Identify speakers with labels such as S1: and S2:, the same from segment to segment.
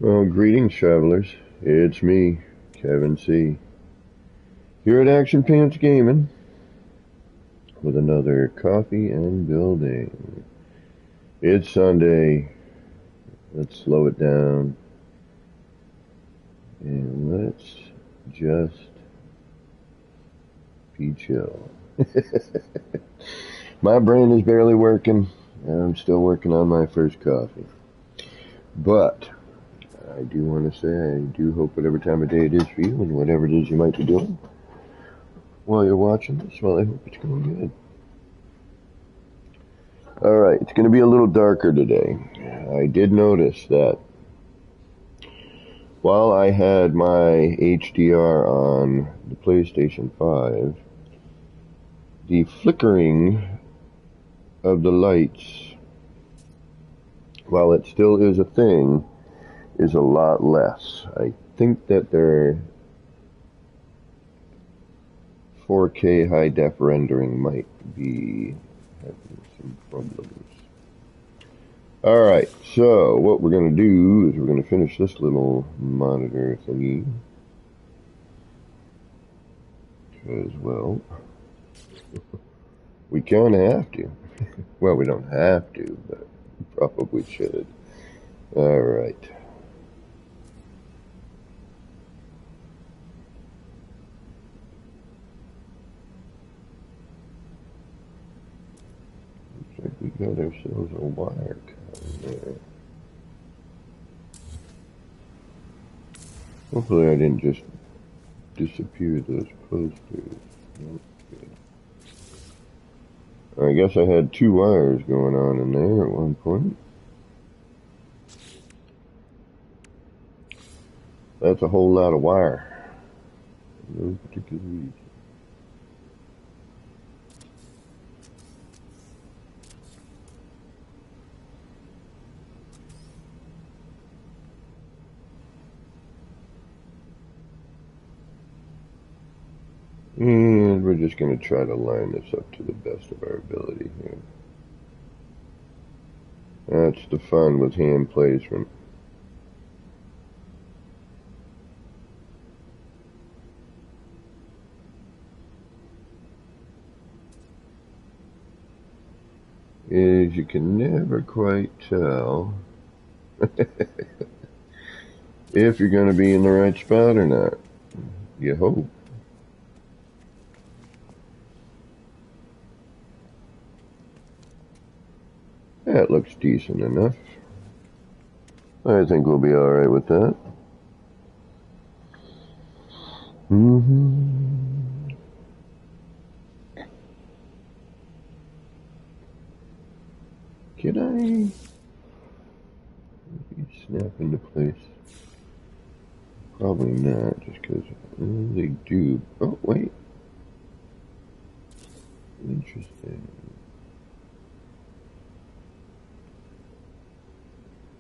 S1: Well, greetings, travelers. It's me, Kevin C. Here at Action Pants Gaming with another coffee and building. It's Sunday. Let's slow it down and let's just be chill. My brain is barely working, and I'm still working on my first coffee. But I do want to say I do hope whatever time of day it is for you and whatever it is you might be doing while you're watching this, well, I hope it's going good. Alright, it's going to be a little darker today. I did notice that while I had my HDR on the PlayStation 5, the flickering of the lights, while it still is a thing, is a lot less. I think that their 4K high def rendering might be having some problems. Alright, so what we're going to do is we're going to finish this little monitor thingy. Because, well, we kind of have to. Well, we don't have to, but we probably should. Alright. Looks like we got ourselves a wire cut there. Hopefully I didn't just disappear those posters. Nope, good. I guess I had two wires going on in there at one point. That's a whole lot of wire. For no particular reason. And we're just going to try to line this up to the best of our ability here. That's the fun with hand placement. Is you can never quite tell if you're going to be in the right spot or not. You hope. That looks decent enough. I think we'll be alright with that. Can I snap into place? Probably not, just because they do. Oh, wait. Interesting.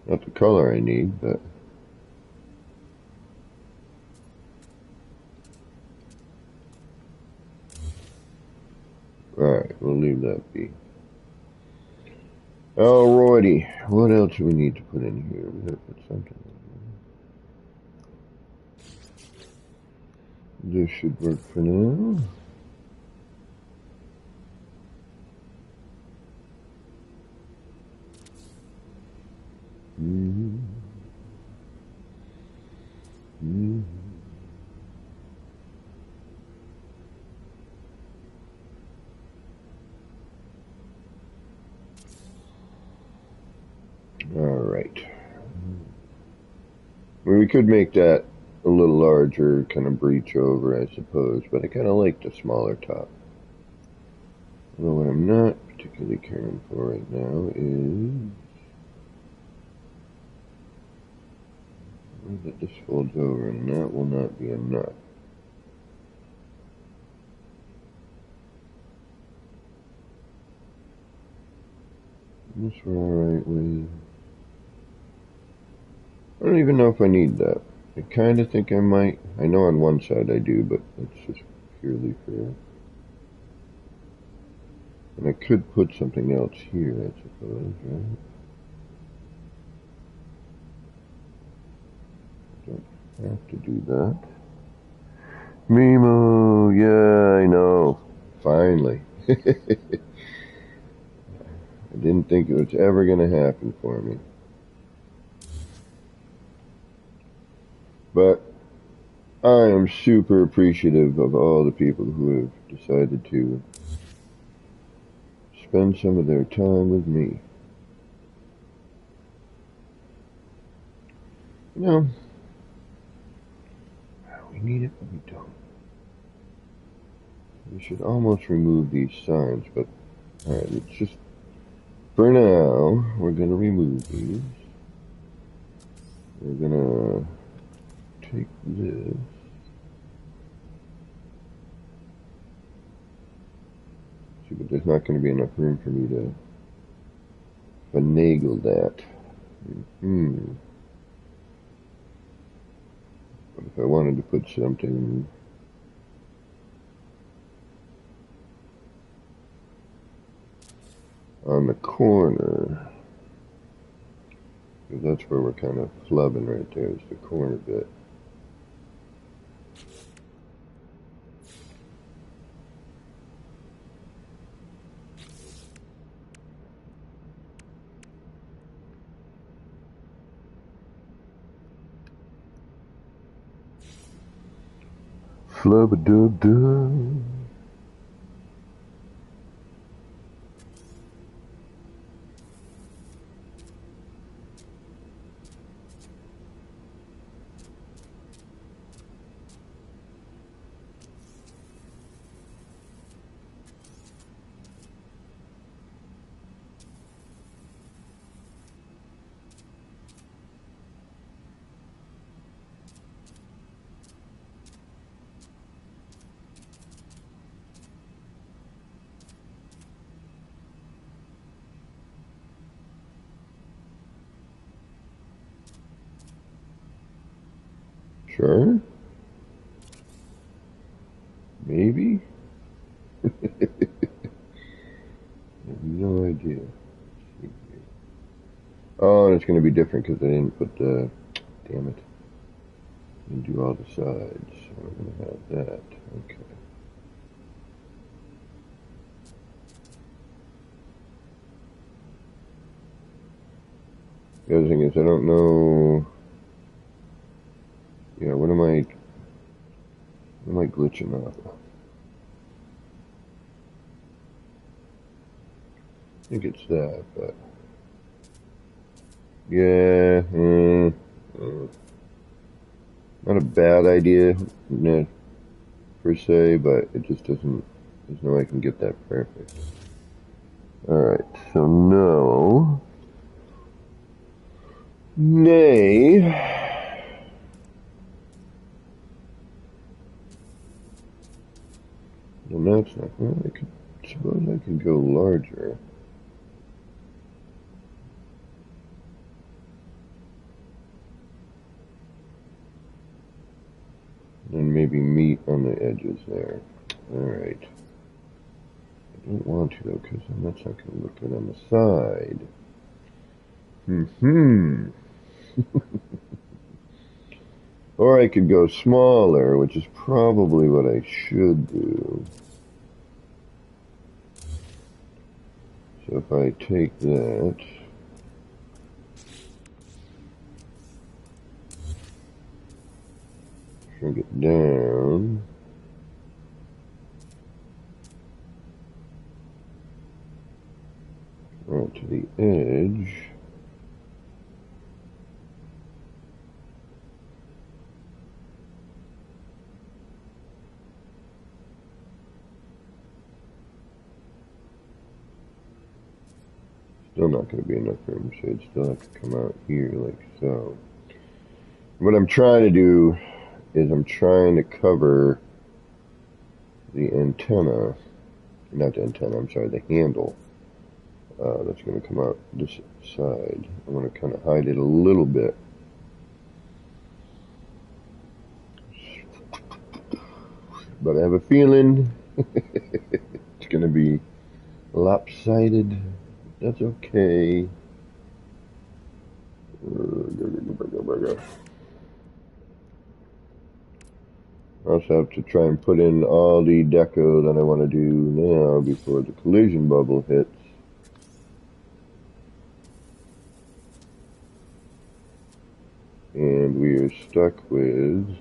S1: Not the color I need, but alright, we'll leave that be. Alrighty, what else do we need to put in here? We gotta put something in here. This should work for now. Alright. We could make that a little larger, kind of breach over, I suppose, but I kind of like the smaller top. Although what I'm not particularly caring for right now is that this folds over, and that will not be enough. This we're alright with. I don't even know if I need that. I kind of think I might. I know on one side I do, but it's just purely fair. And I could put something else here, I suppose, right? Have to do that. Mimo, yeah, I know. Finally. I didn't think it was ever going to happen for me. But I am super appreciative of all the people who have decided to spend some of their time with me. You know, we need it, but we don't. We should almost remove these signs, but alright, let's just, for now, we're going to remove these. We're going to take this. See, but there's not going to be enough room for me to finagle that. But if I wanted to put something on the corner, because that's where we're kind of flubbing right there, is the corner bit. Flubba-dub-dub. Sure. Maybe. I have no idea. Oh, and it's going to be different because I didn't put the, damn it, didn't do all the sides. So we're going to have that. Okay. The other thing is I don't know, yeah, what am I glitching off? I think it's that, but yeah, not a bad idea, per se, but it just doesn't, there's no way I can get that perfect. Alright, so no, nay, and that's not, well, I suppose I could go larger. And maybe meat on the edges there. Alright. I don't want to though, because then that's not going to look good on the side. Or I could go smaller, which is probably what I should do. So if I take that, shrink it down, right to the edge, still not going to be enough room, so it'd still have to come out here like so. What I'm trying to do is I'm trying to cover the antenna, not the antenna, I'm sorry, the handle that's going to come out this side. I want to kind of hide it a little bit. But I have a feeling it's going to be lopsided. That's okay. I also have to try and put in all the deco that I want to do now before the collision bubble hits. And we are stuck with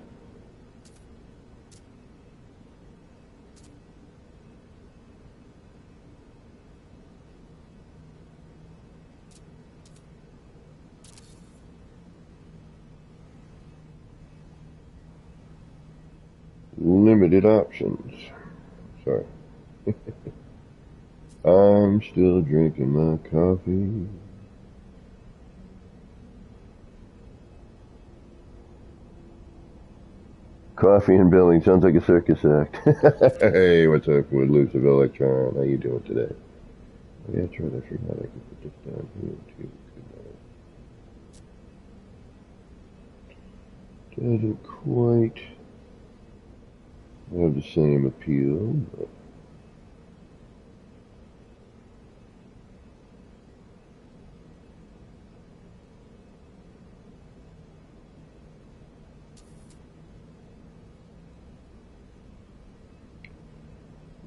S1: limited options. Sorry. I'm still drinking my coffee. Coffee and billing sounds like a circus act. Hey, what's up, Woodloose of Electron? How you doing today? Oh, yeah, that's right. I forgot I can put this down here too. Doesn't quite have the same appeal, but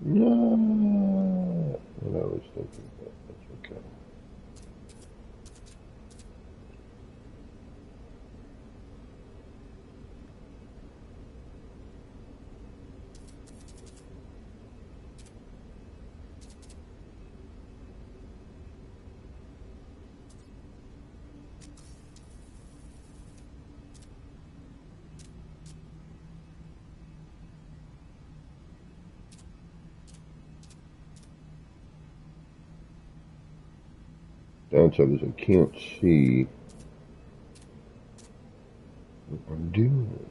S1: no, what I was thinking, but that's okay. Downside is I can't see what I'm doing.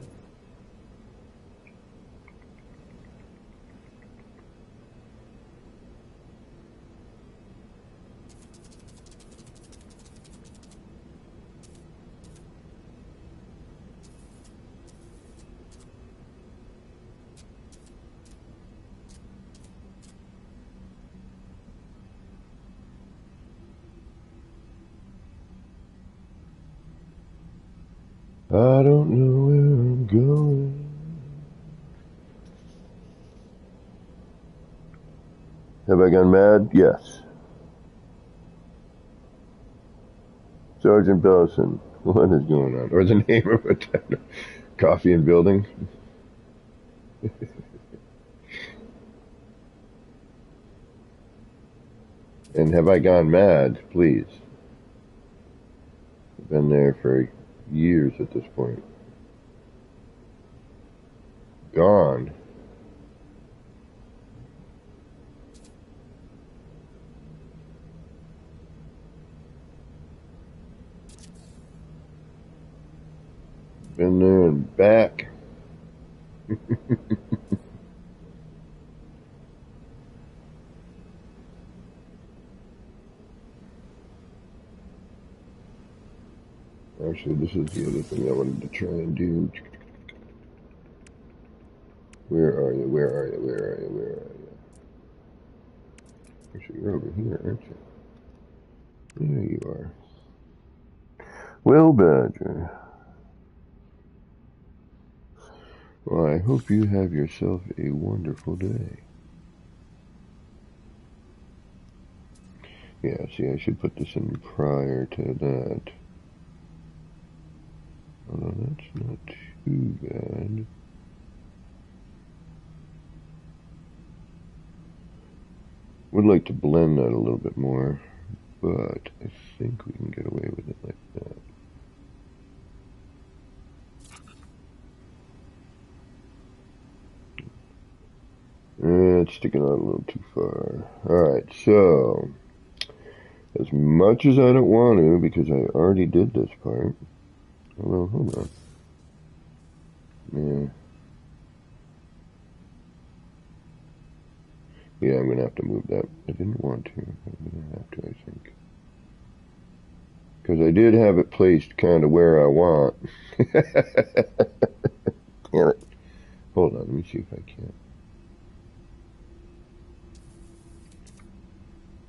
S1: I don't know where I'm going. Have I gone mad? Yes. Sergeant Bellison, what is going on? Or the name of it? Coffee and building? And have I gone mad? Please. I've been there for years at this point. Gone. Been there and back. Actually, this is the other thing I wanted to try and do. Where are you? Where are you? Where are you? Where are you? Actually, you're over here, aren't you? There you are. Well, Badger. Well, I hope you have yourself a wonderful day. Yeah, see, I should put this in prior to that. Although that's not too bad. Would like to blend that a little bit more, but I think we can get away with it like that. It's sticking out a little too far. Alright, so as much as I don't want to, because I already did this part. Well, hold on. Yeah. Yeah, I'm gonna have to move that. I didn't want to, but I'm gonna have to, I think. Because I did have it placed kind of where I want. Damn it. Hold on, let me see if I can.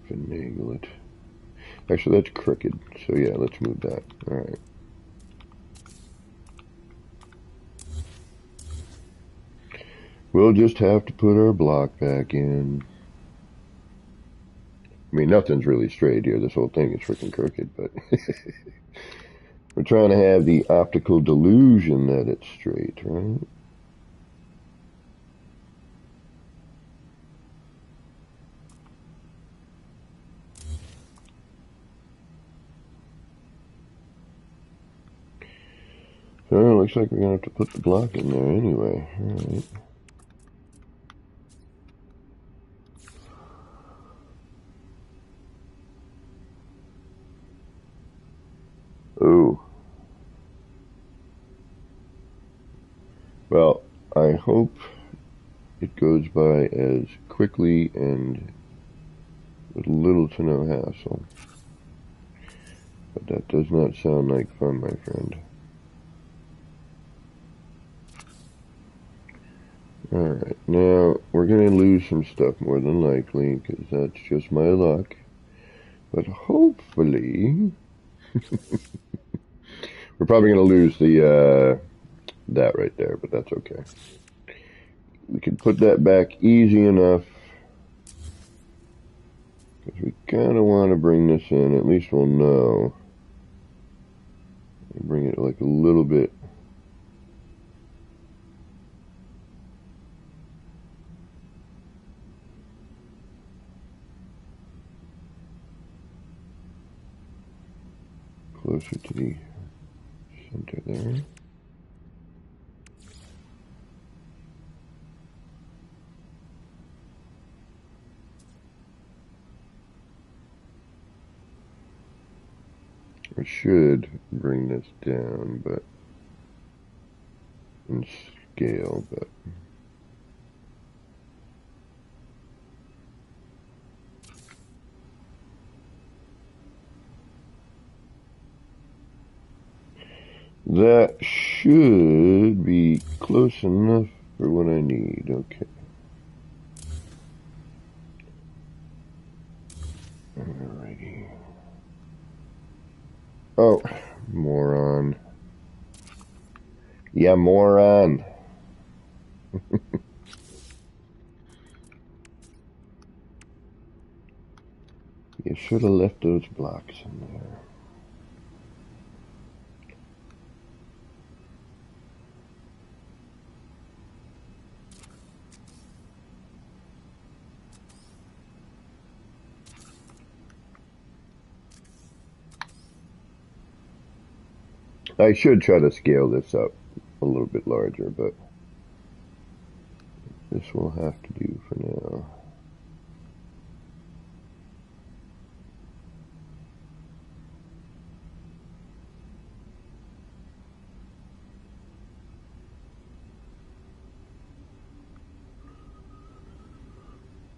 S1: Finagle it. Actually, that's crooked. So yeah, let's move that. Alright. We'll just have to put our block back in. I mean, nothing's really straight here. This whole thing is freaking crooked, but we're trying to have the optical delusion that it's straight, right? So it looks like we're going to have to put the block in there anyway. All right. Oh. Well, I hope it goes by as quickly and with little to no hassle. But that does not sound like fun, my friend. Alright, now we're going to lose some stuff more than likely, because that's just my luck. But hopefully, we're probably going to lose the, that right there, but that's okay. We can put that back easy enough, because we kind of want to bring this in, at least we'll know. Bring it like a little bit. Closer to the center there. I should bring this down, but in scale, but that should be close enough for what I need. Okay. Alrighty. Oh, moron. Yeah, moron. You should have left those blocks in there. I should try to scale this up a little bit larger, but this will have to do for now.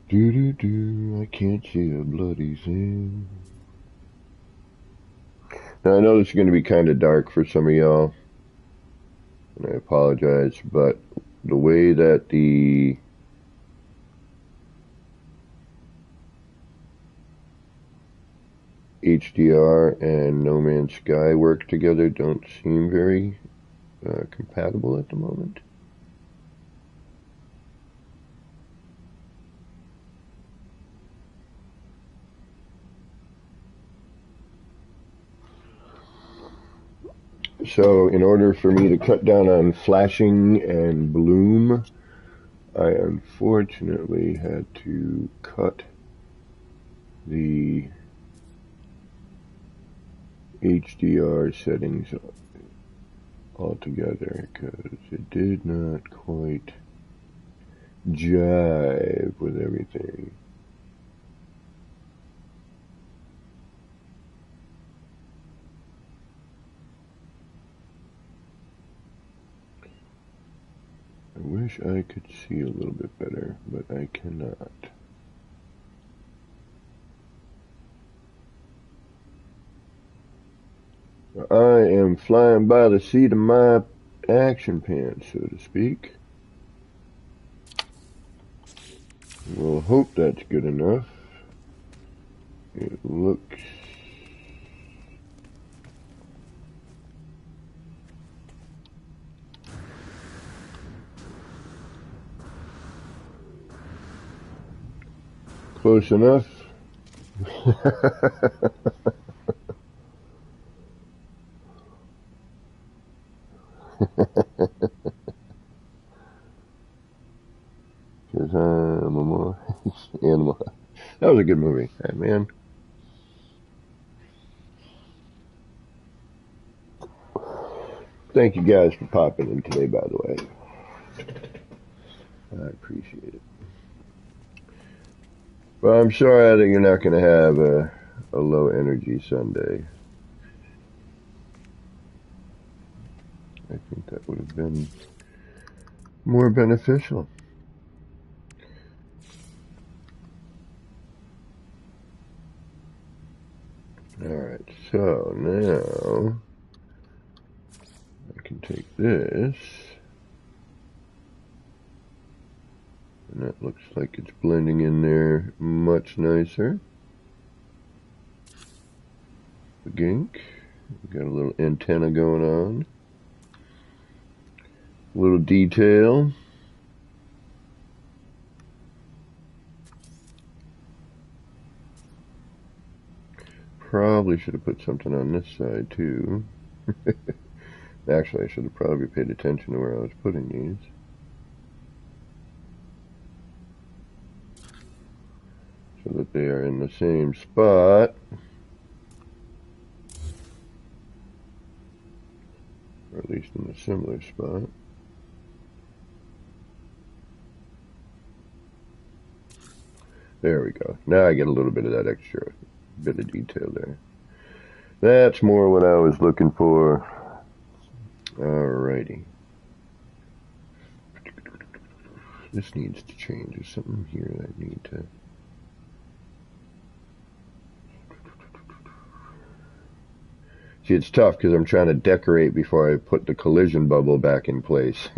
S1: Do-do-do, I can't see a bloody thing. Now, I know this is going to be kind of dark for some of y'all, and I apologize, but the way that the HDR and No Man's Sky work together don't seem very compatible at the moment. So in order for me to cut down on flashing and bloom, I unfortunately had to cut the HDR settings altogether because it did not quite jive with everything. I wish I could see a little bit better, but I cannot. I am flying by the seat of my action pants, so to speak. We'll hope that's good enough. It looks... Close enough. Because I'm a more animal. That was a good movie, man. Thank you guys for popping in today, by the way. I appreciate it. But I'm sorry that you're not going to have a low energy Sunday. I think that would have been more beneficial. Alright, so now I can take this, and that looks like it's blending in there much nicer. The gink, we got a little antenna going on, a little detail. Probably should have put something on this side too. Actually, I should have probably paid attention to where I was putting these. So that they are in the same spot. Or at least in a similar spot. There we go. Now I get a little bit of that extra bit of detail there. That's more what I was looking for. Alrighty. This needs to change. There's something here that I need to... See, it's tough because I'm trying to decorate before I put the collision bubble back in place.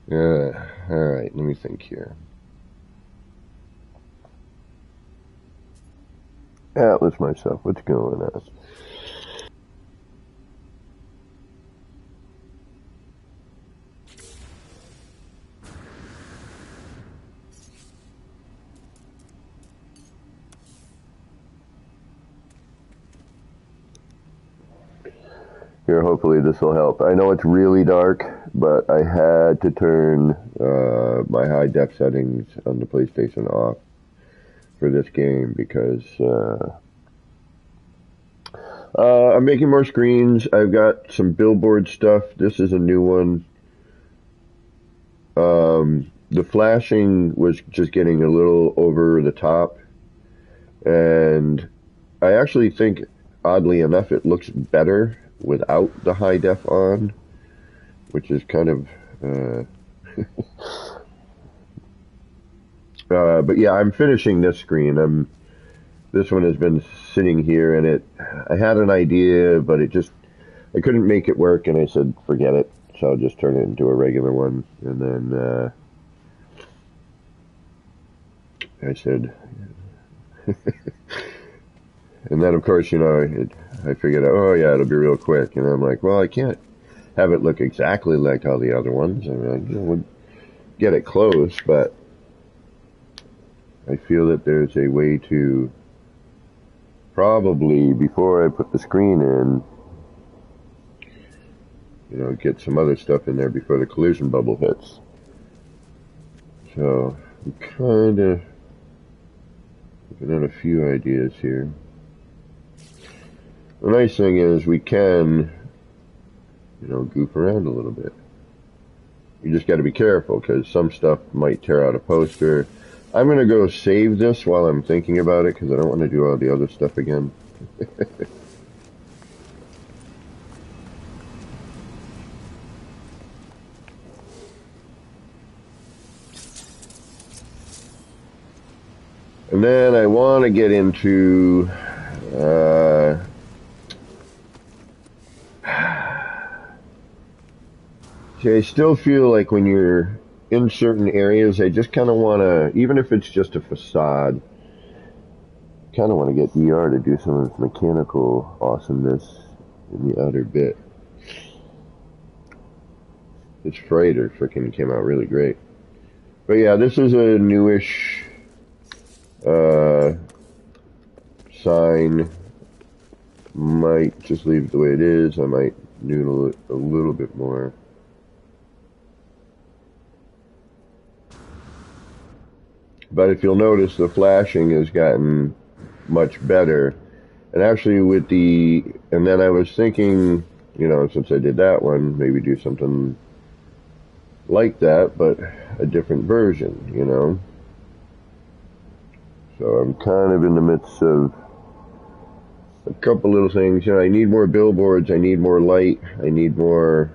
S1: Yeah. Alright, let me think here. Atlas myself, what's going on? Here, hopefully this will help. I know it's really dark, but I had to turn my high def settings on the PlayStation off for this game because I'm making more screens. I've got some billboard stuff. This is a new one. The flashing was just getting a little over the top, and I actually think, oddly enough, it looks better without the high def on, which is kind of but yeah, I'm finishing this screen. This one has been sitting here, and I had an idea, but I couldn't make it work, and I said forget it, so I'll just turn it into a regular one. And then I said and then of course, I figured out, oh yeah, it'll be real quick, and I'm like, well, I can't have it look exactly like all the other ones. I mean, we'll get it close, but I feel that there's a way to probably, before I put the screen in, get some other stuff in there before the collision bubble hits. So I'm kind of looking at a few ideas here. The nice thing is we can, goof around a little bit. You just got to be careful because some stuff might tear out a poster. I'm going to go save this while I'm thinking about it because I don't want to do all the other stuff again. And then I want to get into see, I still feel like when you're in certain areas, I just kind of want to, even if it's just a facade, kind of want to get ER to do some of its mechanical awesomeness in the outer bit. This freighter freaking came out really great. But yeah, this is a newish sign. Might just leave it the way it is. I might noodle it a little bit more. But if you'll notice, the flashing has gotten much better. And actually with and then I was thinking, since I did that one, maybe do something like that, but a different version, So I'm kind of in the midst of a couple little things. I need more billboards, I need more light, I need more.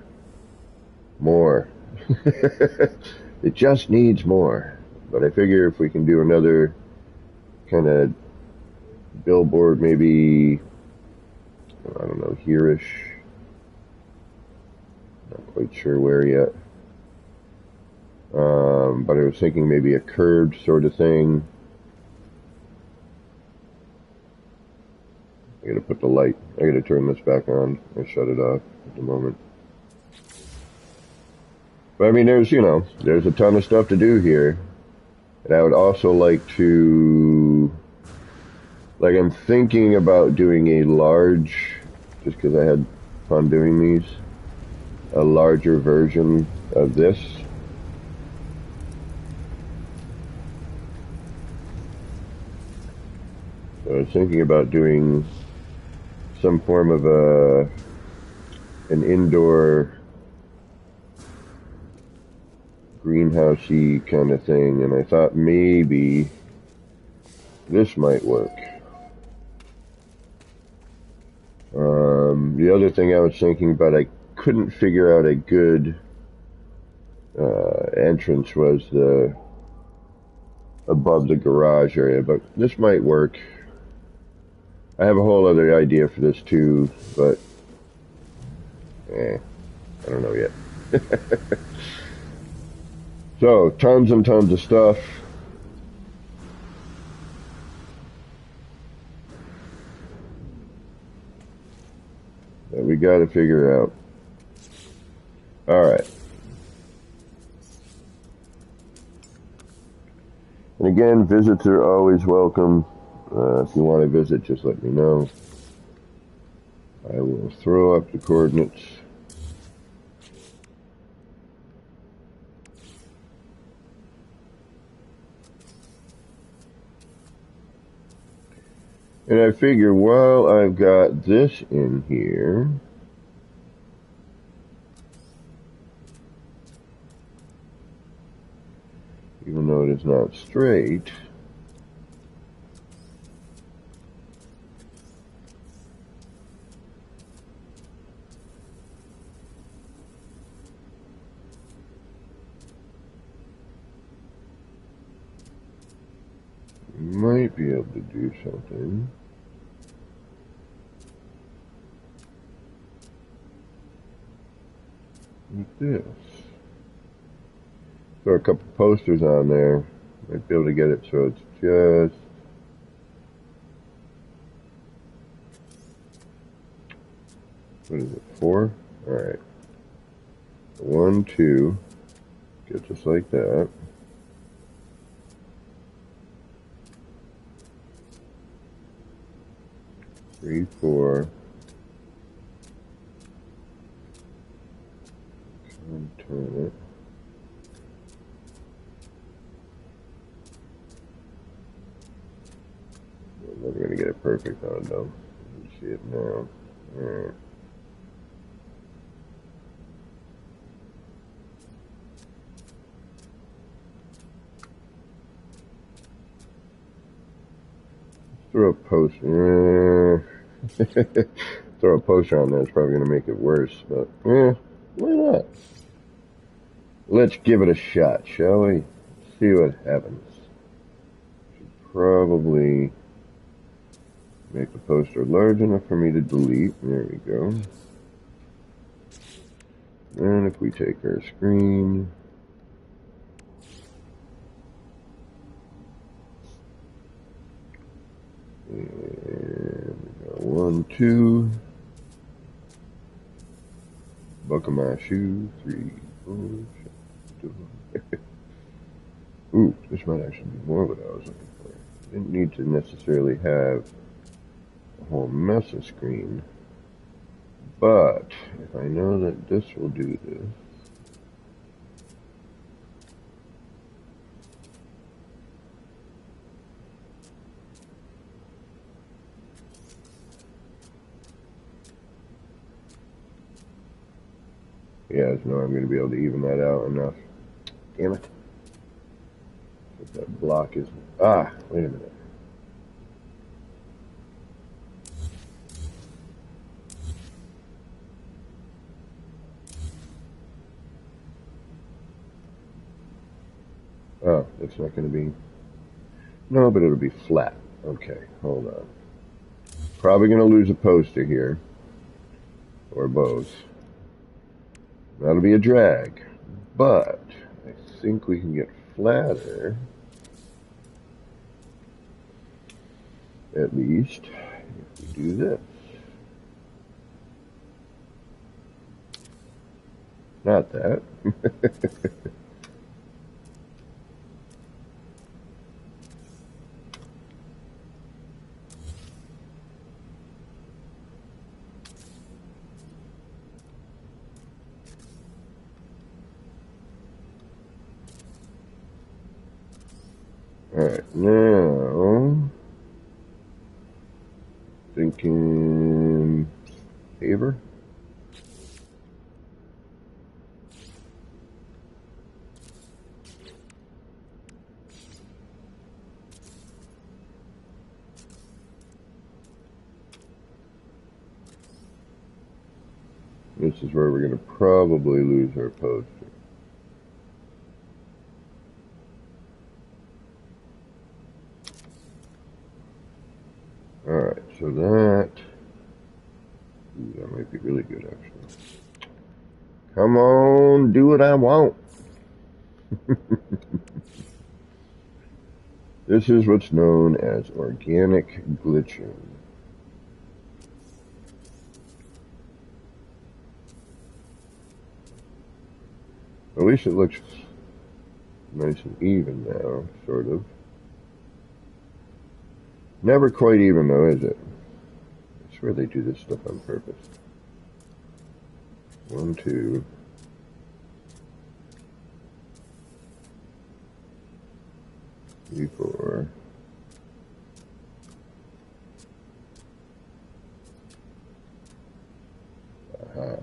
S1: It just needs more. But I figure if we can do another kind of billboard, maybe, I don't know, here-ish. Not quite sure where yet. But I was thinking maybe a curved sort of thing. I gotta put the light, I gotta turn this back on. I shut it off at the moment. But I mean, there's a ton of stuff to do here. And I would also like to, I'm thinking about doing a large, just because I had fun doing these, a larger version of this. So I was thinking about doing some form of an indoor greenhousey kind of thing, and I thought maybe this might work. The other thing I was thinking about, I couldn't figure out a good entrance, was the above the garage area, but this might work. I have a whole other idea for this too, but I don't know yet. So, tons and tons of stuff. That we got to figure out. All right. And again, visits are always welcome. If you want to visit, just let me know. I will throw up the coordinates. And I figure while I've got this in here, even though it is not straight, might be able to do something. With this. Throw a couple posters on there. Might be able to get it so it's just what is it, 4? Alright. 1, 2. Get just like that. 3, 4. Turn it. I'm never going to get it perfect on though. You see it now. Alright. Throw a poster. Throw a poster on there is probably going to make it worse, but why not? Let's give it a shot, shall we? See what happens. Should probably make the poster large enough for me to delete. There we go. And if we take our screen, and we got 1, 2. Buckle my shoe. 3, 4. Ooh, this might actually be more what I was looking for. Didn't need to necessarily have a whole mess of screen, but if I know that this will do this, yeah, I know I'm going to be able to even that out enough. Damn it. If that block is... Ah, wait a minute. Oh, it's not going to be... No, but it'll be flat. Okay, hold on. Probably going to lose a poster here. Or both. That'll be a drag. But I think we can get flatter. At least if we do this. Not that. Alright, now thinking paver. This is where we're going to probably lose our poster. Alright, so that... Ooh, that might be really good, actually. Come on, do what I want. This is what's known as organic glitching. At least it looks nice and even now, sort of. Never quite even though, is it? I swear they do this stuff on purpose. 1, 2. 3, 4. Aha.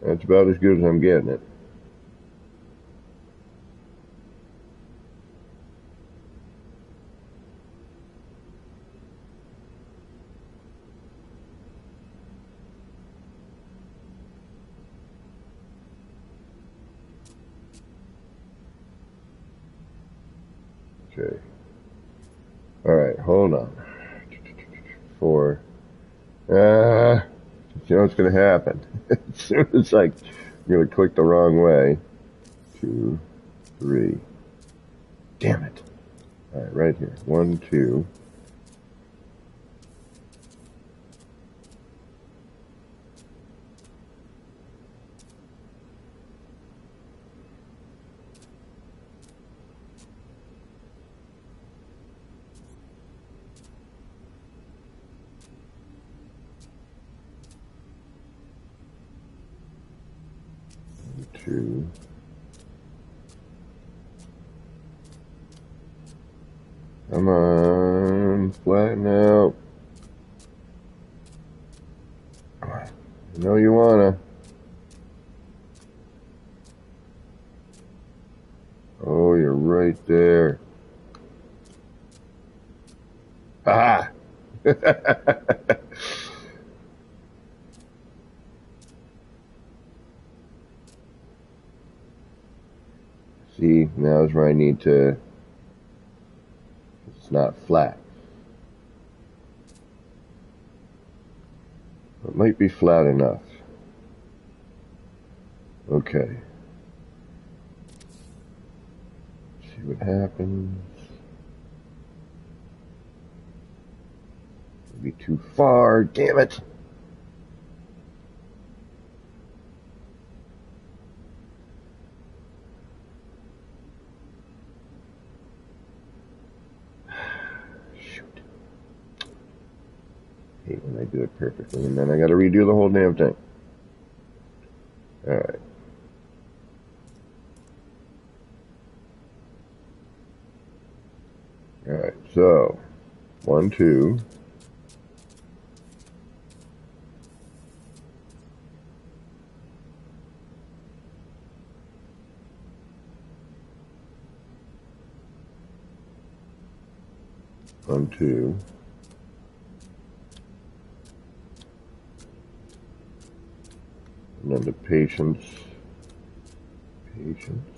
S1: That's about as good as I'm getting it. Okay. Alright, hold on. 4. You know what's going to happen. As soon as I'm going to click the wrong way. 2, 3. Damn it. Alright, right here. 1, 2. Two. Come on, flatten out. I know you wanna. Oh, you're right there. Ah! See, now's where I need to... It's not flat. It might be flat enough. Okay. See what happens. It'll be too far, damn it! hate when I do it perfectly, and then I gotta redo the whole damn thing. Alright. Alright, so 1, 2. One, 2. And then the patience. Patience.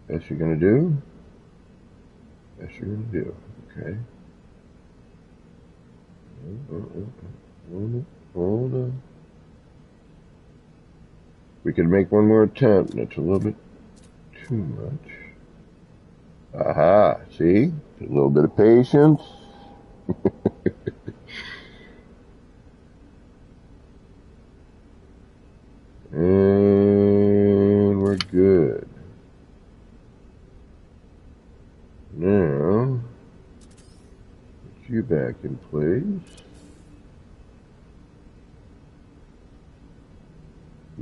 S1: Best you're gonna do? Best you're gonna do. Okay. Hold on. We could make one more attempt. That's a little bit too much. Aha, see? A little bit of patience. And we're good. Now, put you back in place.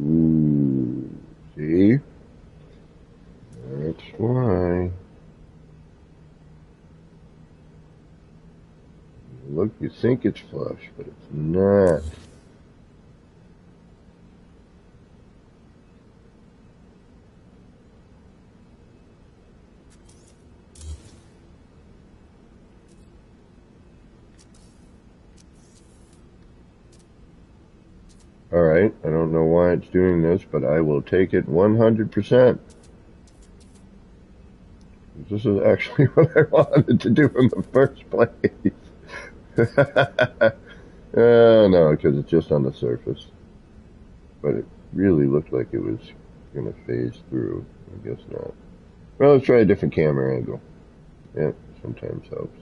S1: Ooh, see? That's why. Look, you think it's flush, but it's not. Alright, I don't know why it's doing this, but I will take it 100%. This is actually what I wanted to do in the first place. No, because it's just on the surface. But it really looked like it was going to phase through. I guess not. Well, let's try a different camera angle. Yeah, sometimes helps.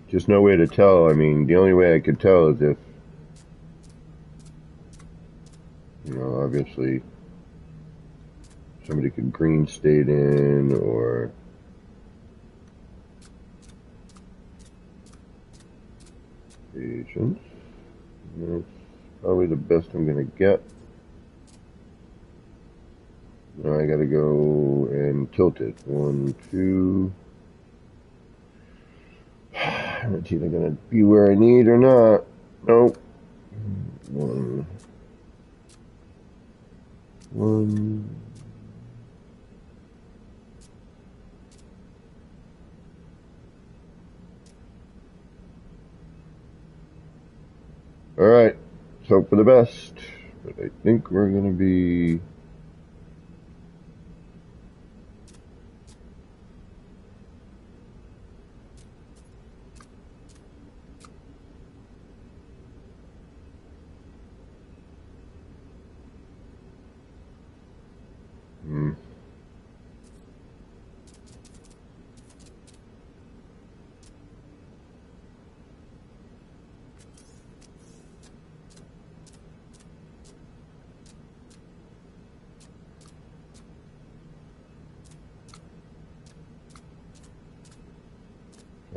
S1: Just no way to tell. I mean, the only way I could tell is if, obviously somebody could green state in, or patience. That's probably the best I'm going to get. Now I got to go and tilt it. 1, 2. It's either going to be where I need or not. Nope. 1. Alright, let's hope for the best. But I think we're going to be...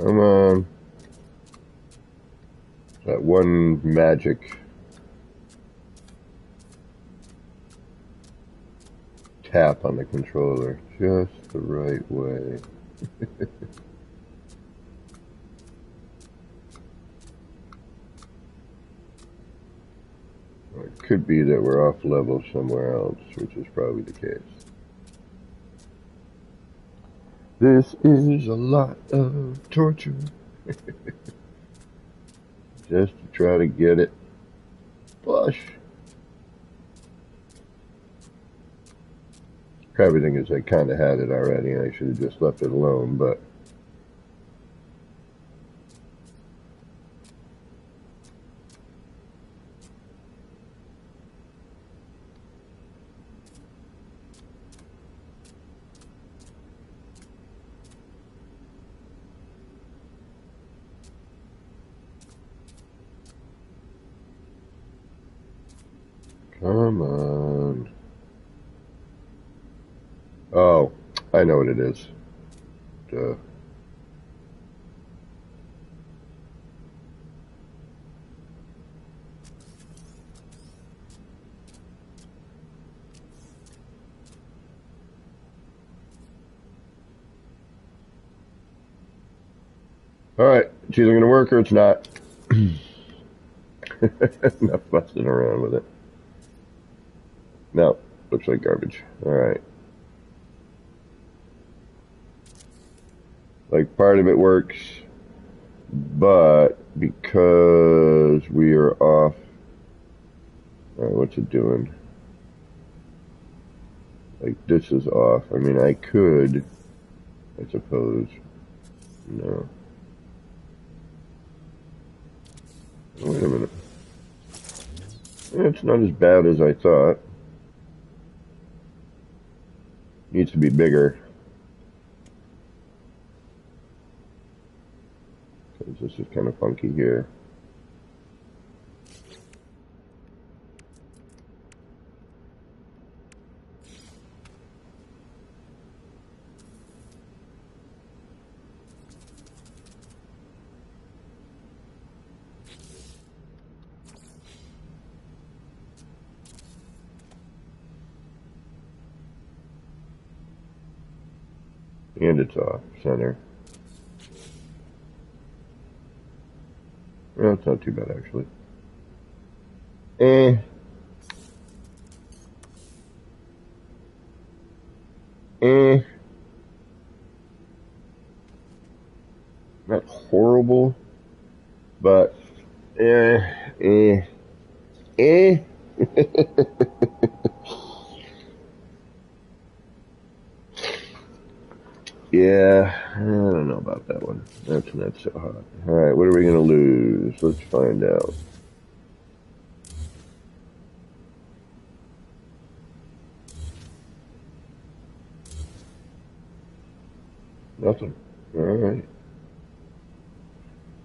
S1: Come on. That one magic tap on the controller. Just the right way. Well, it could be that we're off level somewhere else, which is probably the case. This is a lot of torture. just to try to get it flush. Crappy thing is I kind of had it already and I should have just left it alone, but come on. Oh, I know what it is. Duh. Alright, it's either going to work or it's not. Not fussing around with it. No, looks like garbage. Alright. Like part of it works, but because we are off. Alright, what's it doing? Like this is off. I mean, I could, I suppose. No. Wait a minute. It's not as bad as I thought. Needs to be bigger. Because this is kind of funky here. And it's off center. Well, it's not too bad actually. Eh. Eh. Not horrible, but eh. Yeah, I don't know about that one. That's not so hot. Alright, what are we gonna lose? Let's find out. Nothing. Alright.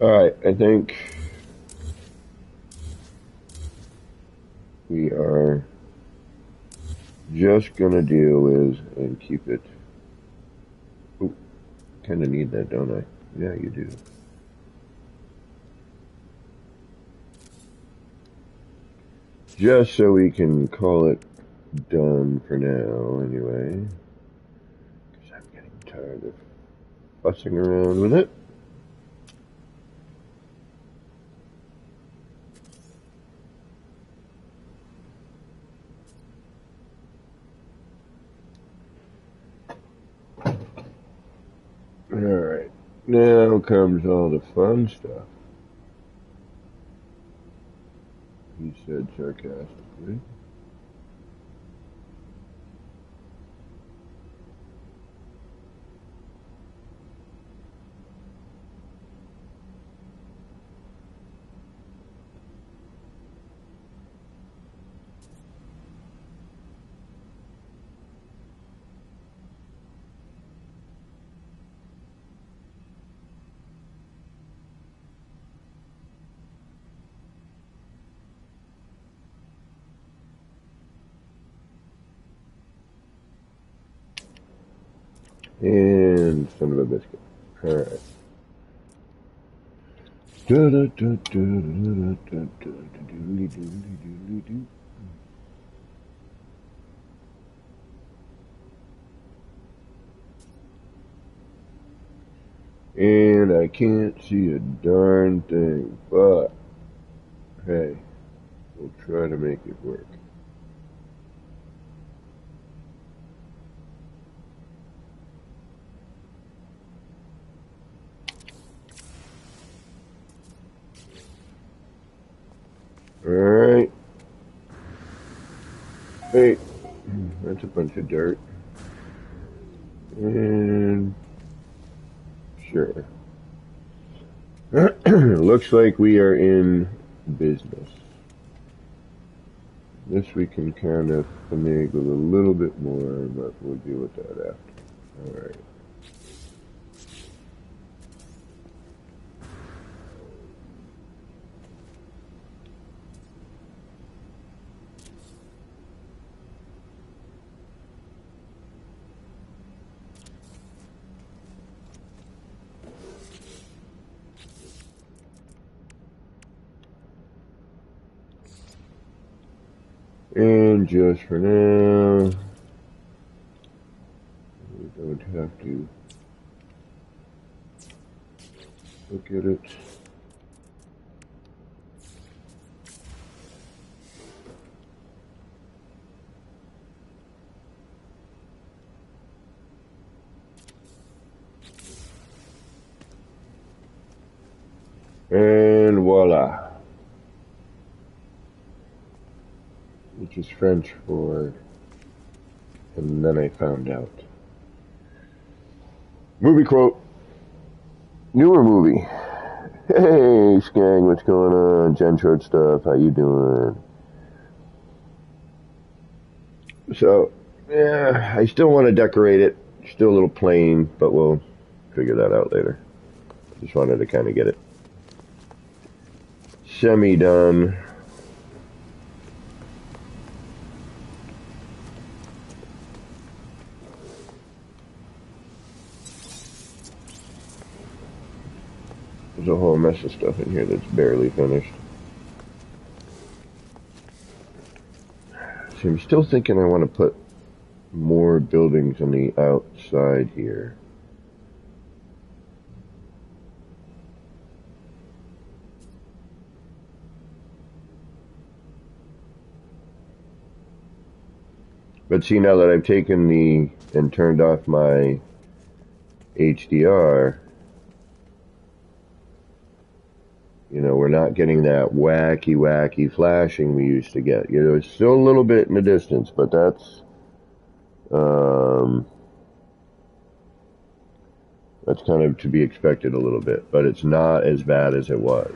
S1: Alright, I think we are just gonna deal with and keep it. Ooh, kinda need that, don't I? Yeah, you do. Just so we can call it done for now, anyway. Because I'm getting tired of fussing around with it. Alright, now comes all the fun stuff, he said sarcastically. And son of a biscuit. Alright. And I can't see a darn thing, but hey, we'll try to make it work. Hey, that's a bunch of dirt. And sure. Looks like we are in business. This we can kind of finagle a little bit more, but we'll deal with that after. Alright. And just for now, we don't have to look at it. And voila. Which is French for, and then I found out. Movie quote. Newer movie. Hey, Skang, what's going on? Gen Short Stuff, how you doing? So, yeah, I still want to decorate it. Still a little plain, but we'll figure that out later. Just wanted to kind of get it semi-done. There's a whole mess of stuff in here that's barely finished. So I'm still thinking I want to put more buildings on the outside here. But see, now that I've taken and turned off my HDR, you know, we're not getting that wacky flashing we used to get. You know, it's still a little bit in the distance, but that's kind of to be expected a little bit. But it's not as bad as it was.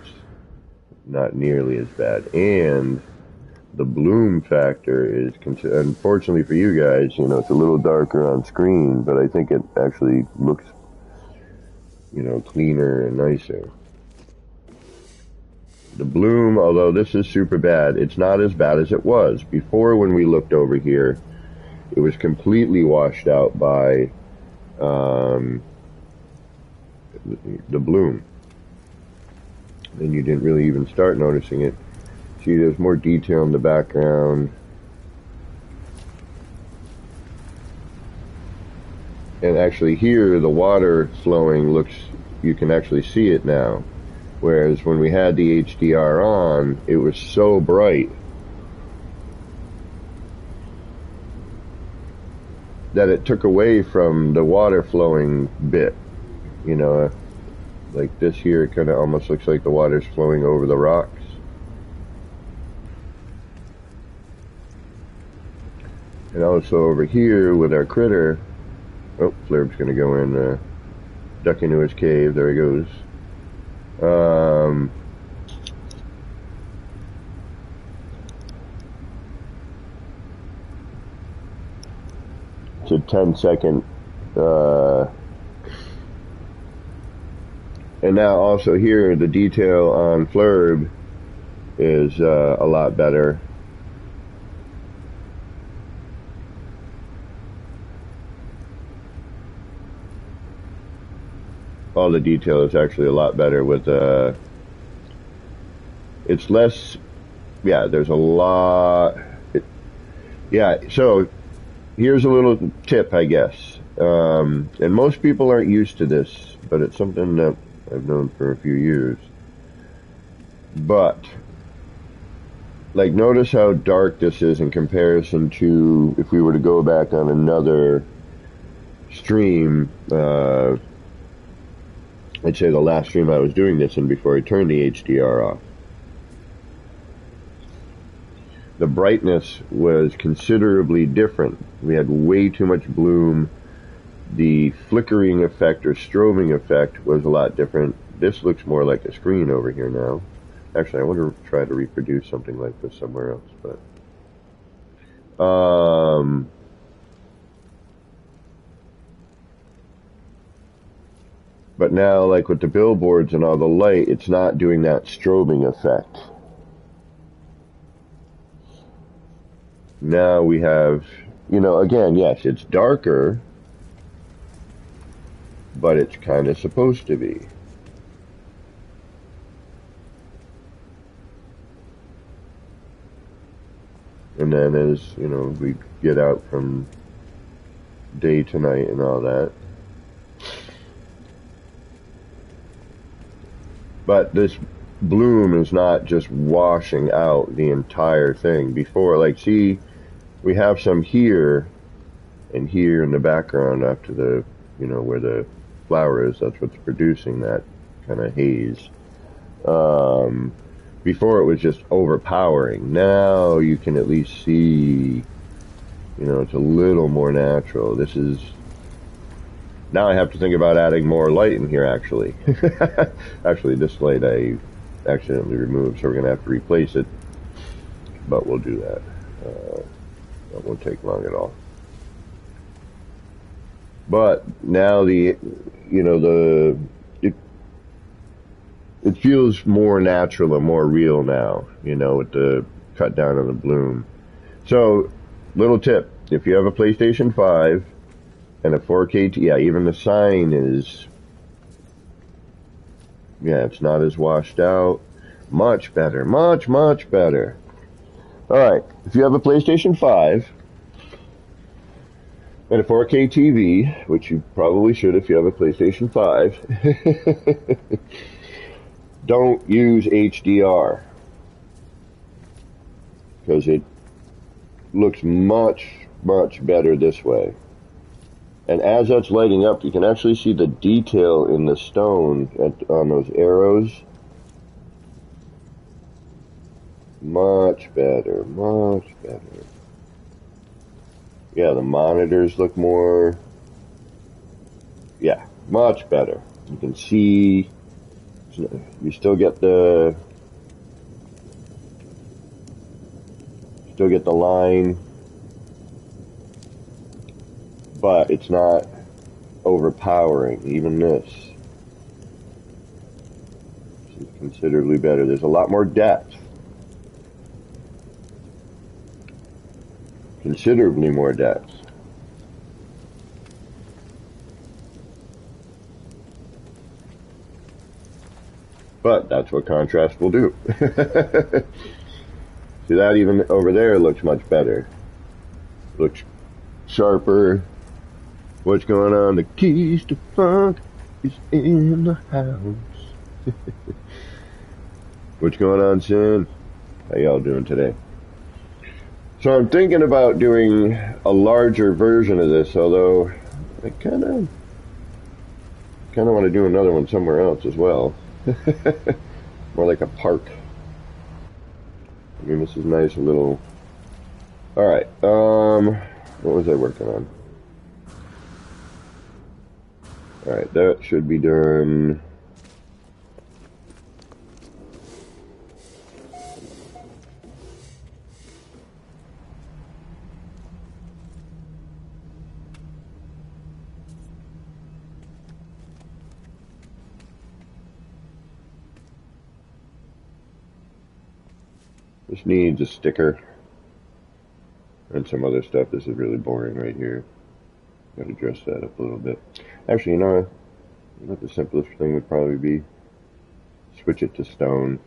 S1: Not nearly as bad. And the bloom factor is, unfortunately for you guys, you know, it's a little darker on screen, but I think it actually looks, you know, cleaner and nicer. The bloom, although this is super bad, it's not as bad as it was. Before, when we looked over here, it was completely washed out by the bloom. And you didn't really even start noticing it. See, there's more detail in the background. And actually here, the water flowing looks, you can actually see it now. Whereas when we had the HDR on, it was so bright that it took away from the water flowing bit. You know, like this here, it kind of almost looks like the water's flowing over the rocks. And also over here with our critter, oh, Flurb's gonna go in, duck into his cave, there he goes. It's a 10-second, and now also here, the detail on Flurb is a lot better. All the detail is actually a lot better with, it's less, yeah, there's a lot, yeah, so here's a little tip, I guess, and most people aren't used to this, but it's something that I've known for a few years, but, like, notice how dark this is in comparison to if we were to go back on another stream, I'd say the last stream I was doing this in before I turned the HDR off. the brightness was considerably different. We had way too much bloom. The flickering effect or strobing effect was a lot different. This looks more like a screen over here now. Actually, I want to try to reproduce something like this somewhere else, but now, like with the billboards and all the light, it's not doing that strobing effect. Now we have, again, yes, it's darker, but it's kind of supposed to be. And then as, we get out from day to night and all that. But this bloom is not just washing out the entire thing. Before, like, see, we have some here and here in the background after the, where the flower is. That's what's producing that kind of haze. Before it was just overpowering. Now you can at least see, it's a little more natural. Now I have to think about adding more light in here, actually. Actually, this light I accidentally removed, so we're going to have to replace it. But we'll do that. That won't take long at all. But now it feels more natural and more real now, with the cut down on the bloom. So, little tip, if you have a PlayStation 5 and a 4K, even the sign is, it's not as washed out. Much better, much, much better. Alright, if you have a PlayStation 5 and a 4K TV, which you probably should if you have a PlayStation 5, don't use HDR, because it looks much, much better this way. And as that's lighting up, you can actually see the detail in the stone on those arrows. Much better, much better. Yeah, the monitors look more, much better. You can see, you still get the line, but it's not overpowering. Even this is considerably better. There's a lot more depth. Considerably more depth. But that's what contrast will do. See, that even over there looks much better. Looks sharper. What's going on? The keys to funk is in the house. What's going on, Sin? How y'all doing today? So I'm thinking about doing a larger version of this, although I kind of want to do another one somewhere else as well. More like a park. I mean, this is nice, a little. Alright, what was I working on? Alright, that should be done. This needs a sticker and some other stuff. This is really boring right here. Gotta dress that up a little bit. Actually, you know what the simplest thing would probably be? Switch it to stone.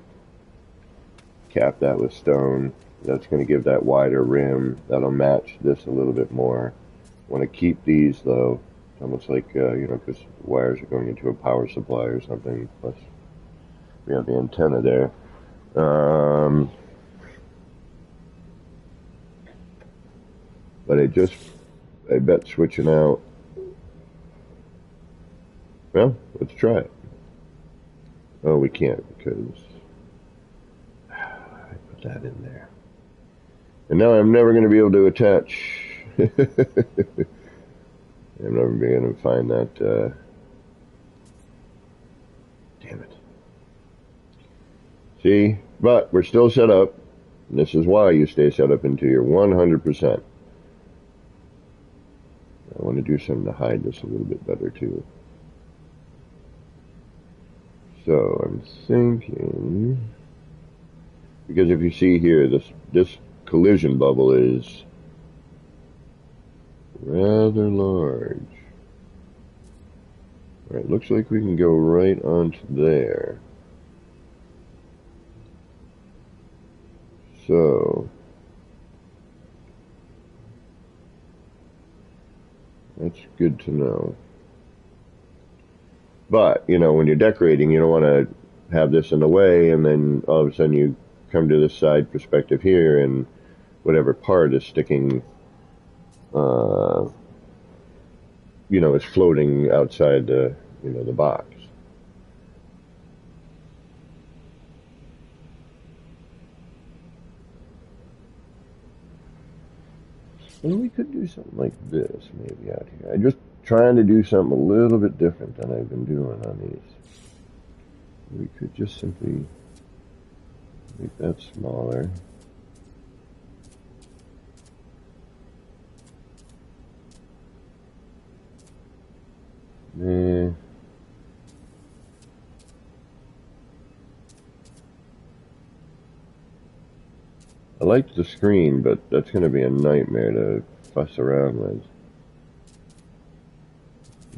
S1: Cap that with stone. That's going to give that wider rim. That'll match this a little bit more. Want to keep these though. It's almost like, because wires are going into a power supply or something. Plus, we have the antenna there. But I bet switching out. Well, let's try it. Oh, we can't because I put that in there. And now I'm never going to be able to attach. I'm never going to find that. Damn it. See? But we're still set up. And this is why you stay set up until you're 100%. I want to do something to hide this a little bit better too. So I'm thinking, because if you see here, this collision bubble is rather large. All right, looks like we can go right onto there. So that's good to know. But, you know, when you're decorating, you don't want to have this in the way, and then all of a sudden you come to this side perspective here, and whatever part is sticking, you know, is floating outside the, you know, the box. And we could do something like this maybe out here. I'm just trying to do something a little bit different than I've been doing on these. We could just simply make that smaller. Nah. I like the screen, but that's going to be a nightmare to fuss around with.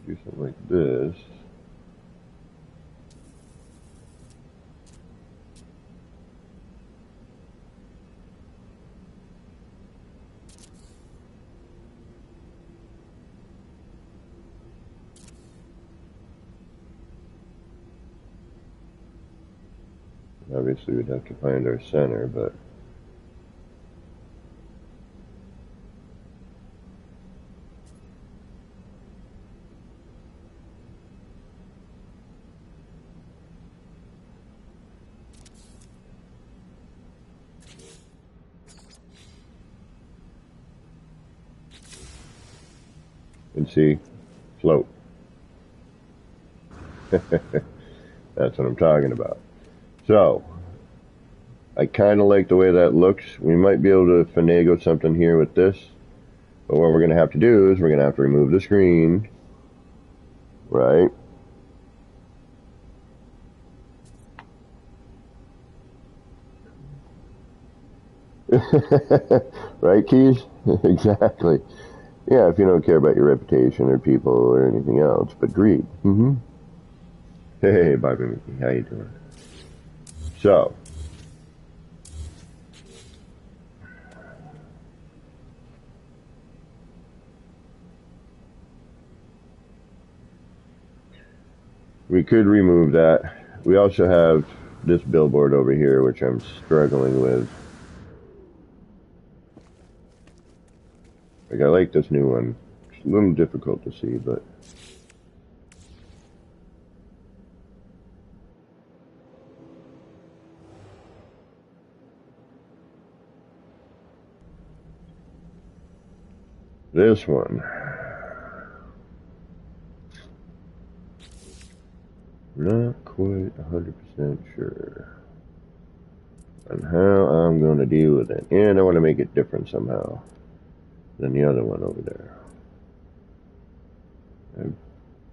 S1: Do something like this. Obviously, we'd have to find our center, but and see, float. That's what I'm talking about. So, I kind of like the way that looks. We might be able to finagle something here with this, but what we're going to have to do is we're going to have to remove the screen, right? Right, Keys? Exactly. Yeah, if you don't care about your reputation or people or anything else, but greed. Mm-hmm. Hey, Barbie Mickey, how you doing? So, we could remove that. We also have this billboard over here, which I'm struggling with. Like, I like this new one. It's a little difficult to see, but this one, not quite 100% sure on how I'm going to deal with it. And I want to make it different somehow than the other one over there. I've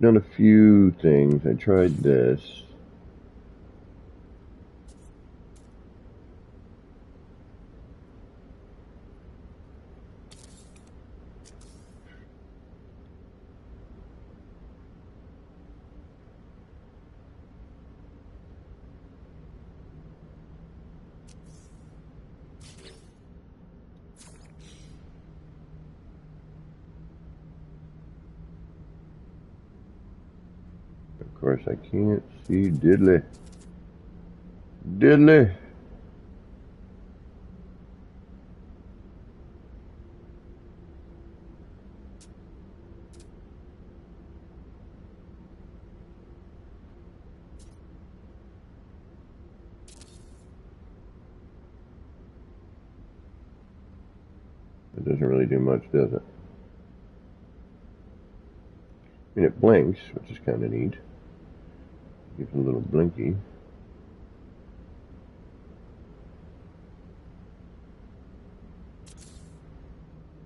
S1: done a few things. I tried this. Of course, I can't see diddly. Diddly. Doesn't really do much, does it? I mean, it blinks, which is kind of neat. Gives a little blinky.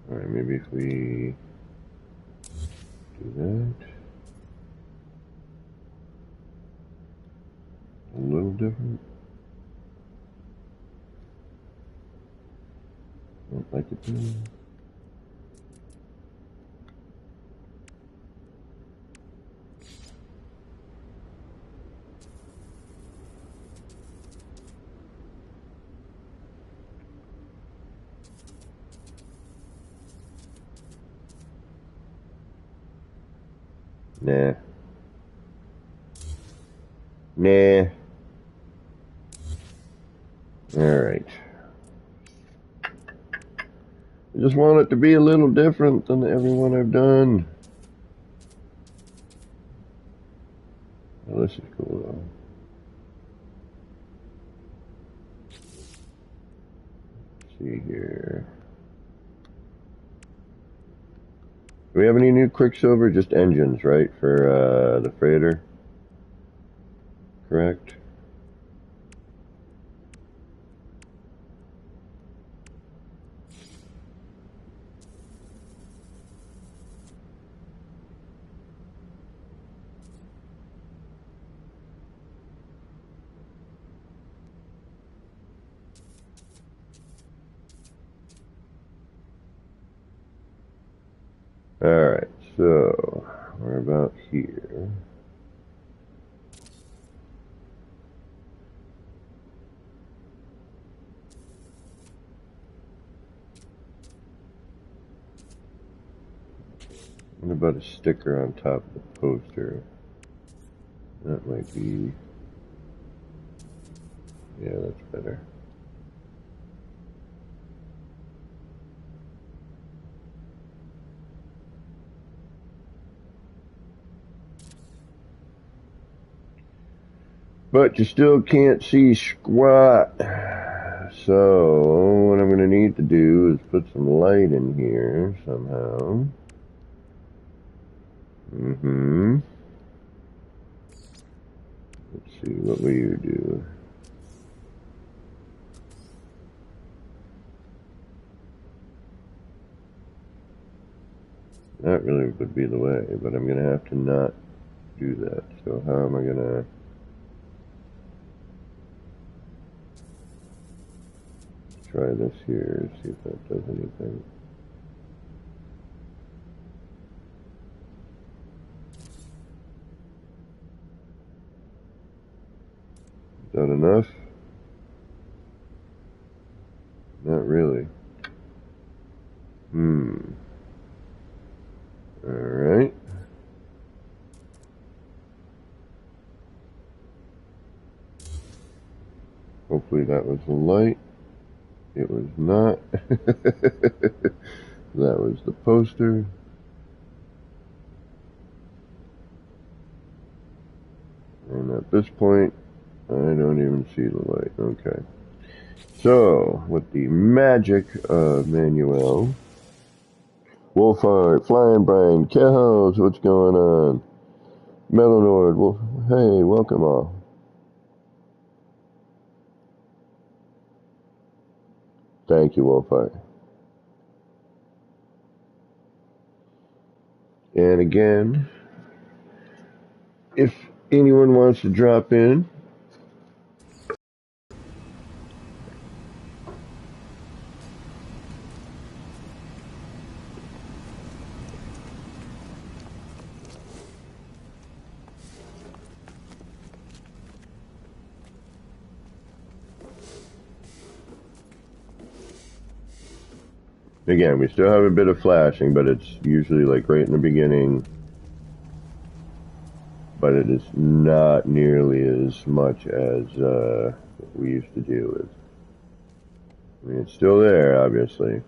S1: Alright, maybe if we do that. A little different. Don't like it too. Nah. Nah. Alright. I just want it to be a little different than everyone I've done. Oh, this is cool though. Let's see here. Do we have any new Quicksilver? Just engines, right? For the freighter? Correct? Alright, so we're about here. What about a sticker on top of the poster? That might be... yeah, that's better. But you still can't see squat. So what I'm going to need to do is put some light in here somehow. Let's see, what will you do? That really would be the way, but I'm going to have to not do that. So how am I going to... try this here, see if that does anything. Is that enough? Not really. Alright. Hopefully that was the light. It was not. That was the poster. And at this point, I don't even see the light. Okay. So, with the magic of Manuel, Wolfheart, Flying Brian, Kehos, what's going on? Melonord, Wolf, hey, welcome all. Thank you, Wolfheart. And again, if anyone wants to drop in, again, we still have a bit of flashing, but it's usually like right in the beginning. But it is not nearly as much as we used to deal with. I mean, it's still there, obviously.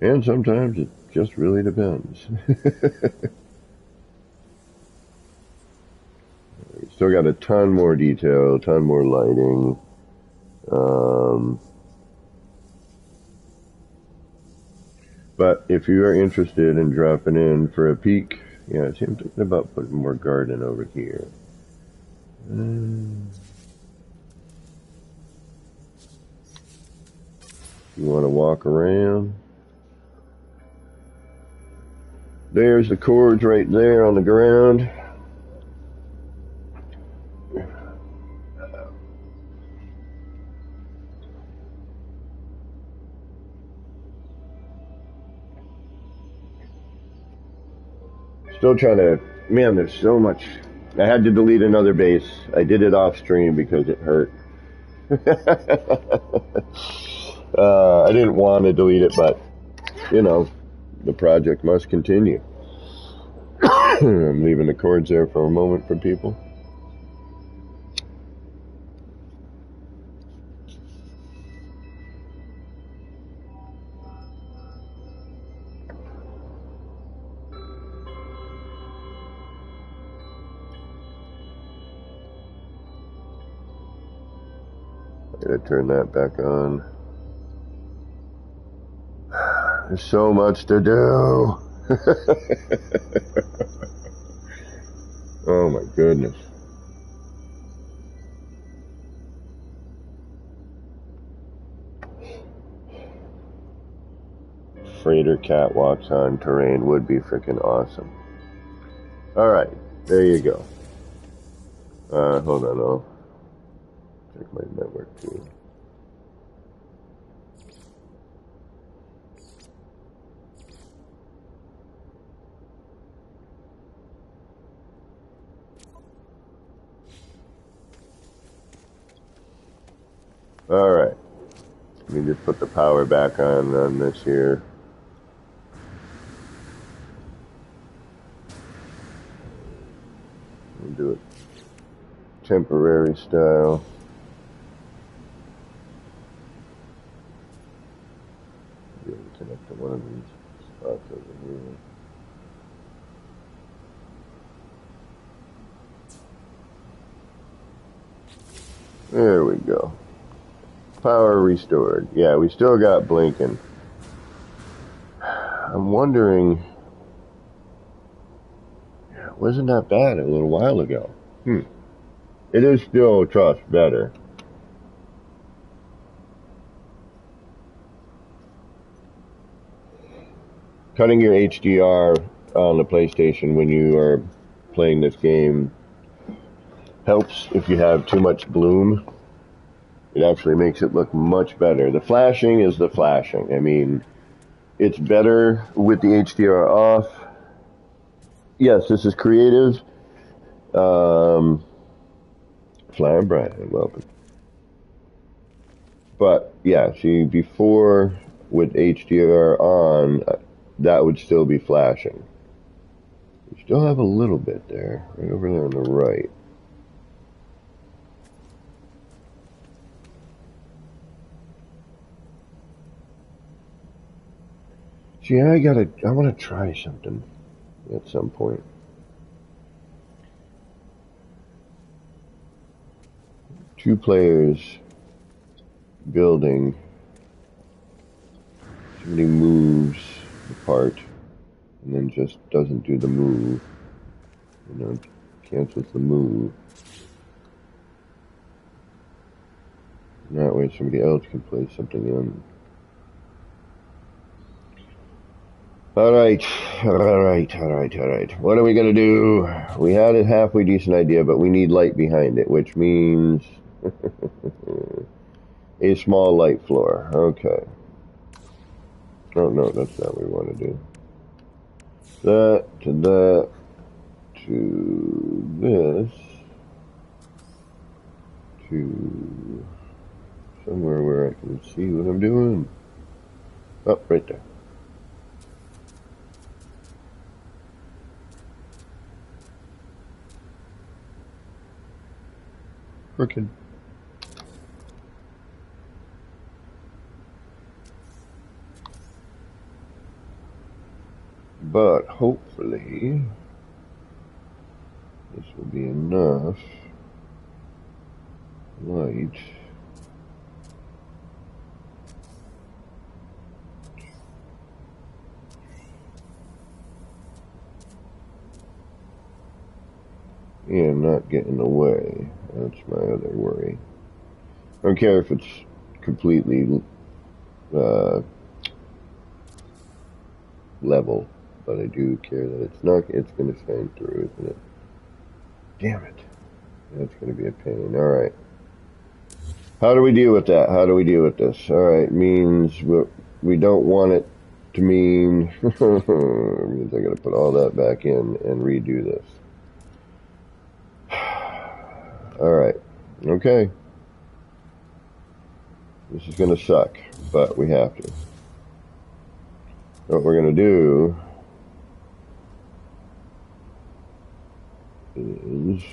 S1: And sometimes it just really depends. We still still got a ton more detail, a ton more lighting. But if you are interested in dropping in for a peek, yeah, see, I'm thinking about putting more garden over here. You want to walk around? There's the cords right there on the ground. Still trying to, man, there's so much. I had to delete another base. I did it off stream because it hurt. I didn't want to delete it, but, you know, the project must continue. I'm leaving the cords there for a moment for people. Gotta turn that back on. There's so much to do. Oh my goodness. Freighter catwalks on terrain would be freaking awesome. Alright, there you go. Hold on, I'll check my network too. Alright, let me just put the power back on this here. We'll do it temporary style. Be able to connect to one of these spots over here. There we go. Power restored. Yeah, we still got blinking. I'm wondering, wasn't that bad a little while ago? It is still, trust, better. Cutting your HDR on the PlayStation when you are playing this game helps if you have too much bloom. It actually makes it look much better. The flashing is the flashing. I mean, it's better with the HDR off. Yes, this is creative. Flying Brian, welcome. But yeah, see, before with HDR on, that would still be flashing. You still have a little bit there, right over there on the right. See, I want to try something at some point. Two players building. Somebody moves the part and then just doesn't do the move. You know, cancels the move. And that way somebody else can play something in. Alright. What are we gonna do? We had a halfway decent idea, but we need light behind it, which means a small light floor. Okay. Oh no, that's not what we want to do. That to this to somewhere where I can see what I'm doing. Oh, right there. Frickin'. But hopefully this will be enough. light. And not get in the way. That's my other worry. I don't care if it's completely level, but I do care that it's going to shine through, isn't it? Damn it. That's going to be a pain. Alright. How do we deal with that? How do we deal with this? Alright, means we don't want it to mean... means I got to put all that back in and redo this. Alright. Okay. This is going to suck, but we have to. What we're going to do is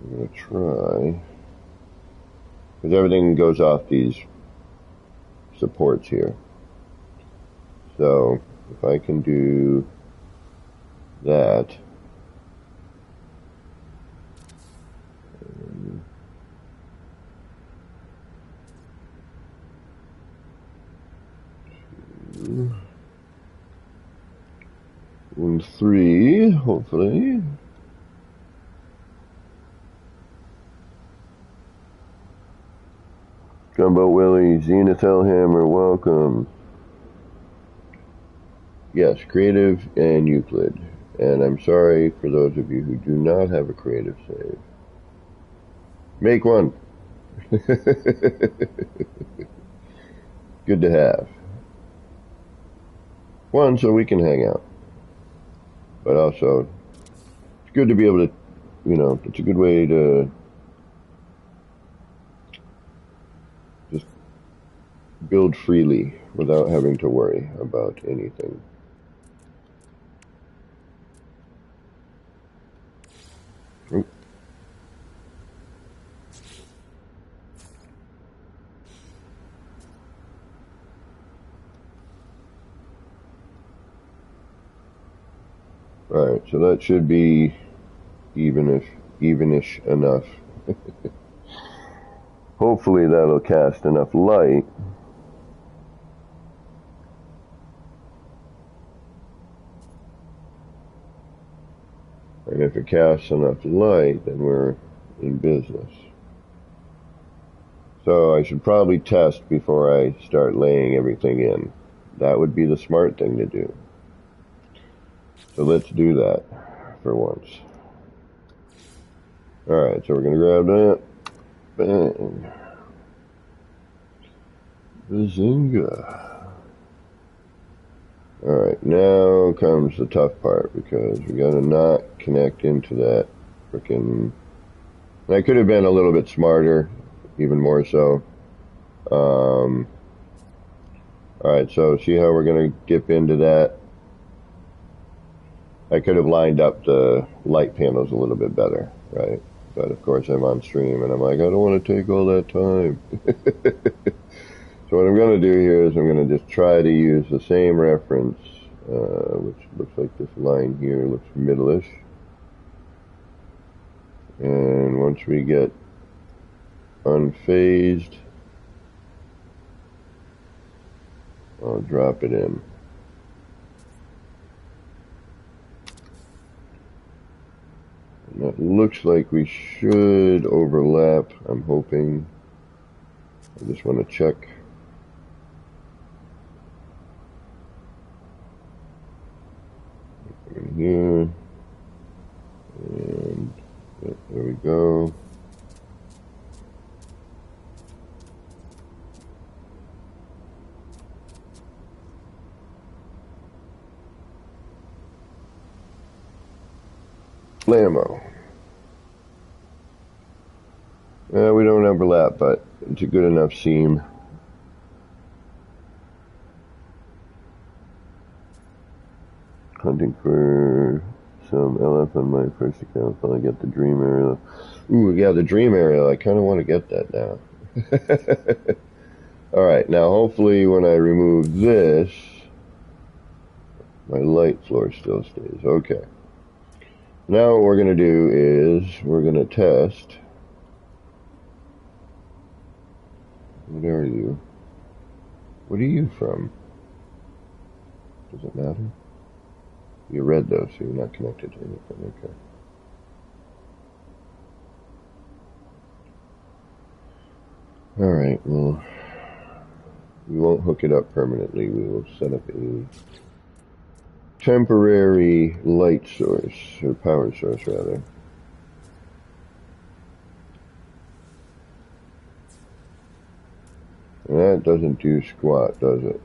S1: we're going to try, because everything goes off these supports here. So if I can do that, and 3, hopefully. Gumbo Willie, Zenith Hellhammer, welcome. Yes, Creative and Euclid. And I'm sorry for those of you who do not have a Creative save. Make one. Good to have. One, so we can hang out. But also, it's good to be able to, it's a good way to just build freely without having to worry about anything. Oop. Alright, so that should be evenish enough. Hopefully that'll cast enough light. And if it casts enough light, then we're in business. So I should probably test before I start laying everything in. That would be the smart thing to do. So let's do that for once. Alright, so we're going to grab that. Bang. Bazinga. Alright, now comes the tough part, because we got to not connect into that frickin'... I could have been a little bit smarter, even more so. Alright, so see how we're going to dip into that? I could have lined up the light panels a little bit better, right? But of course I'm on stream and I'm like, I don't want to take all that time. So what I'm going to do here is I'm going to just try to use the same reference, which looks like this line here looks middle-ish. And once we get unfazed, I'll drop it in. And that looks like we should overlap, I'm hoping. I just want to check. In here. And there we go. Blammo. We don't overlap, but it's a good enough seam. Hunting for some LF on my first account until I get the dream aerial. Ooh, yeah, the dream aerial. I kind of want to get that now. Alright, now hopefully when I remove this, my light floor still stays. Okay. Now what we're going to do is we're going to test. What are you? What are you from? Does it matter? You're red though, so you're not connected to anything. Okay. Alright, well, we won't hook it up permanently. We will set up a temporary light source, or power source rather. And that doesn't do squat, does it?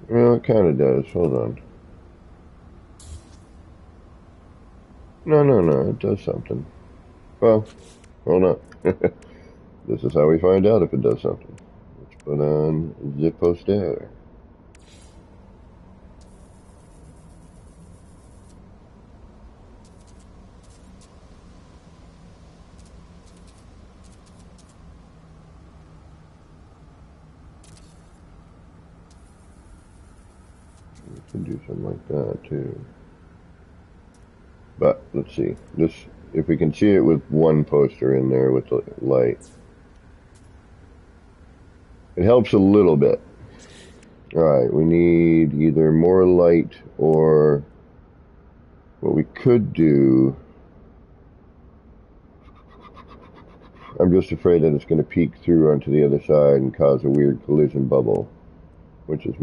S1: Well, it kind of does. Hold on. No, it does something. Well, hold on. This is how we find out if it does something. Let's put on zip poster. We can do something like that too. But let's see. This, if we can see it with one poster in there with the light, it helps a little bit. Alright, we need either more light or what we could do. I'm just afraid that it's going to peek through onto the other side and cause a weird collision bubble, which is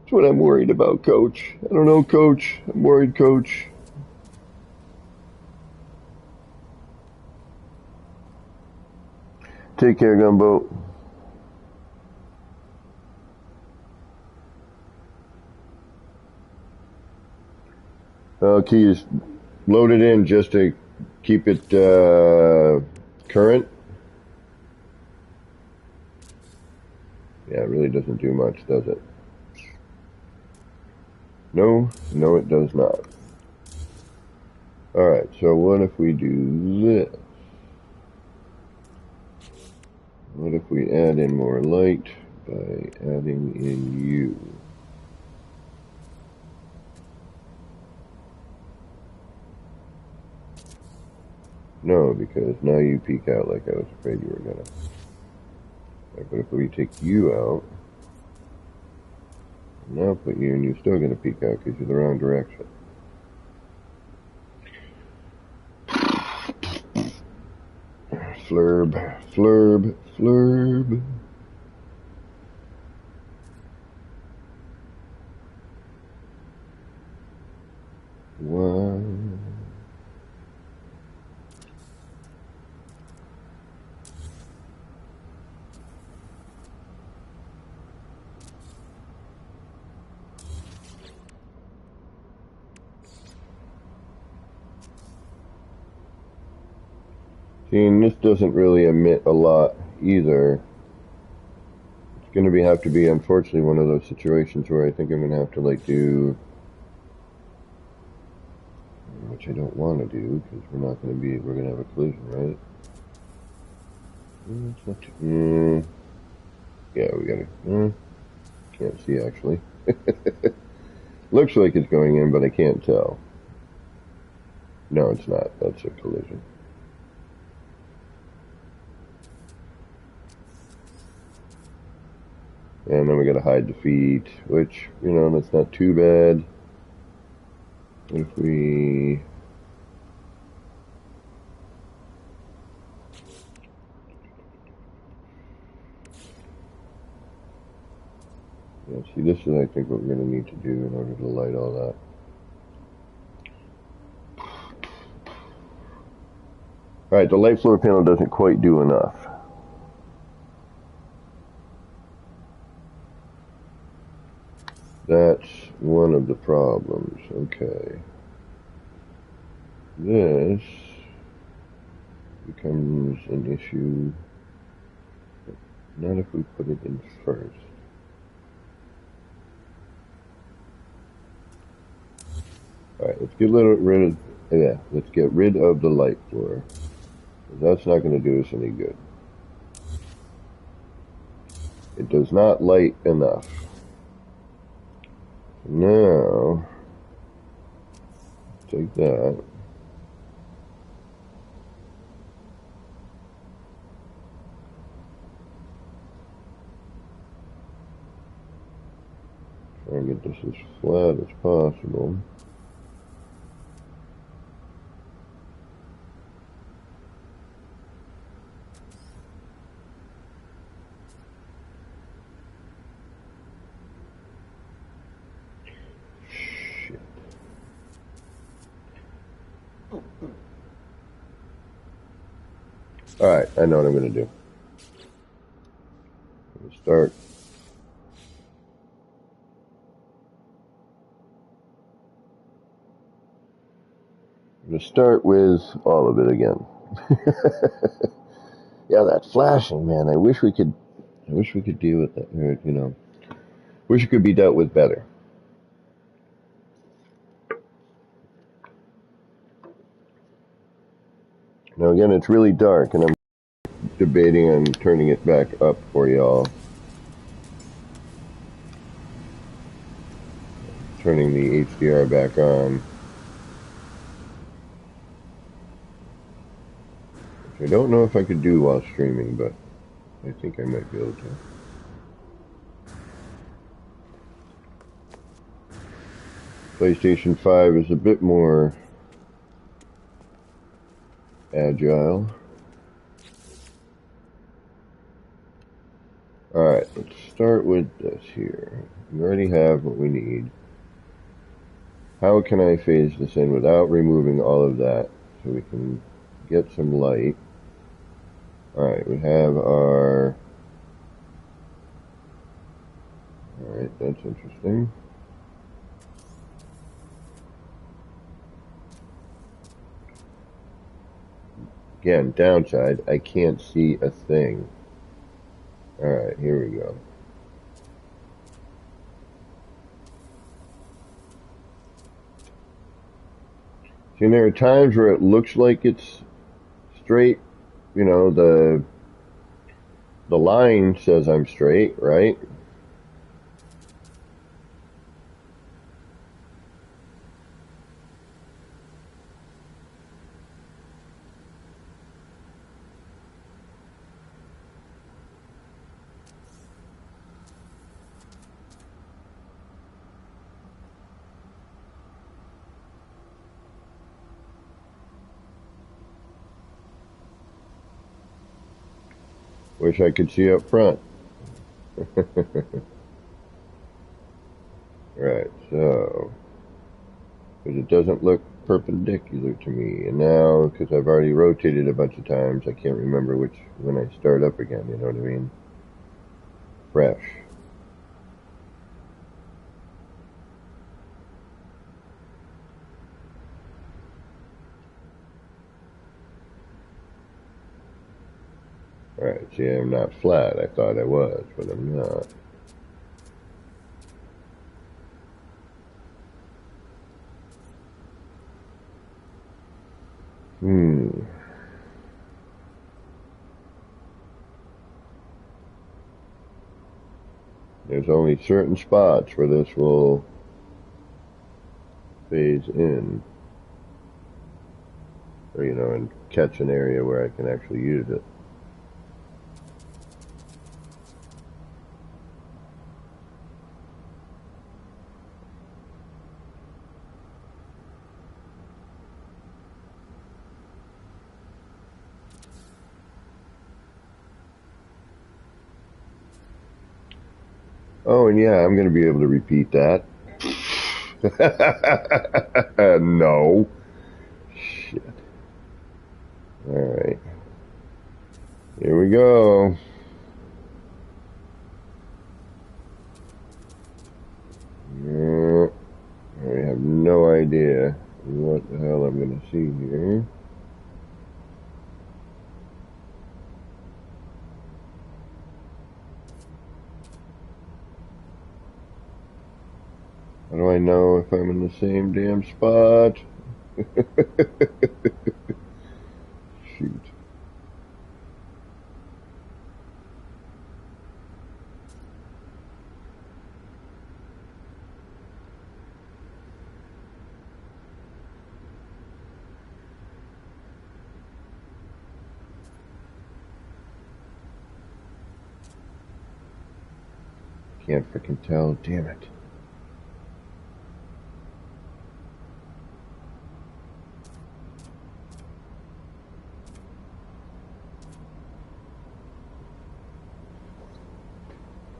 S1: that's what I'm worried about, Coach. I don't know, Coach. I'm worried, Coach. Take care, Gumboat. Keys loaded in just to keep it current. Yeah, it really doesn't do much, does it? No, it does not. Alright, so what if we do this? What if we add in more light by adding in you? No, because now you peek out like I was afraid you were gonna. Right, but if we take you out, now put you in, you're still gonna peek out because you're the wrong direction. Flurb, flurb, flurb. Wow. See, and this doesn't really emit a lot either. It's going to have to be, unfortunately, one of those situations where I think I'm going to have to, like, do, which I don't want to do, because we're going to have a collision, right? It's not too, yeah, we got to, can't see, actually. Looks like it's going in, but I can't tell. No, it's not. That's a collision. And then we gotta hide the feet, which, you know, that's not too bad. What if we... Yeah, see, this is, I think, what we're gonna need to do in order to light all that. Alright, the light floor panel doesn't quite do enough. That's one of the problems. Okay. This becomes an issue, but not if we put it in first. Alright, let's get rid of the light floor. That's not going to do us any good. It does not light enough. Now, take that. Try and get this as flat as possible. Shit. Alright, I know what I'm going to do. I'm going to start. I'm going to start with all of it again. Yeah, that flashing, man. I wish we could deal with that. Or, you know, wish it could be dealt with better. Now again, it's really dark, and I'm debating on turning it back up for y'all. Turning the HDR back on. Which I don't know if I could do while streaming, but I think I might be able to. PlayStation 5 is a bit more agile. Alright, let's start with this here. We already have what we need. How can I phase this in without removing all of that so we can get some light? Alright, we have our... Alright, that's interesting. Again, downside, I can't see a thing. Alright, here we go. See, there are times where it looks like it's straight. You know, the line says I'm straight, right? Wish I could see up front. Right, so, because it doesn't look perpendicular to me, and now, because I've already rotated a bunch of times, I can't remember when I start up again, you know what I mean? Fresh. Alright, see, I'm not flat. I thought I was, but I'm not. There's only certain spots where this will phase in. Or, you know, and catch an area where I can actually use it. Oh, and yeah, I'm going to be able to repeat that. No. Shit. Alright. Here we go. I have no idea what the hell I'm going to see here. How do I know if I'm in the same damn spot? Shoot. Can't frickin' tell. Damn it.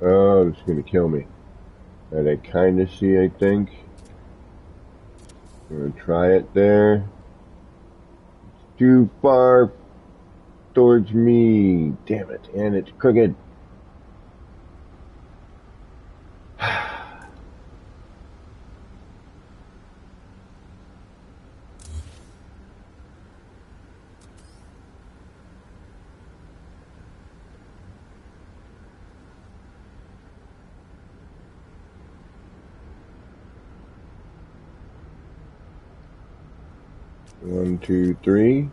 S1: Oh, it's gonna kill me. And I kinda see, I think. I'm gonna try it there. It's too far towards me. Damn it. And it's crooked. 1, 2, 3.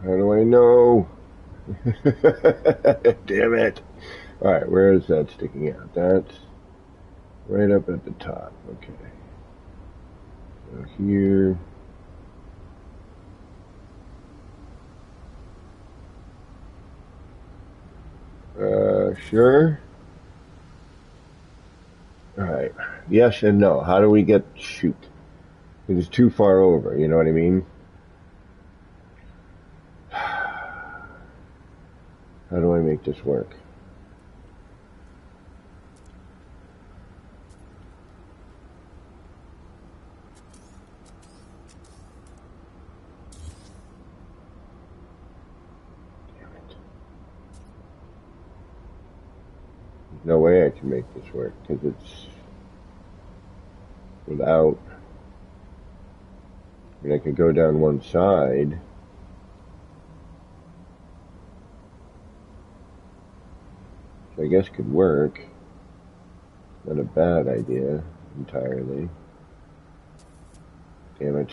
S1: How do I know? Damn it. Alright, where is that sticking out? That's right up at the top. Okay. So here. Sure. Alright. Yes and no. How do we get shoot? Because it's too far over, you know what I mean? How do I make this work? Damn it. There's no way I can make this work because it's without. I mean, I could go down one side. I guess could work. Not a bad idea entirely. Damn it.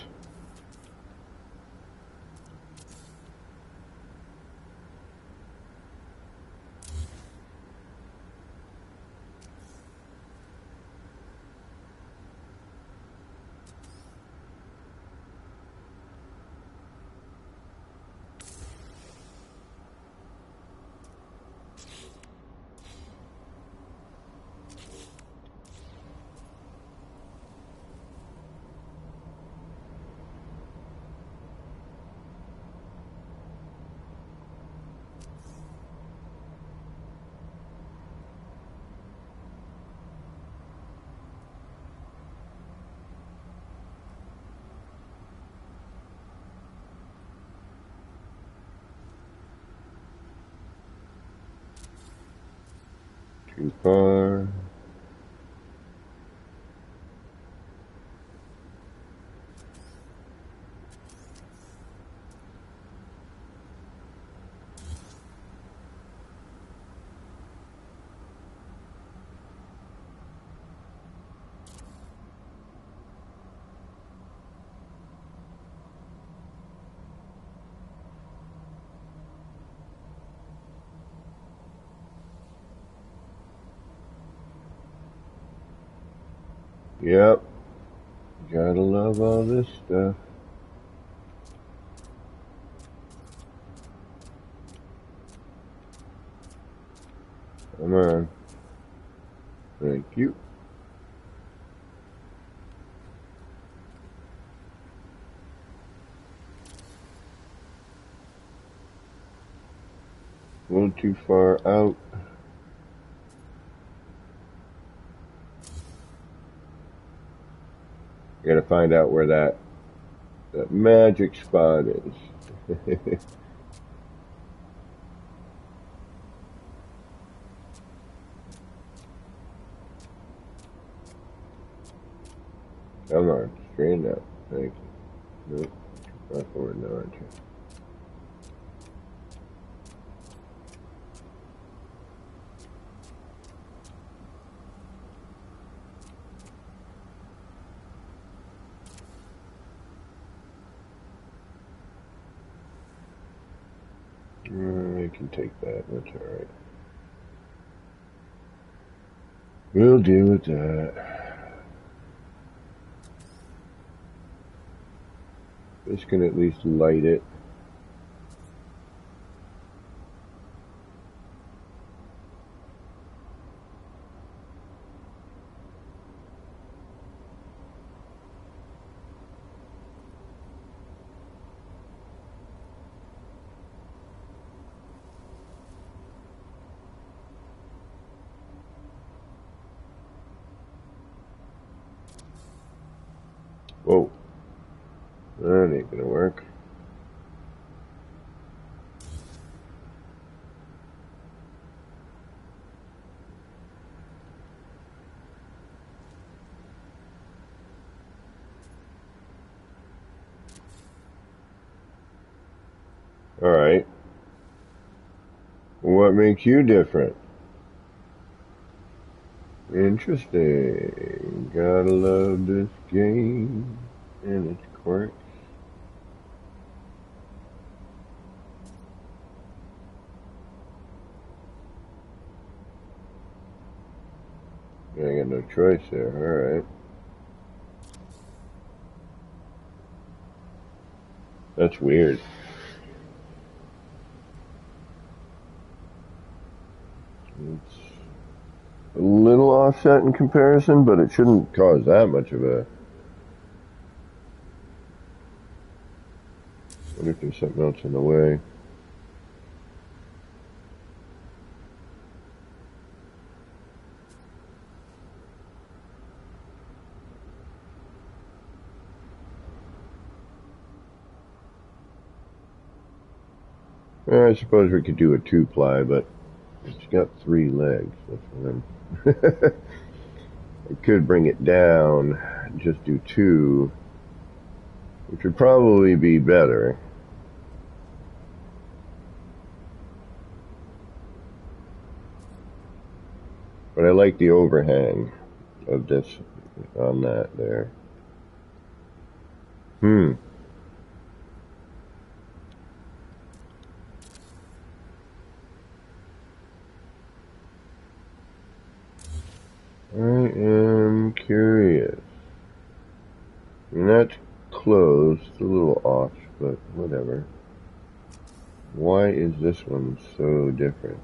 S1: Too far. Yep. Gotta love all this stuff. Come on. Thank you. A little too far out. I gotta find out where that magic spot is. Come on, straighten up. Thank you. Nope. Too far forward now, aren't you? I can take that. That's alright. We'll deal with that. This can at least light it. Whoa. That ain't gonna work. Alright. What makes you different? Interesting. Gotta love this game and its quirks. I got no choice there. Alright. That's weird. It's a little offset in comparison, but it shouldn't cause that much of a... What if there's something else in the way? I suppose we could do a 2-ply, but it's got 3 legs. That's what I'm... I could bring it down, just do 2, which would probably be better. But I like the overhang of this on that there. I am curious. I mean, that's close, a little off, but whatever. Why is this one so different?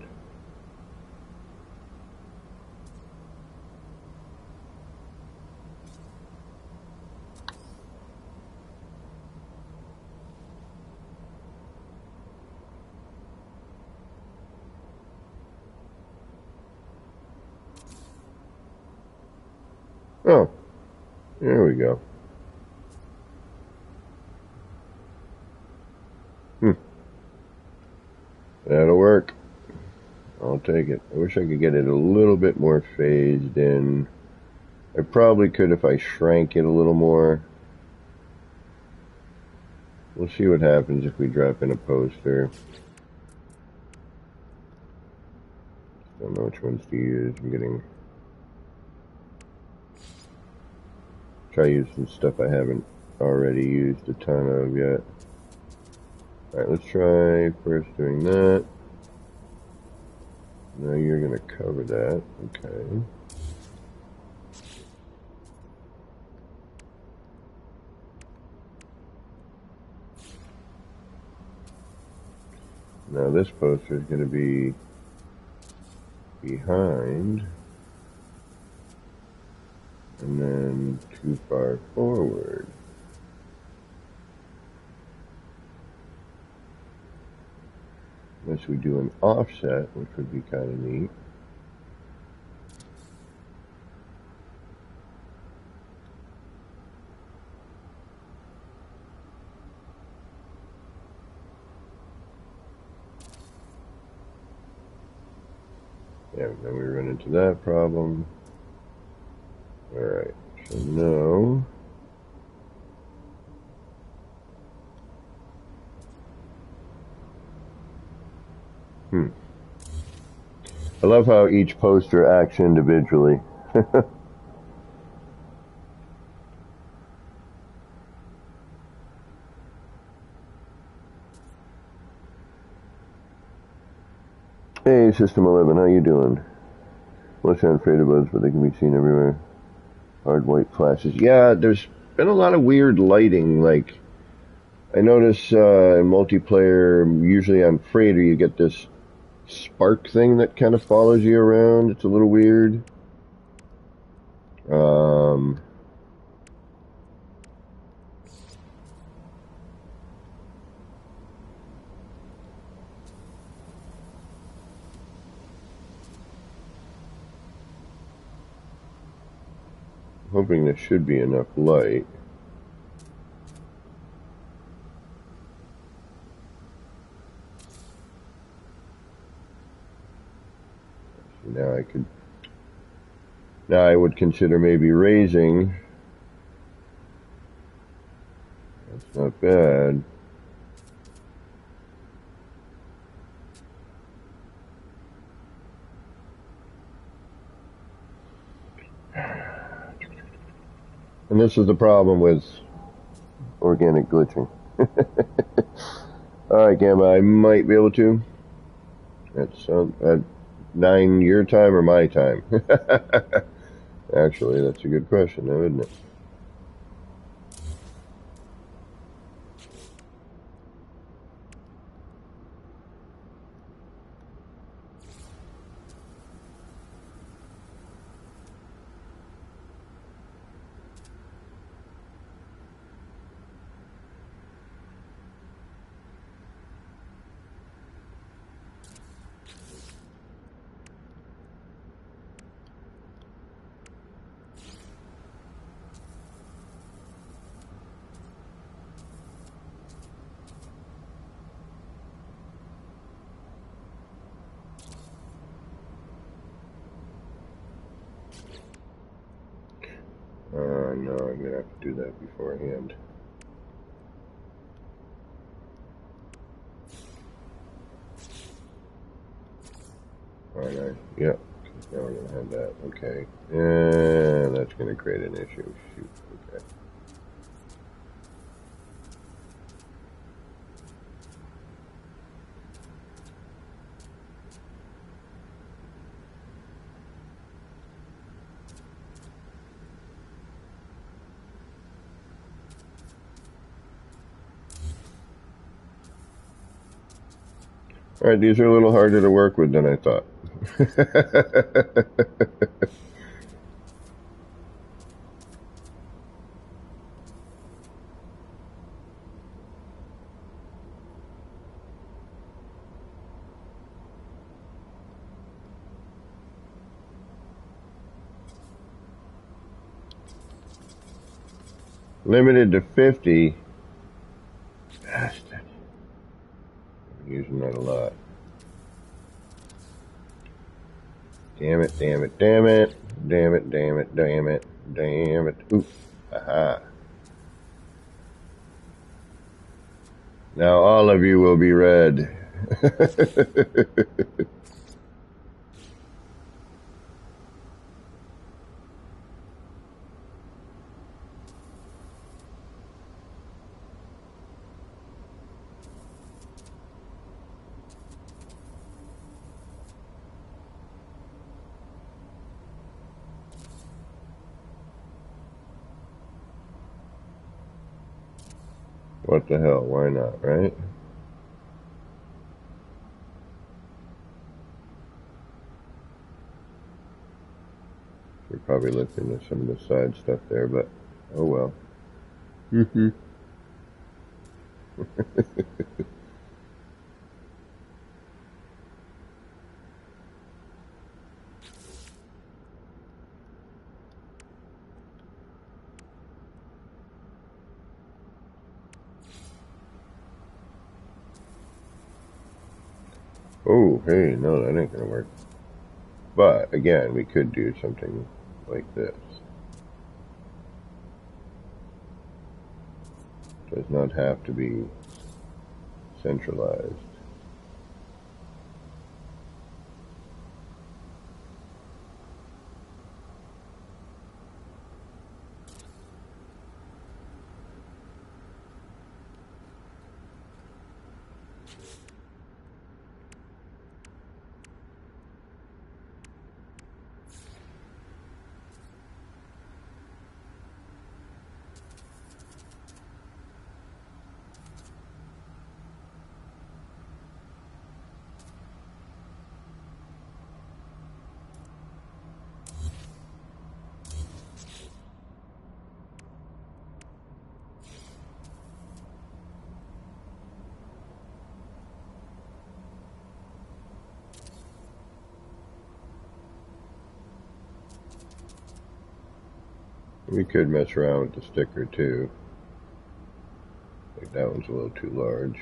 S1: Oh, there we go. That'll work. I'll take it. I wish I could get it a little bit more phased in. I probably could if I shrank it a little more. We'll see what happens if we drop in a poster. Don't know which ones to use. I'm getting... Try to use some stuff I haven't already used a ton of yet. Alright, let's try first doing that. Now you're going to cover that. Okay. Now this poster is going to be behind. And then too far forward. Unless we do an offset, which would be kind of neat. Yeah, then we run into that problem. Alright, so now... I love how each poster acts individually. Hey, System 11, how you doing? Mostly on faded buds, but they can be seen everywhere. Hard white flashes. Yeah, there's been a lot of weird lighting, like I notice in multiplayer, usually on Freighter, you get this spark thing that kind of follows you around. It's a little weird. Um, hoping there should be enough light. Now I could. Now I would consider maybe raising. That's not bad. And this is the problem with organic glitching. Alright, Gamma, I might be able to. At 9 your time or my time? Actually, that's a good question, though, isn't it? No, I'm going to have to do that beforehand. Alright, yep. Now we're going to have that. Okay. And that's going to create an issue. Shoot. Okay. Alright, these are a little harder to work with than I thought. Limited to 50. Bastard. I'm using that a lot. Damn it, damn it, damn it. Damn it, damn it, damn it, damn it. Ooh. Aha. Now all of you will be red. What the hell? Why not, right? We're probably looking at some of the side stuff there, but oh well. Oh, hey, no, that ain't gonna work. But again, we could do something like this. Does not have to be centralized. We could mess around with the sticker too. Like that one's a little too large.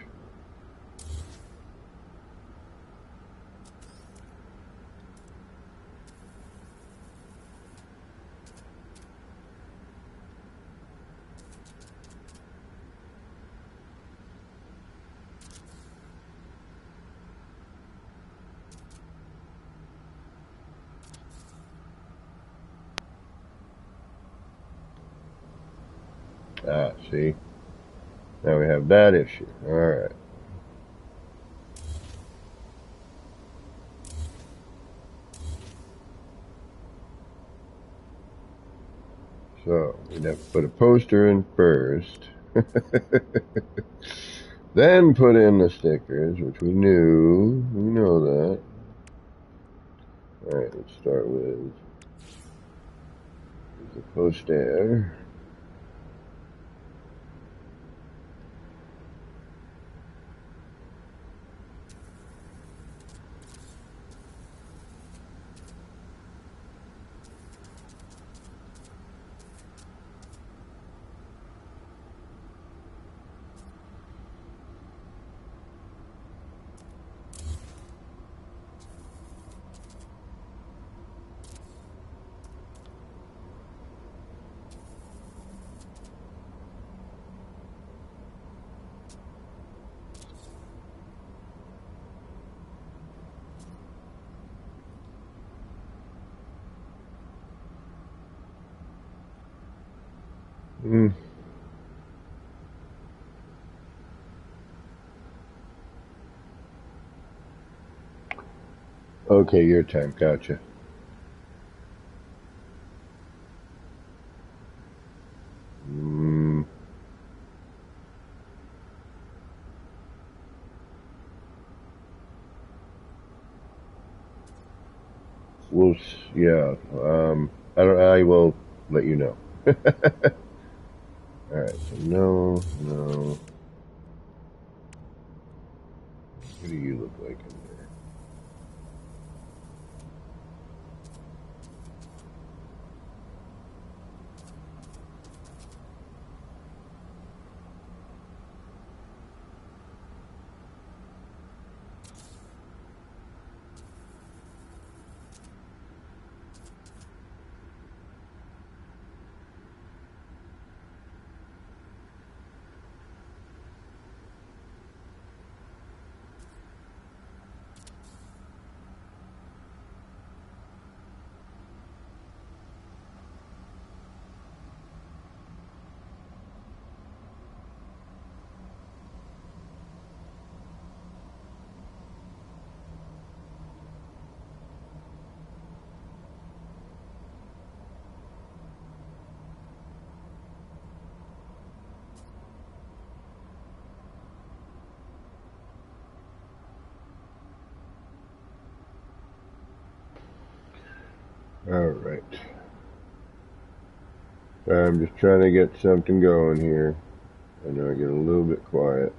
S1: Ah, see? Now we have that issue. Alright. So, we'd have to put a poster in first. Then put in the stickers, which we knew. We know that. Alright, let's start with the poster. Okay, your time. Gotcha. We'll, yeah. I will let you know. Alright, so no. What do you look like in there? Alright. I'm just trying to get something going here. I know I get a little bit quiet.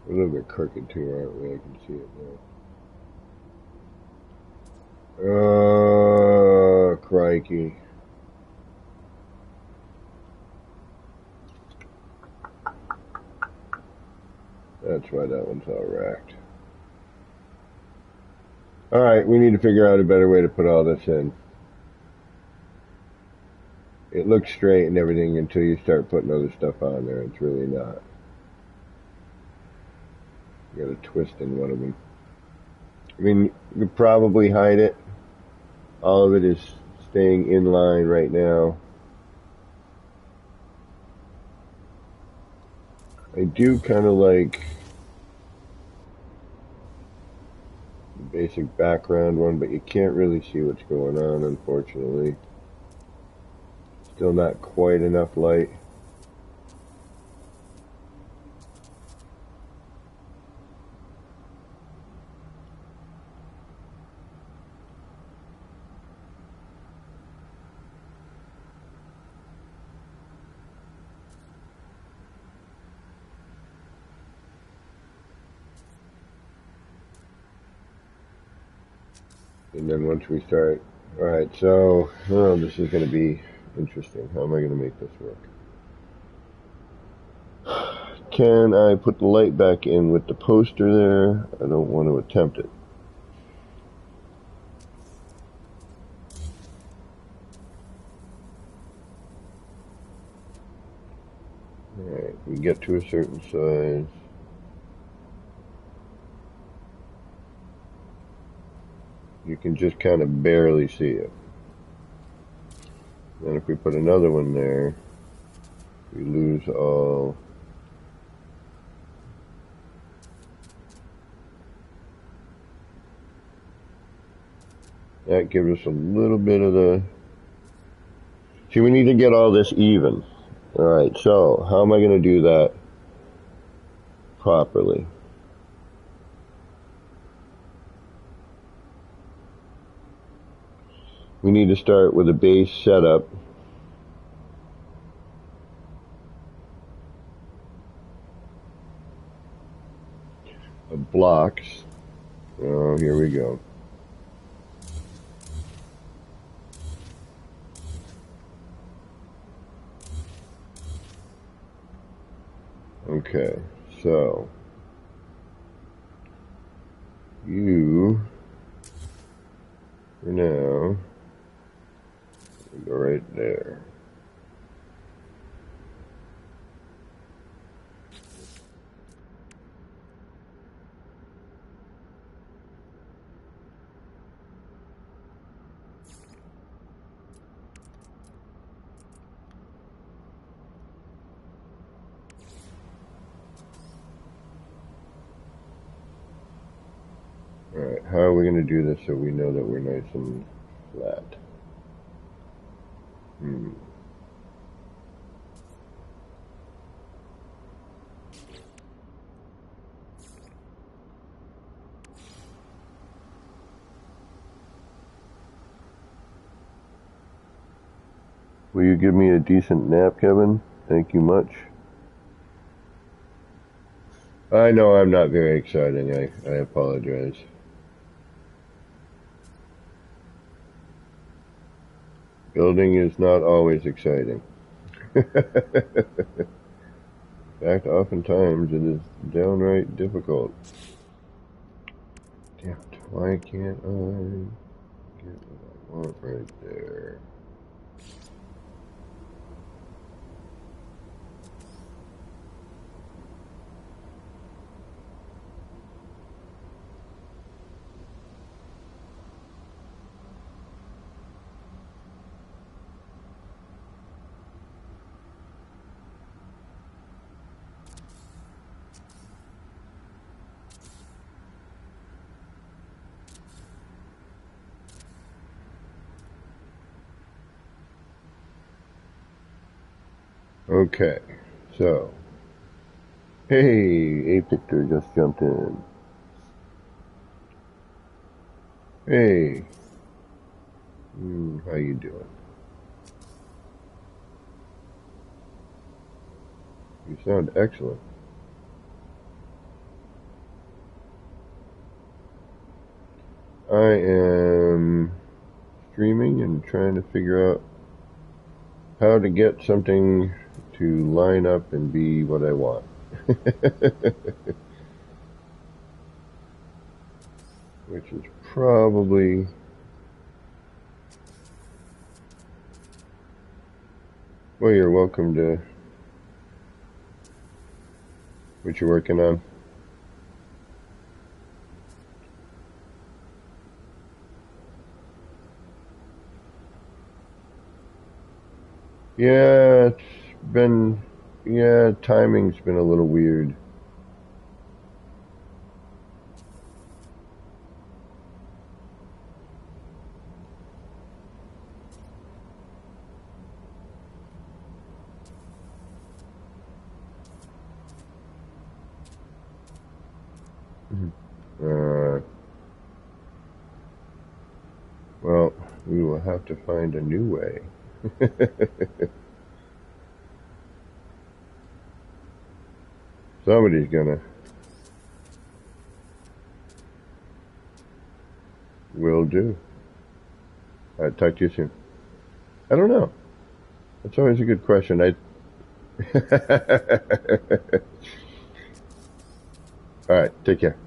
S1: A little bit crooked too, aren't we? I can see it now. Oh, crikey. That's why that one's all racked. Alright, we need to figure out a better way to put all this in. It looks straight and everything until you start putting other stuff on there. It's really not. You got a twist in one of them. I mean, you could probably hide it. All of it is staying in line right now. I do kind of like the basic background one, but you can't really see what's going on, unfortunately. Still not quite enough light. And then once we start, alright, so, oh, this is going to be interesting. How am I going to make this work? Can I put the light back in with the poster there? I don't want to attempt it. Alright, we get to a certain size. You can just kind of barely see it. Then if we put another one there, we lose all. That gives us a little bit of the... See, we need to get all this even. Alright, so how am I going to do that properly? We need to start with a base setup. Of blocks. Oh, here we go. Okay, so you, for now, go right there. Alright, how are we going to do this so we know that we're nice and flat? Will you give me a decent nap, Kevin? Thank you much. I know I'm not very exciting. I apologize. Building is not always exciting. In fact, oftentimes it is downright difficult. Damn it, why can't I get what I want right there? Okay, so, hey, A-Pictor just jumped in. Hey, how you doing? You sound excellent. I am streaming and trying to figure out how to get something to line up and be what I want. Which is probably... Well, you're welcome to what you're working on. Yeah, it's been... Yeah, timing's been a little weird. Well, we will have to find a new way. Somebody's gonna Will do. Alright, talk to you soon. I don't know. That's always a good question. Alright, take care.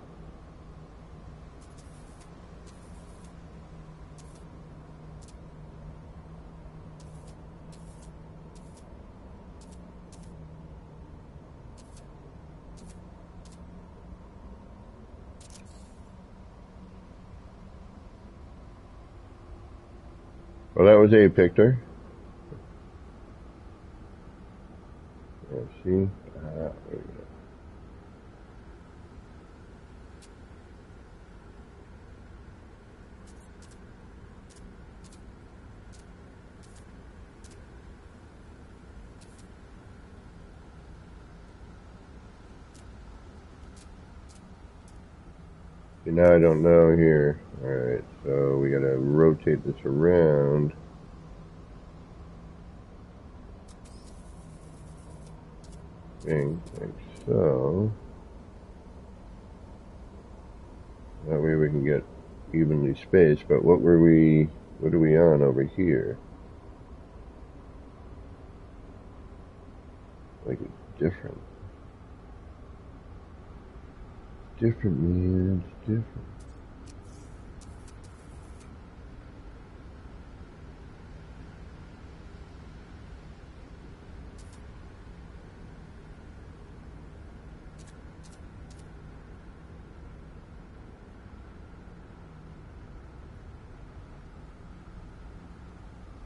S1: Well, that was Abe Victor. Let's see. There we go. See, now I don't know here. Alright, so we gotta rotate this around. Like so. That way we can get evenly spaced, but what are we on over here? Like it's different. Different, man, it's different.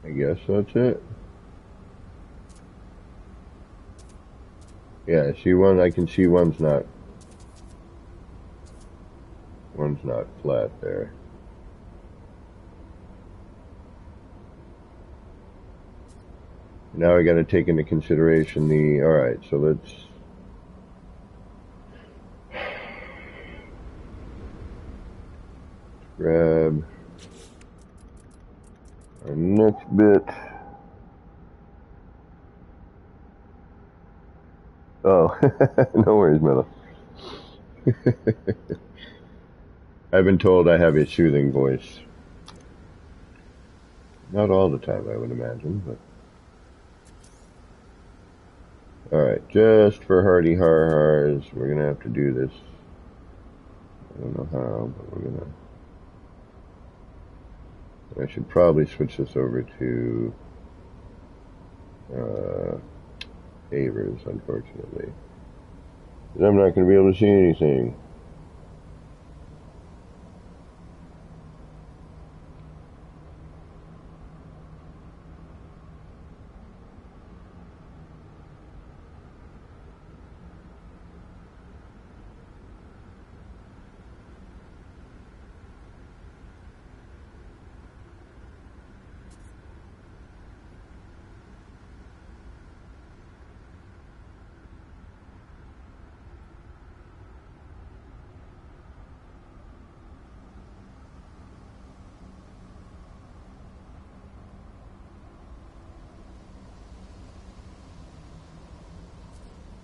S1: I guess that's it. Yeah, see one, I can see one's not flat there. Now I gotta take into consideration the, alright, so let's grab our next bit. Oh, no worries, Miller. I've been told I have a soothing voice. Not all the time, I would imagine, but... Alright, just for hardy har-hars, we're gonna have to do this. I don't know how, but we're gonna... I should probably switch this over to... Avers, unfortunately. Because I'm not gonna be able to see anything.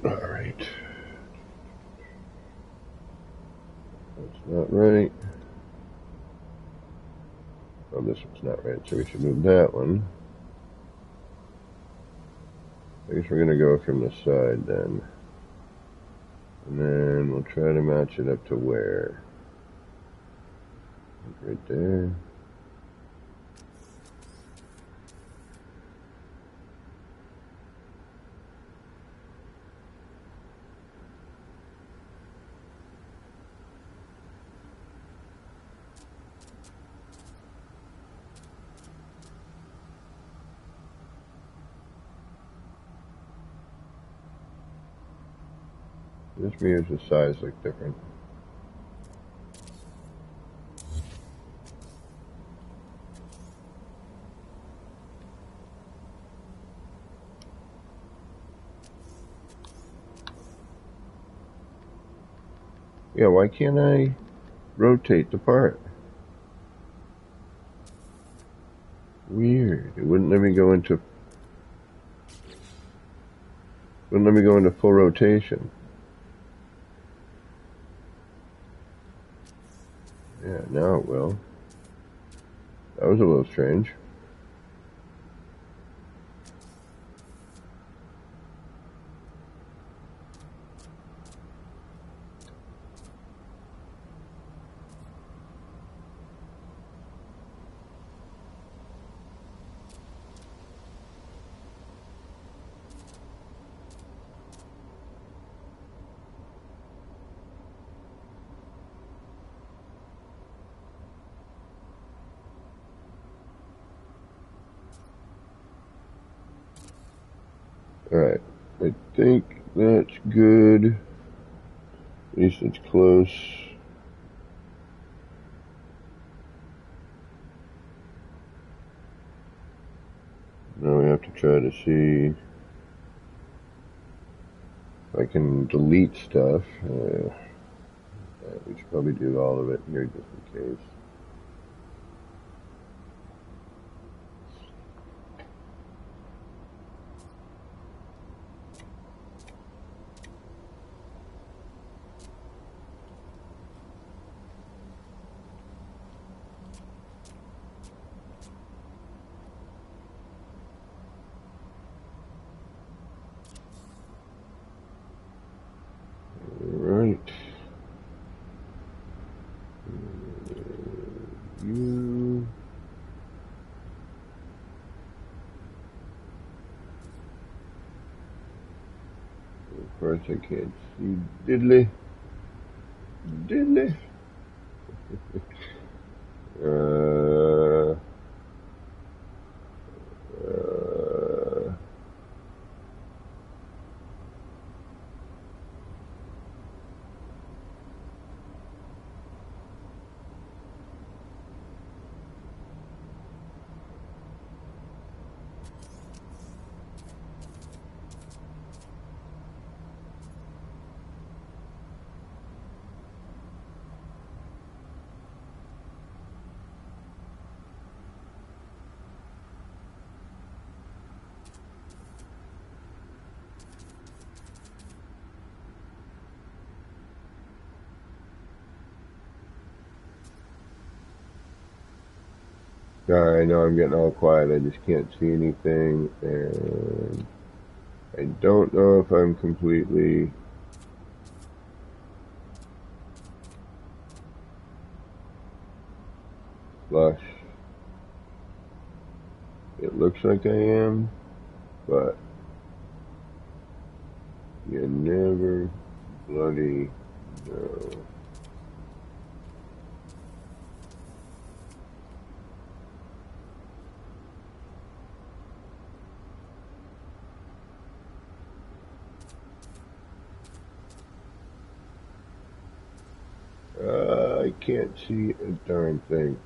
S1: Alright. That's not right. Oh, this one's not right, so we should move that one. I guess we're gonna go from the side then. And then we'll try to match it up to where? Right there. This mirrors the size look different. Yeah, why can't I rotate the part? Weird. It wouldn't let me go into full rotation. Yeah, now it will. That was a little strange. Alright, I think that's good. At least it's close. Now we have to try to see if I can delete stuff. We should probably do all of it here just in case. Alright. You. Of course I can't see diddly. Diddly. Sorry, I know I'm getting all quiet. I just can't see anything, and I don't know if I'm completely flush. It looks like I am, but you never bloody know. I can't see a darn thing.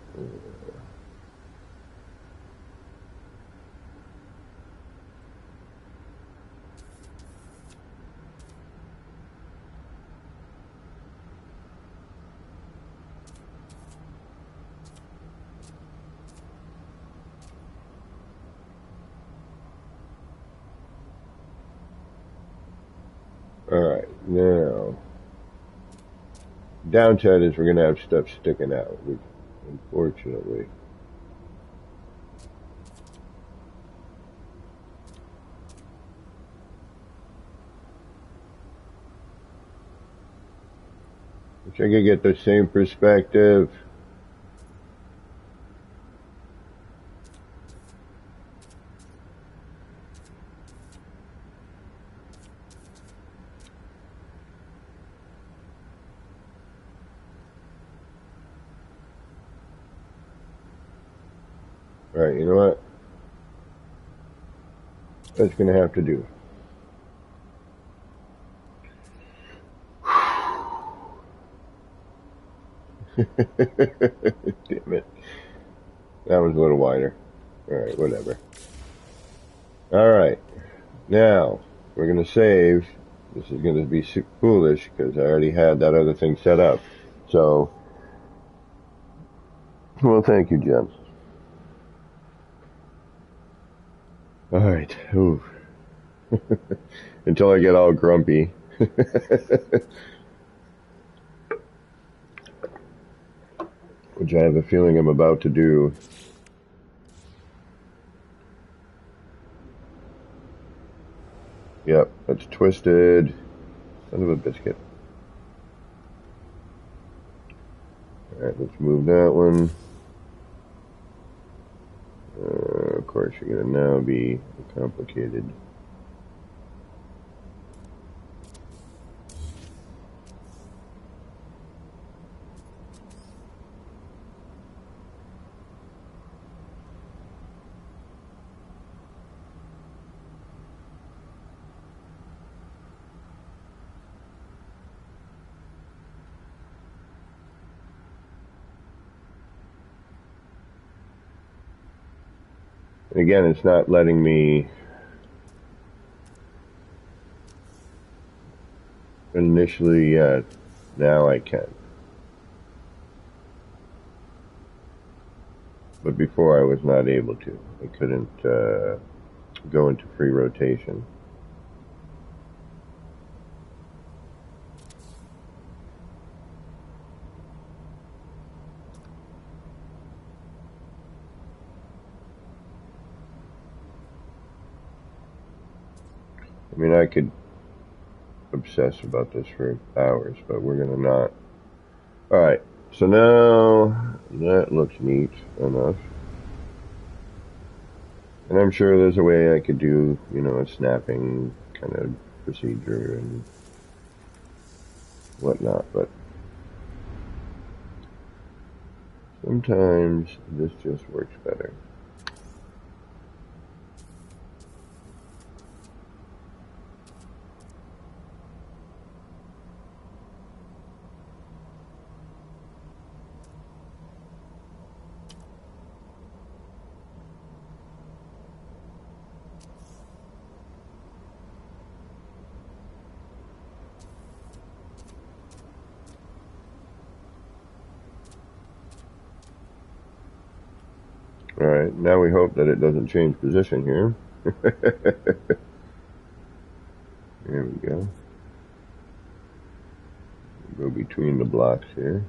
S1: Alright, now, downside is we're going to have stuff sticking out, which, unfortunately. Wish I could get the same perspective. Alright, you know what? That's going to have to do. Damn it. That was a little wider. Alright, whatever. Alright. Now, we're going to save. This is going to be foolish because I already had that other thing set up. So, well, thank you, Jen. Alright. Until I get all grumpy. Which I have a feeling I'm about to do. Yep, it's twisted. Son of a biscuit. Alright, let's move that one. Of course, you're going to now be complicated. And again, it's not letting me initially yet. Now I can. But before I was not able to. I couldn't go into free rotation. I mean, I could obsess about this for hours, but we're going to not. Alright, so now that looks neat enough. And I'm sure there's a way I could do, you know, a snapping kind of procedure and whatnot, but sometimes this just works better. Alright, now we hope that it doesn't change position here. There we go. Go between the blocks here.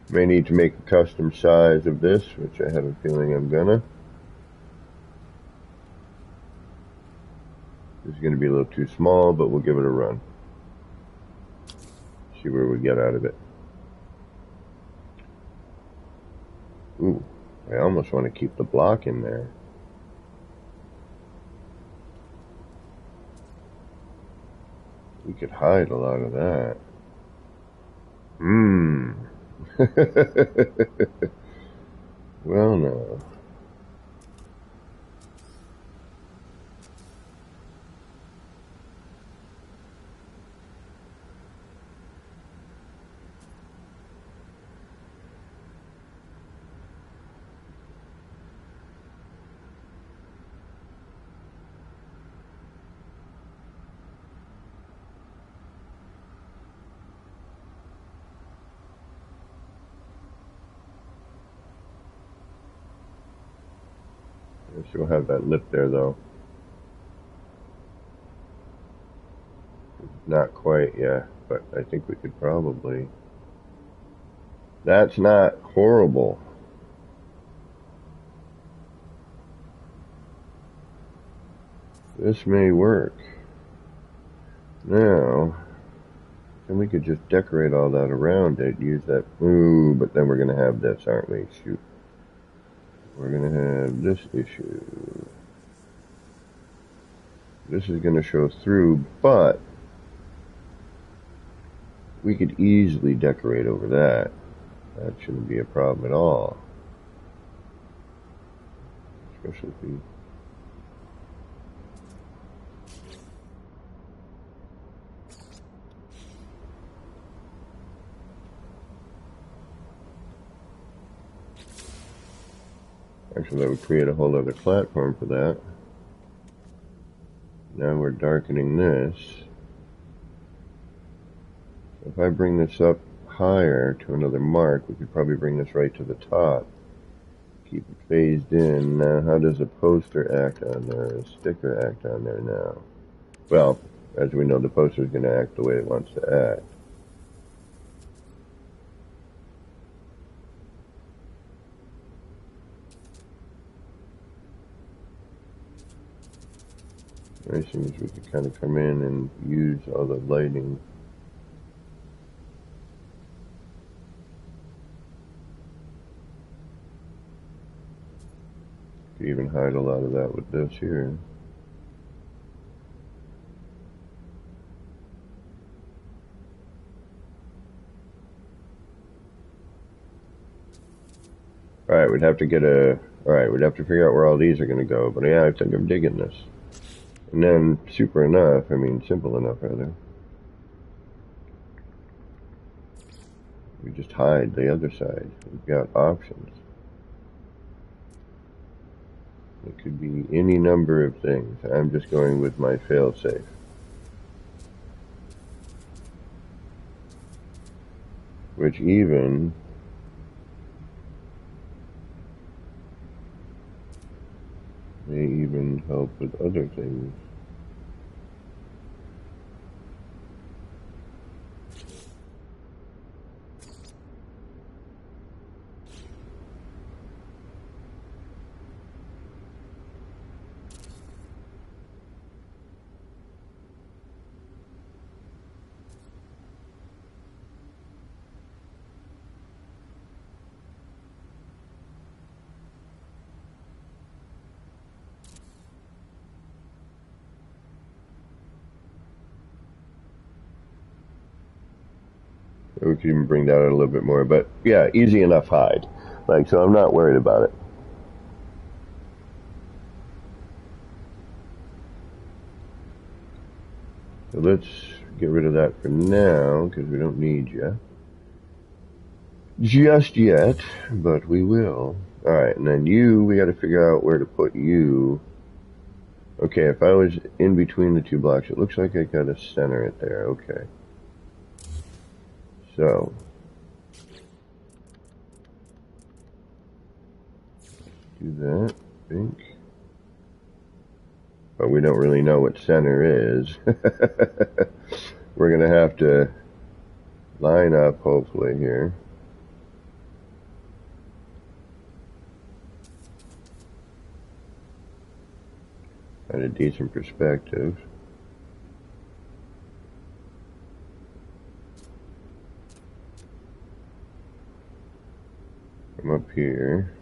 S1: May need to make a custom size of this, which I have a feeling I'm gonna. This is gonna be a little too small, but we'll give it a run. See where we get out of it. Ooh, I almost want to keep the block in there. We could hide a lot of that. Well, no. I still have that lip there, though. Not quite, yeah, but I think we could probably. That's not horrible. This may work. Now, then we could just decorate all that around it, use that, ooh, but then we're going to have this, aren't we? Shoot. We're going to have this issue. This is going to show through, but we could easily decorate over that. That shouldn't be a problem at all. Especially if we... Actually, that would create a whole other platform for that. Now we're darkening this. If I bring this up higher to another mark, we could probably bring this right to the top. Keep it phased in. Now, how does a poster act on there? A sticker act on there now? Well, as we know, the poster is going to act the way it wants to act. Nice thing is we can kind of come in and use all the lighting. Could even hide a lot of that with this here. Alright, we'd have to get a... Alright, we'd have to figure out where all these are going to go. But yeah, I think I'm digging this. And then, simple enough, rather. We just hide the other side. We've got options. It could be any number of things. I'm just going with my fail-safe. Which even... may even help with other things. We could even bring that out a little bit more, but yeah, easy enough hide. Like, so I'm not worried about it. So let's get rid of that for now, because we don't need you. Just yet, but we will. Alright, and then you, we gotta figure out where to put you. Okay, if I was in between the two blocks, it looks like I gotta center it there. Okay. So. Do that, I think. But we don't really know what center is. We're gonna have to line up, hopefully, here. At a decent perspective. From up here.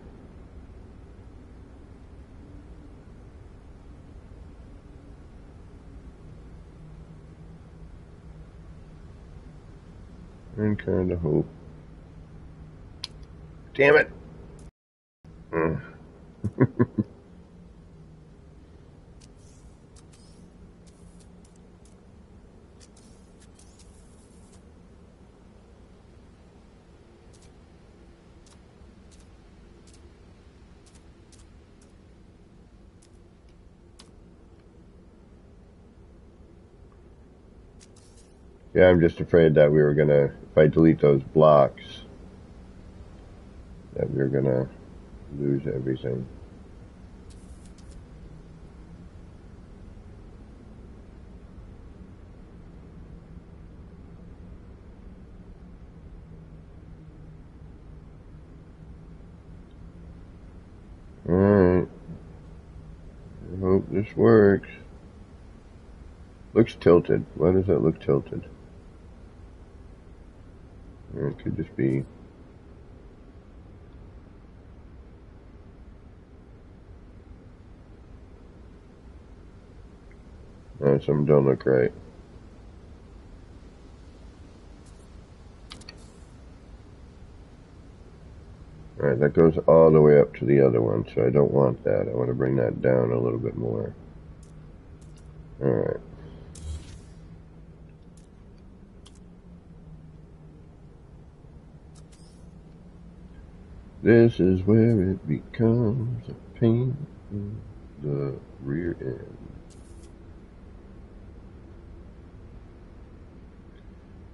S1: And kind of hope. Damn it! Yeah, I'm just afraid that we were gonna, if I delete those blocks, that we were gonna lose everything. Alright. I hope this works. Looks tilted. Why does that look tilted? It could just be... something don't look right. Alright, that goes all the way up to the other one, so I don't want that. I want to bring that down a little bit more. Alright. This is where it becomes a pain in the rear end.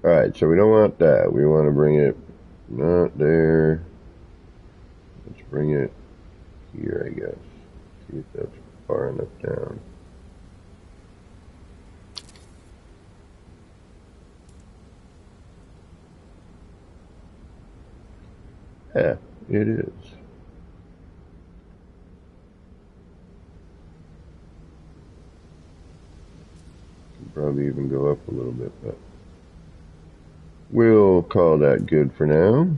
S1: Alright, so we don't want that. We want to bring it not there. Let's bring it here, I guess. See if that's far enough down. Yeah, it is. probably even go up a little bit, but we'll call that good for now.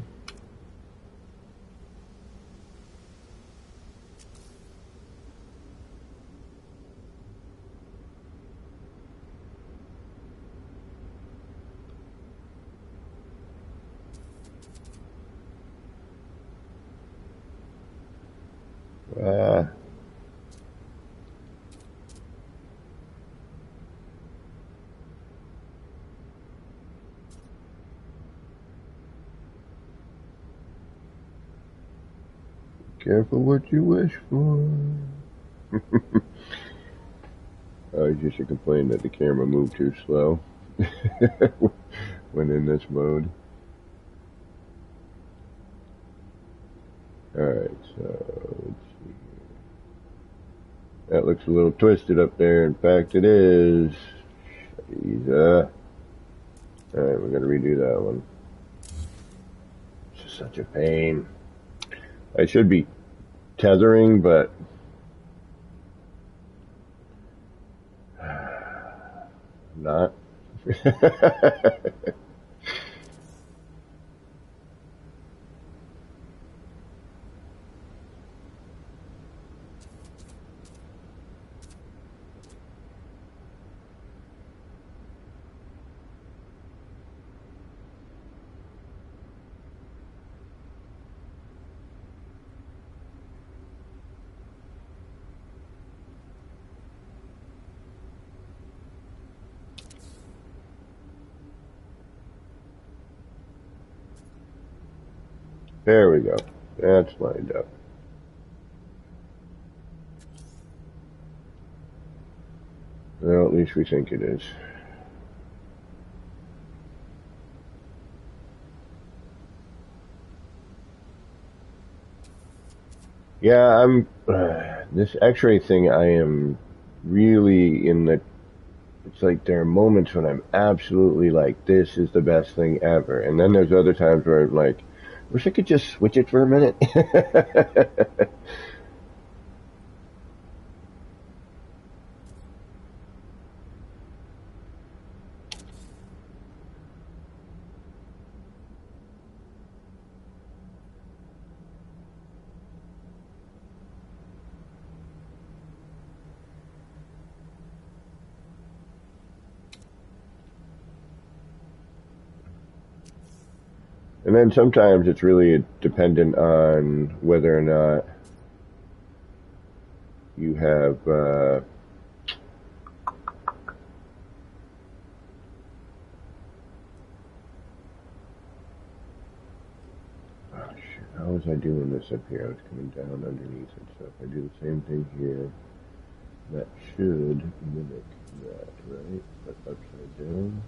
S1: Careful what you wish for. I used to complain that the camera moved too slow when in this mode. Alright, so let's see. That looks a little twisted up there. In fact, it is. Alright, we're going to redo that one. It's just such a pain. I should be tethering, but I'm not. There we go. That's lined up. Well, at least we think it is. Yeah, this X-ray thing, I am really in the, it's like there are moments when I'm absolutely like, this is the best thing ever. And then there's other times where I'm like, wish I could just switch it for a minute. And then sometimes it's really dependent on whether or not you have, oh shit, how was I doing this up here? I was coming down underneath and stuff. I do the same thing here. That should mimic that, right? But upside down.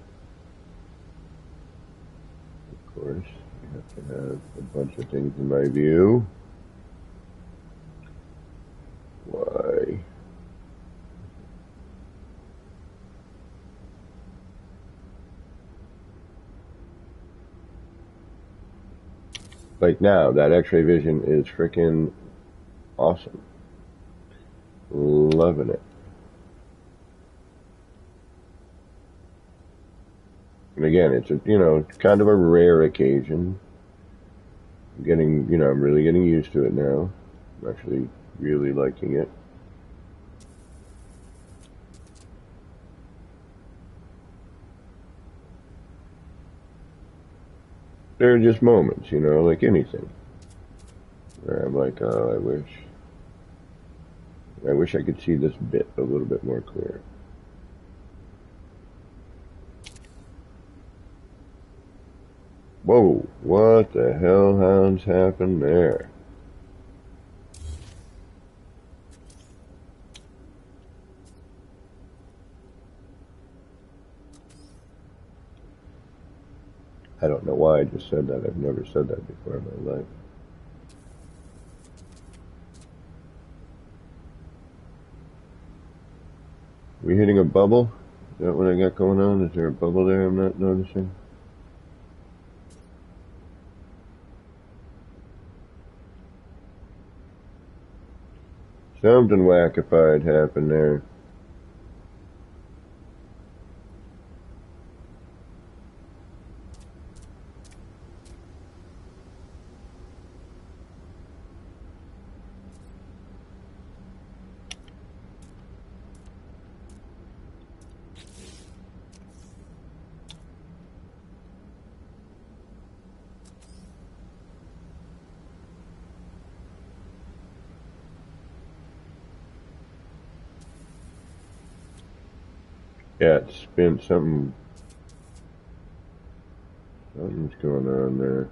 S1: Of course, you have to have a bunch of things in my view. Why? Like now, that X-ray vision is freaking awesome. Loving it. And again, it's a, kind of a rare occasion. I'm really getting used to it now. I'm actually really liking it. There are just moments, like anything, where I'm like, oh, I wish I could see this bit a little bit more clear. Whoa, what the hellhounds happened there? I don't know why I just said that. I've never said that before in my life. Are we hitting a bubble? Is that what I got going on? Is there a bubble there I'm not noticing? Something wackified happened there. Yeah, it spins something. Something's going on there.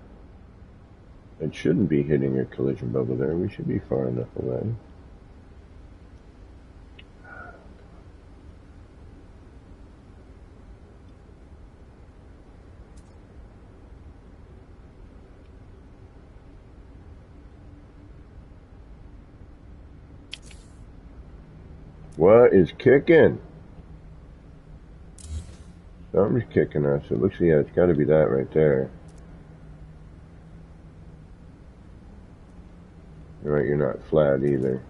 S1: It shouldn't be hitting a collision bubble there. We should be far enough away. What is kicking? Something's kicking us. It looks, yeah, it's got to be that right there. You're right, you're not flat either.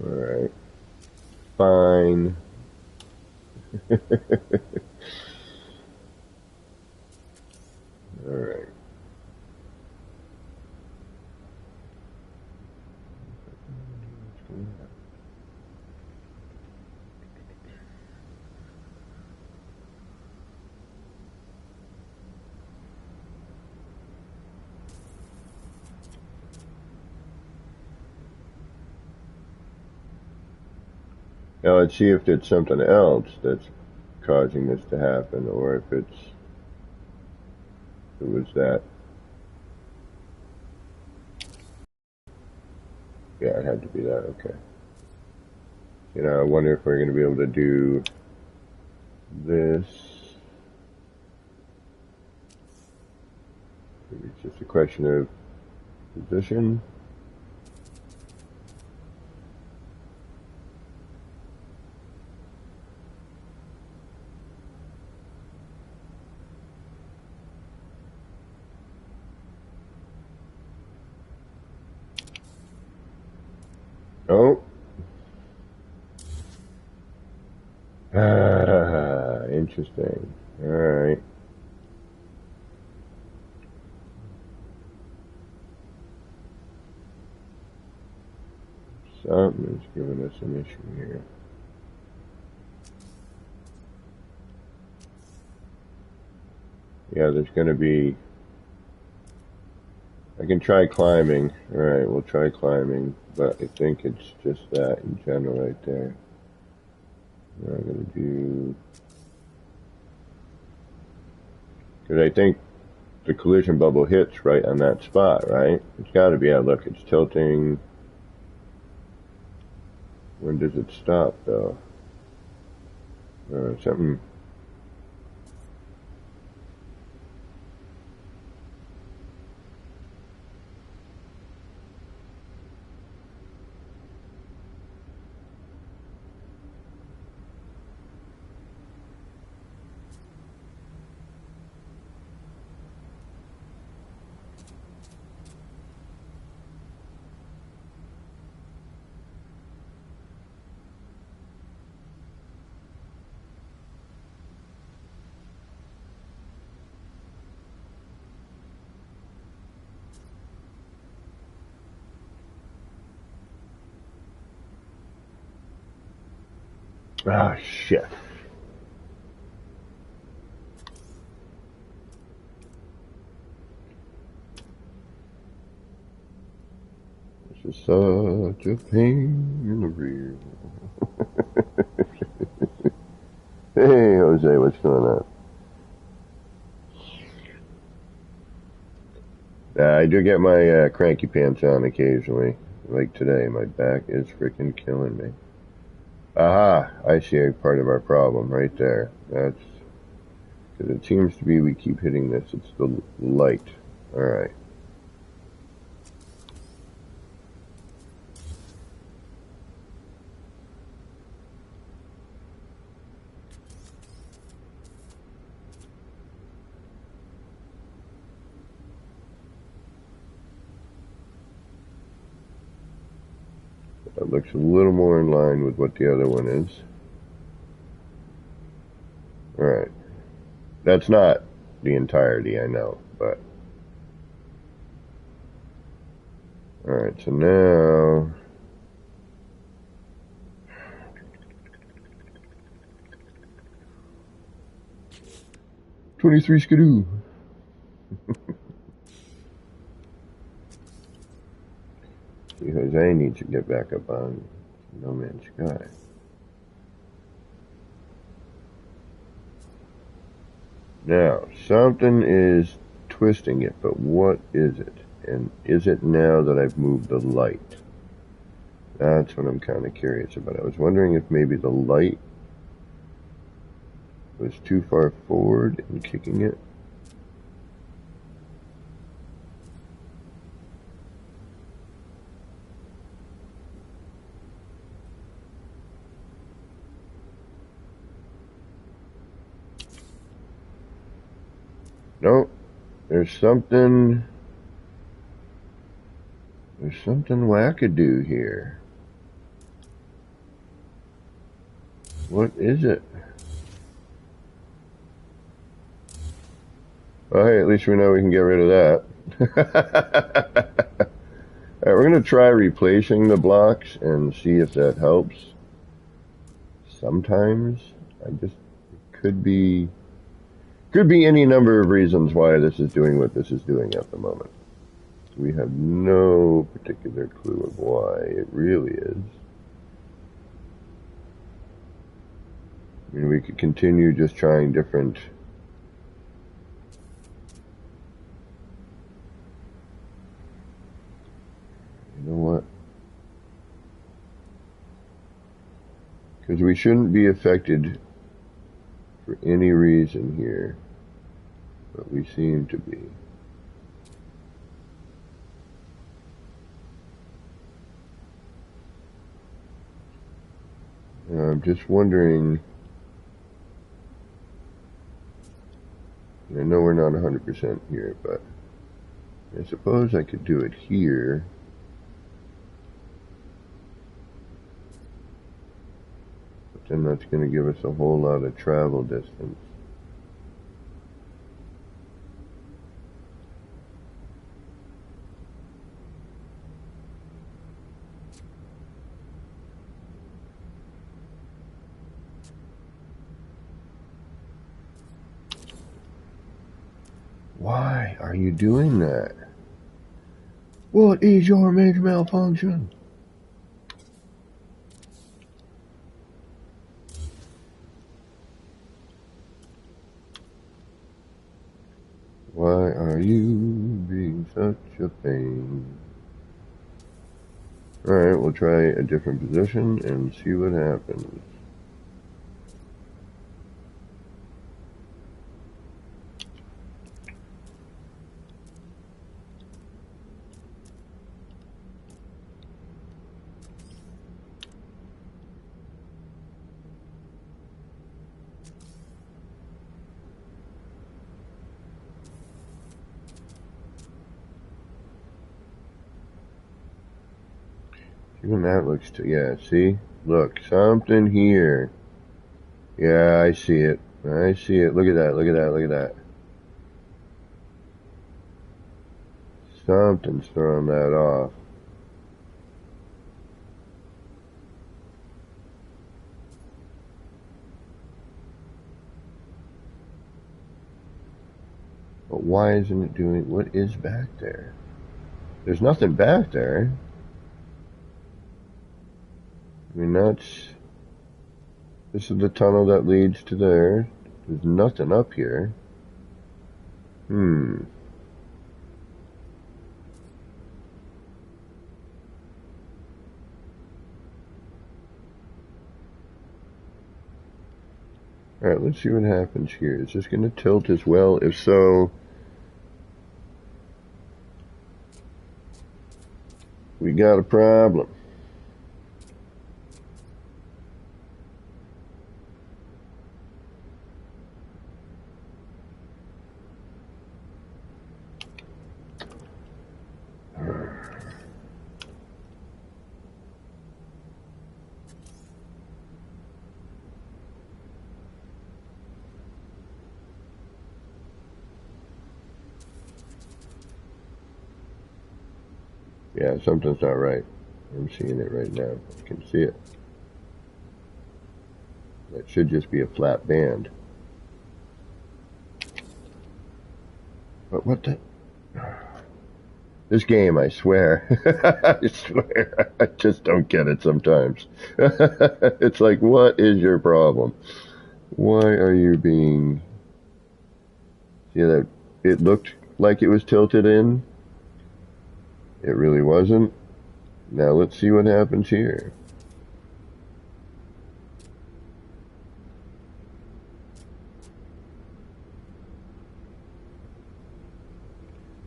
S1: Alright. Fine. Alright. Now let's see if it's something else that's causing this to happen, or if it was that. Yeah, it had to be that. Okay. You know, I wonder if we're going to be able to do this. Maybe it's just a question of position. Oh. Ah, interesting. Alright. Something is giving us an issue here. Yeah, there's going to be... I can try climbing. Alright, we'll try climbing. But I think it's just that in general right there. What I'm going to do... Because I think the collision bubble hits right on that spot, right? It's got to be. Yeah, look, it's tilting. When does it stop, though? Something... Ah, shit. This is such a pain in the rear. Hey, Jose, what's going on? I do get my cranky pants on occasionally. Like today, my back is freaking killing me. Aha, I see a part of our problem right there. That's because it seems to be we keep hitting this. It's the light. Alright. That looks a little more in line with what the other one is. Alright. That's not the entirety, I know, but... Alright, so now... 23 skidoo. See, Jose needs to get back up on No Man's Sky. Now, something is twisting it, but what is it? And is it now that I've moved the light? That's what I'm kind of curious about. I was wondering if maybe the light was too far forward in kicking it. No, there's something wackadoo here. What is it? Well, hey, at least we know we can get rid of that. Alright, we're going to try replacing the blocks and see if that helps. Sometimes, it could be any number of reasons why this is doing what this is doing at the moment. We have no particular clue of why it really is. I mean, we could continue just trying different... You know what? Because we shouldn't be affected for any reason here, but we seem to be. I'm just wondering, I know we're not 100% here, but I suppose I could do it here. But then that's going to give us a whole lot of travel distance. Why are you doing that? What is your major malfunction? Why are you being such a pain? Alright, we'll try a different position and see what happens. Even that looks yeah, see? Look, something here. Yeah, I see it. I see it. Look at that, look at that, look at that. Something's throwing that off. But why isn't it doing, what is back there? There's nothing back there. I mean, this is the tunnel that leads to there. There's nothing up here. Alright, let's see what happens here. Is this going to tilt as well? If so, we got a problem. Yeah, something's not right. I'm seeing it right now. I can see it. That should just be a flat band. But what the... This game, I swear. I swear. I just don't get it sometimes. It's like, what is your problem? Why are you being... See that it looked like it was tilted in? It really wasn't. Now let's see what happens here.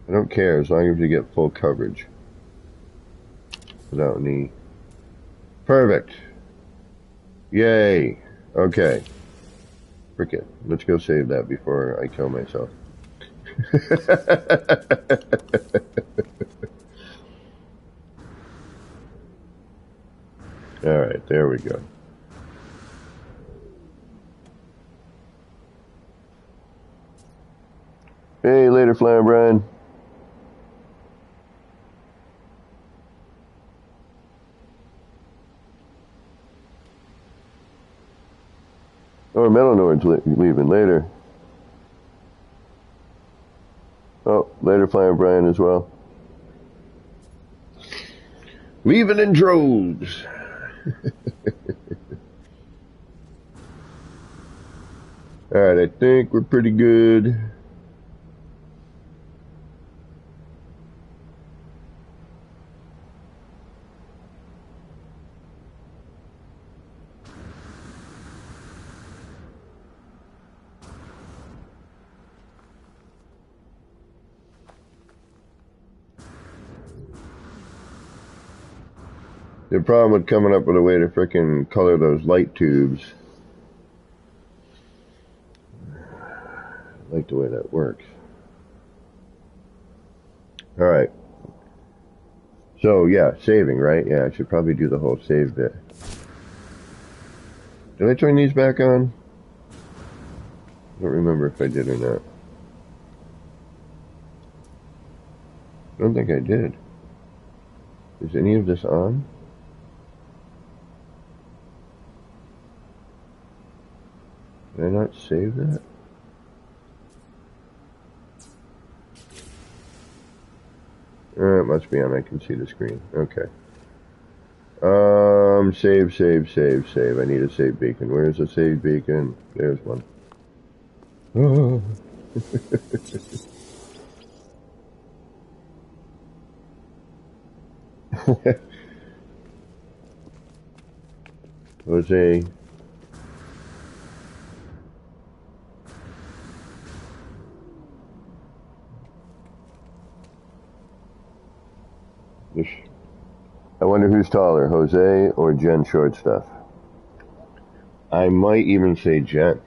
S1: I don't care as long as you get full coverage. Without any... Perfect. Yay. Okay. Frick it. Let's go save that before I kill myself. Alright, there we go. Hey, later, Flying Brian. Oh, Metal Nord's leaving later. Oh, later, Flying Brian as well. Leaving in droves. Alright, I think we're pretty good. The problem with coming up with a way to frickin' color those light tubes. I like the way that works. Alright. So, yeah, saving, right? Yeah, I should probably do the whole save bit. Did I turn these back on? I don't remember if I did or not. I don't think I did. Is any of this on? Did I not save that? It must be on. I can see the screen. Okay. Save. I need a save beacon. Where's the save beacon? There's one. Oh. Jose. I wonder who's taller, Jose or Jen Shortstuff. I might even say Jen.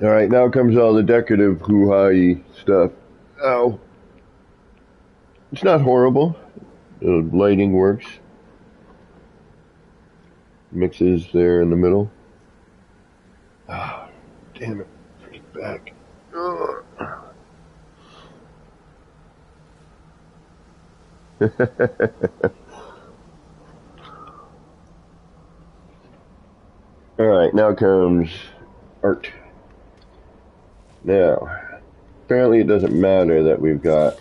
S1: Alright, now comes all the decorative hoo-ha-y stuff. Oh. It's not horrible. The lighting works. Mixes there in the middle. Ah, damn it. Freaking back. Alright, now comes art. Now, apparently it doesn't matter that we've got...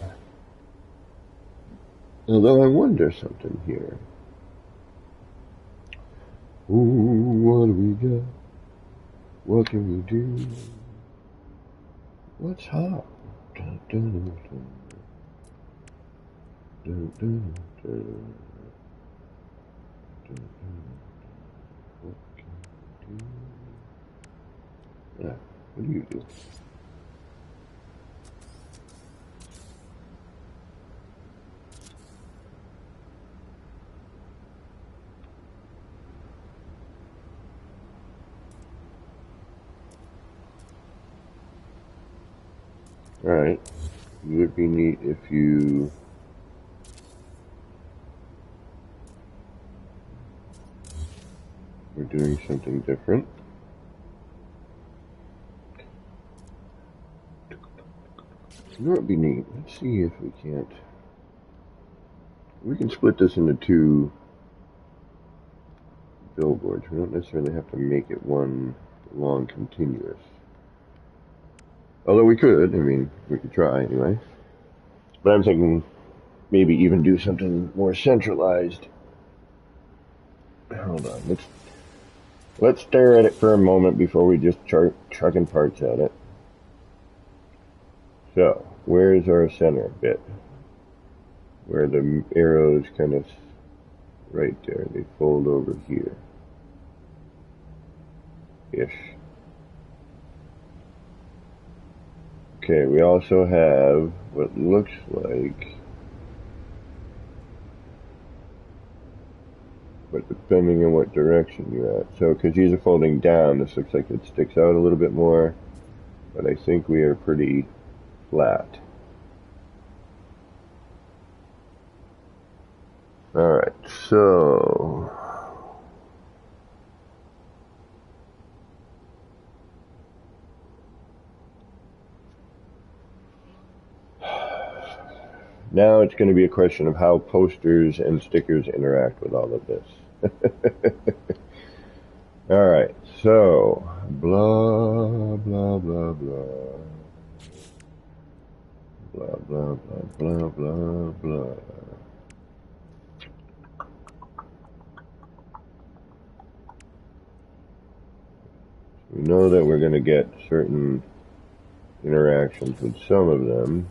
S1: Although I wonder something here. Ooh, what do we got? What can we do? What's hot? Dun, dun, dun, dun. Dun, dun, dun. Dun, dun. What can we do? Yeah, what do you do? Alright, it would be neat if you were doing something different. You know what would be neat? Let's see if we can't... We can split this into two billboards. We don't necessarily have to make it one long continuous. Although we could, I mean, we could try anyway. But I'm thinking maybe even do something more centralized. Hold on, let's stare at it for a moment before we just start chucking parts at it. So, where's our center bit? Where the arrows kind of right there, they fold over here. Ish. Okay, we also have what looks like, but depending on what direction you're at. So, because these are folding down, this looks like it sticks out a little bit more, but I think we are pretty flat. Alright, so now it's going to be a question of how posters and stickers interact with all of this. Alright, so blah, blah, blah, blah. Blah, blah, blah, blah, blah, blah. We know that we're going to get certain interactions with some of them.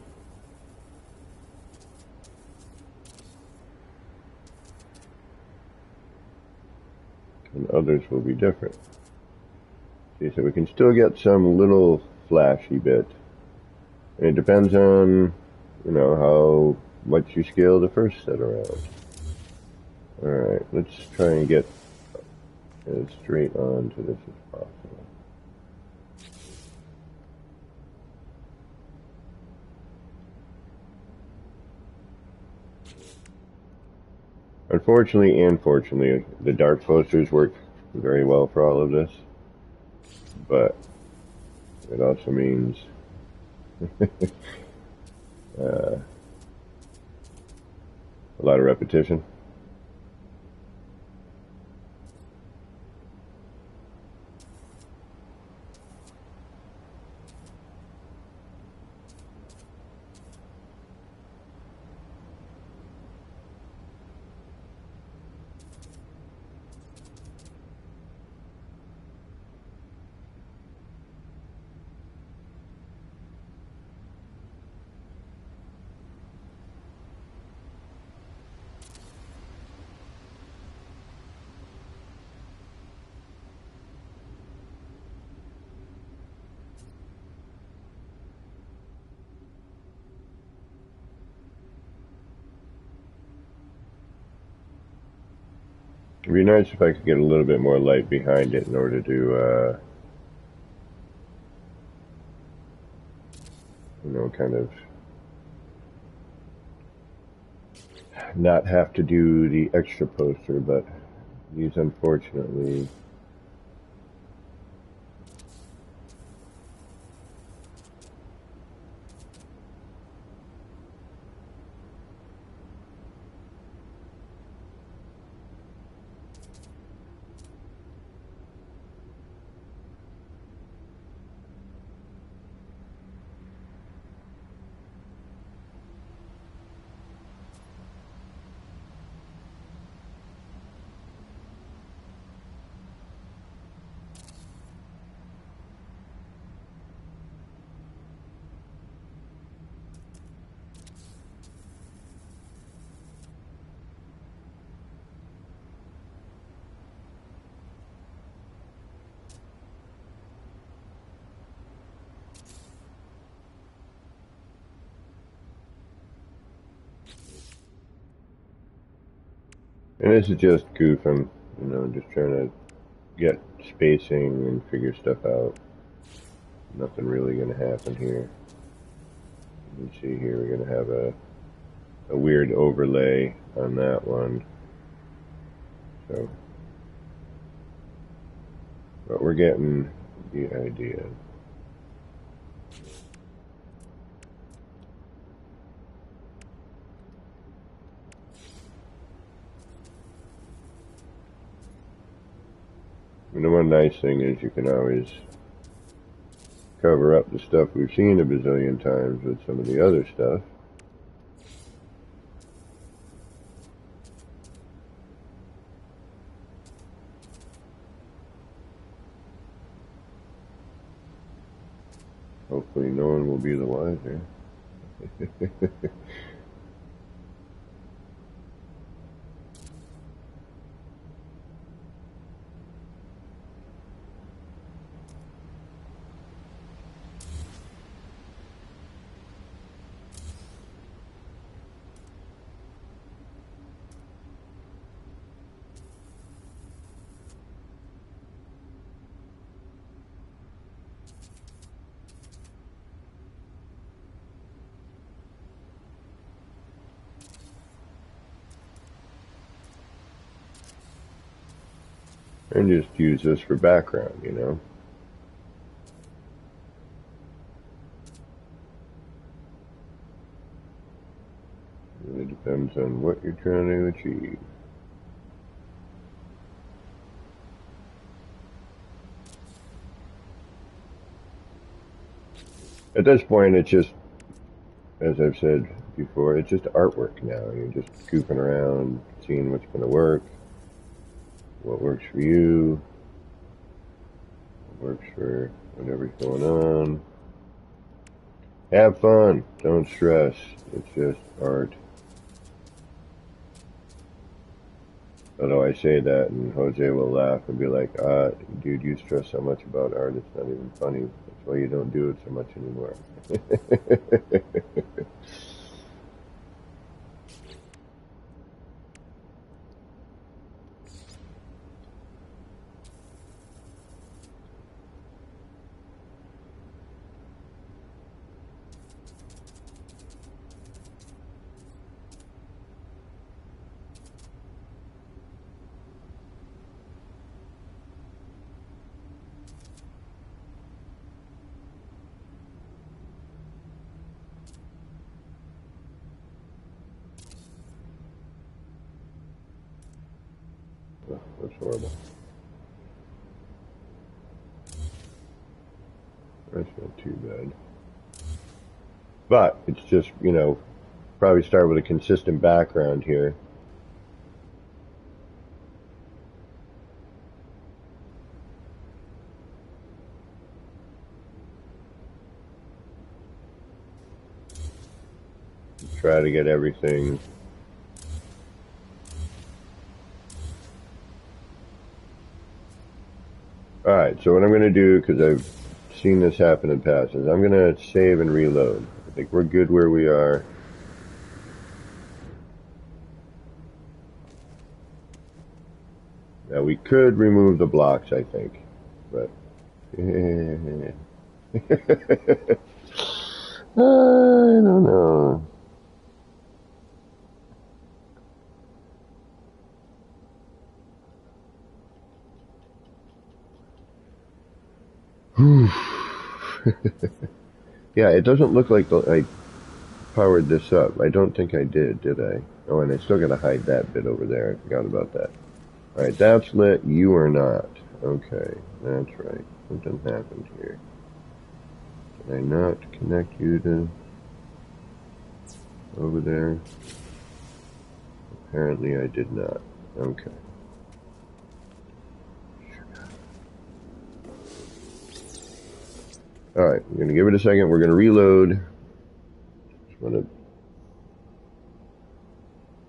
S1: And others will be different. See, so we can still get some little flashy bit. And it depends on, you know, how much you scale the first set around. Alright, let's try and get as straight on to this as possible. Unfortunately and fortunately, the dark posters work very well for all of this, but it also means a lot of repetition. It'd be nice if I could get a little bit more light behind it in order to, you know, kind of not have to do the extra poster, but these unfortunately and this is just goofing, you know, just trying to get spacing and figure stuff out. Nothing really going to happen here. You can see here we're going to have a weird overlay on that one. So, but we're getting the idea. And the one nice thing is you can always cover up the stuff we've seen a bazillion times with some of the other stuff. Hopefully no one will be the wiser. And just use this for background, you know. It really depends on what you're trying to achieve. At this point, it's just, as I've said before, it's just artwork now. You're just goofing around, seeing what's going to work, what works for you, what works for whatever's going on. Have fun. Don't stress. It's just art. Although I say that and Jose will laugh and be like, dude, you stress so much about art, it's not even funny. That's why you don't do it so much anymore. That's horrible. That's not too bad. But it's just, you know, probably start with a consistent background here. Try to get everything. Alright, so what I'm going to do, because I've seen this happen in past, is I'm going to save and reload. I think we're good where we are. Now we could remove the blocks, I think, but I don't know. Yeah, it doesn't look like I powered this up. I don't think I did I? Oh, and I still gotta hide that bit over there. I forgot about that. Alright, that's lit. You are not. Okay, that's right. Something happened here. Did I not connect you to over there? Apparently I did not. Okay. Alright, we're gonna give it a second. We're gonna reload. Just wanna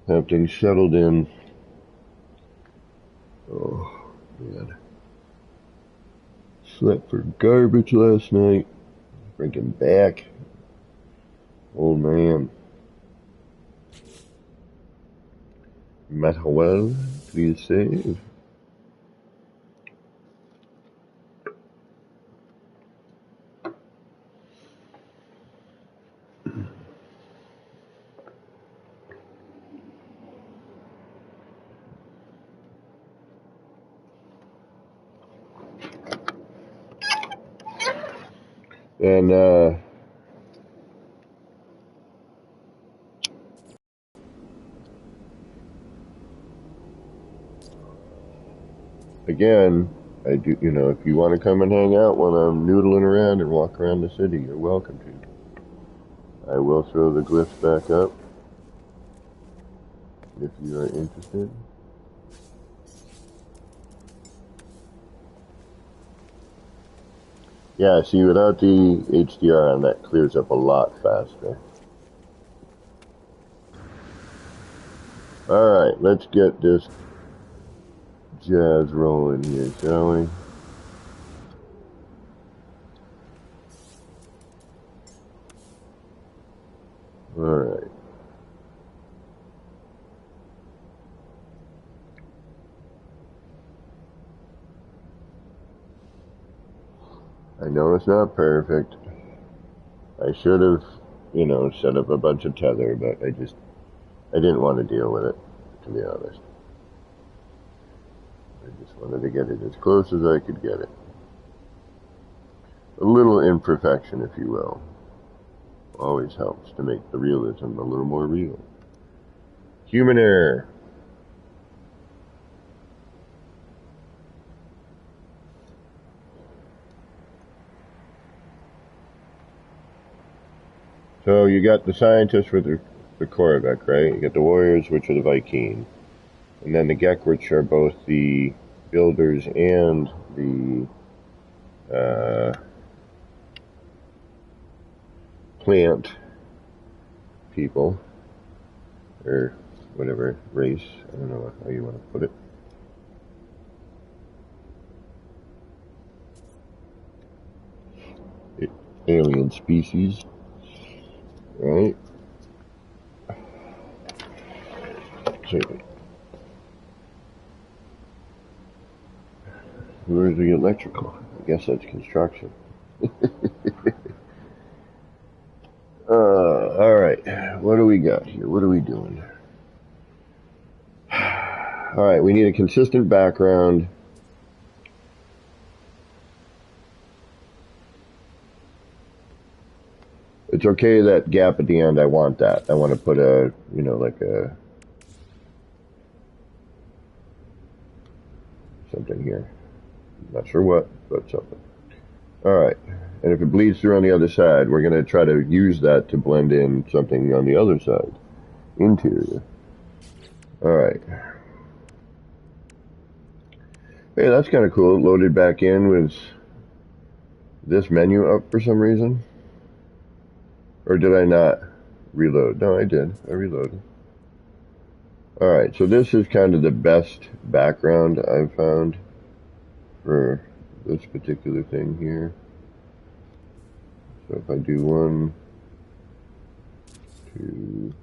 S1: have things settled in. Oh, man. Slept for garbage last night. Drinking back. Old man. Matawell, please save. And, again, I do, you know, if you want to come and hang out while I'm noodling around and walk around the city, you're welcome to. I will throw the glyphs back up if you are interested. Yeah, see, without the HDR on, that clears up a lot faster. Alright, let's get this jazz rolling here, shall we? Alright. I know it's not perfect. I should have, you know, set up a bunch of tether, but I didn't want to deal with it, to be honest. I just wanted to get it as close as I could get it. A little imperfection, if you will, always helps to make the realism a little more real. Human error. So you got the scientists with the Korvac, right? You got the warriors, which are the Viking. And then the Gek, which are both the builders and the plant people, or whatever race. I don't know how you want to put it. Alien species, right? So, where's the electrical? I guess that's construction. Alright, what do we got here? What are we doing? Alright, we need a consistent background. It's okay that gap at the end, I want that. I want to put a, you know, like a, something here. Not sure what, but something. Alright, and if it bleeds through on the other side, we're going to try to use that to blend in something on the other side. Interior. Alright. Hey, that's kind of cool. It loaded back in with this menu up for some reason. Or did I not reload? No, I did. I reloaded. Alright, so this is kind of the best background I've found for this particular thing here. So if I do 1, 2,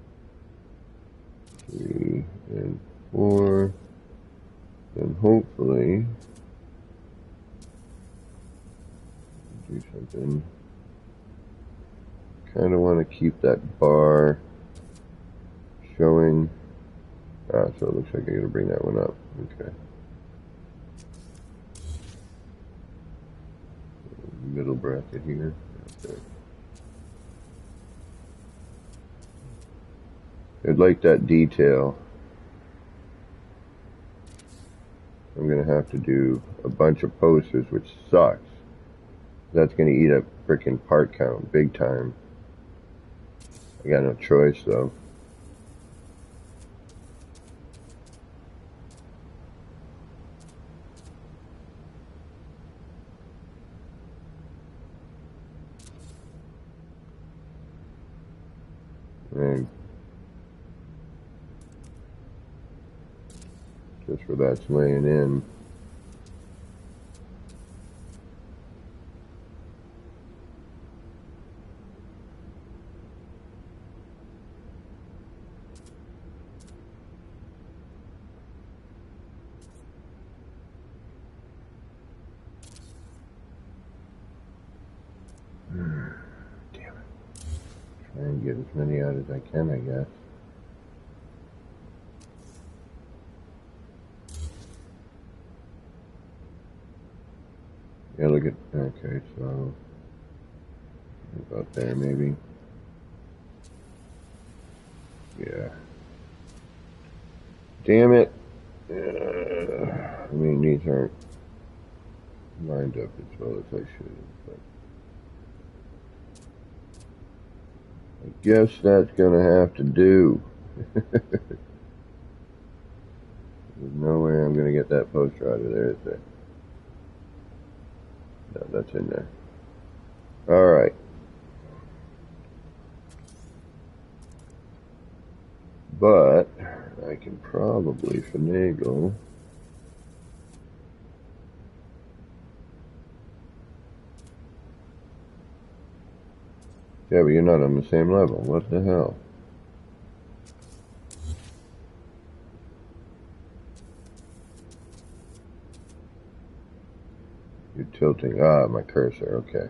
S1: 3, and 4, then hopefully do something. Kind of want to keep that bar showing. So it looks like I gotta bring that one up. Okay. Middle bracket here. Okay. I'd like that detail. I'm gonna have to do a bunch of posters, which sucks. That's gonna eat up frickin' part count big time. I got no choice though. And just where that's laying in. Damn it. Try and get as many out as I can, I guess. Yeah, look at, okay, so about there maybe. Yeah. Damn it. I mean, these aren't lined up as well as I should have, but I guess that's gonna have to do. There's no way I'm gonna get that poster out of there, is there? No, that's in there. Alright. But I can probably finagle. Yeah, but you're not on the same level. What the hell? You're tilting. Ah, my cursor. Okay.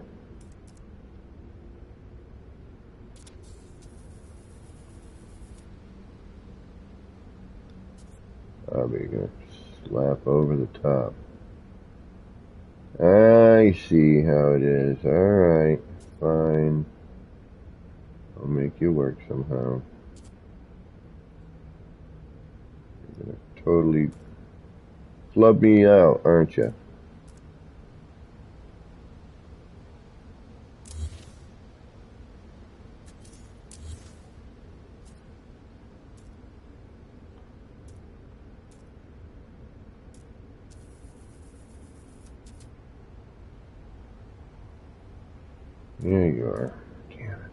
S1: I'll be gonna slap over the top. I see how it is. Alright. Fine. I'll make you work somehow. You're gonna totally flub me out, aren't you? There you are. Damn it.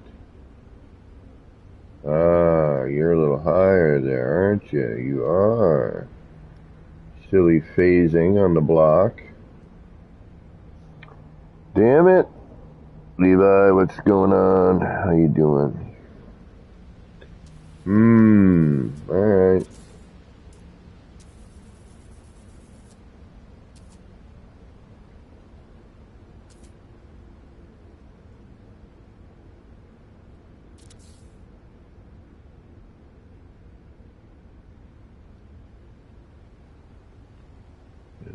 S1: Ah, you're a little higher there, aren't you? You are. Silly phasing on the block. Damn it. Levi, what's going on? How you doing? Alright.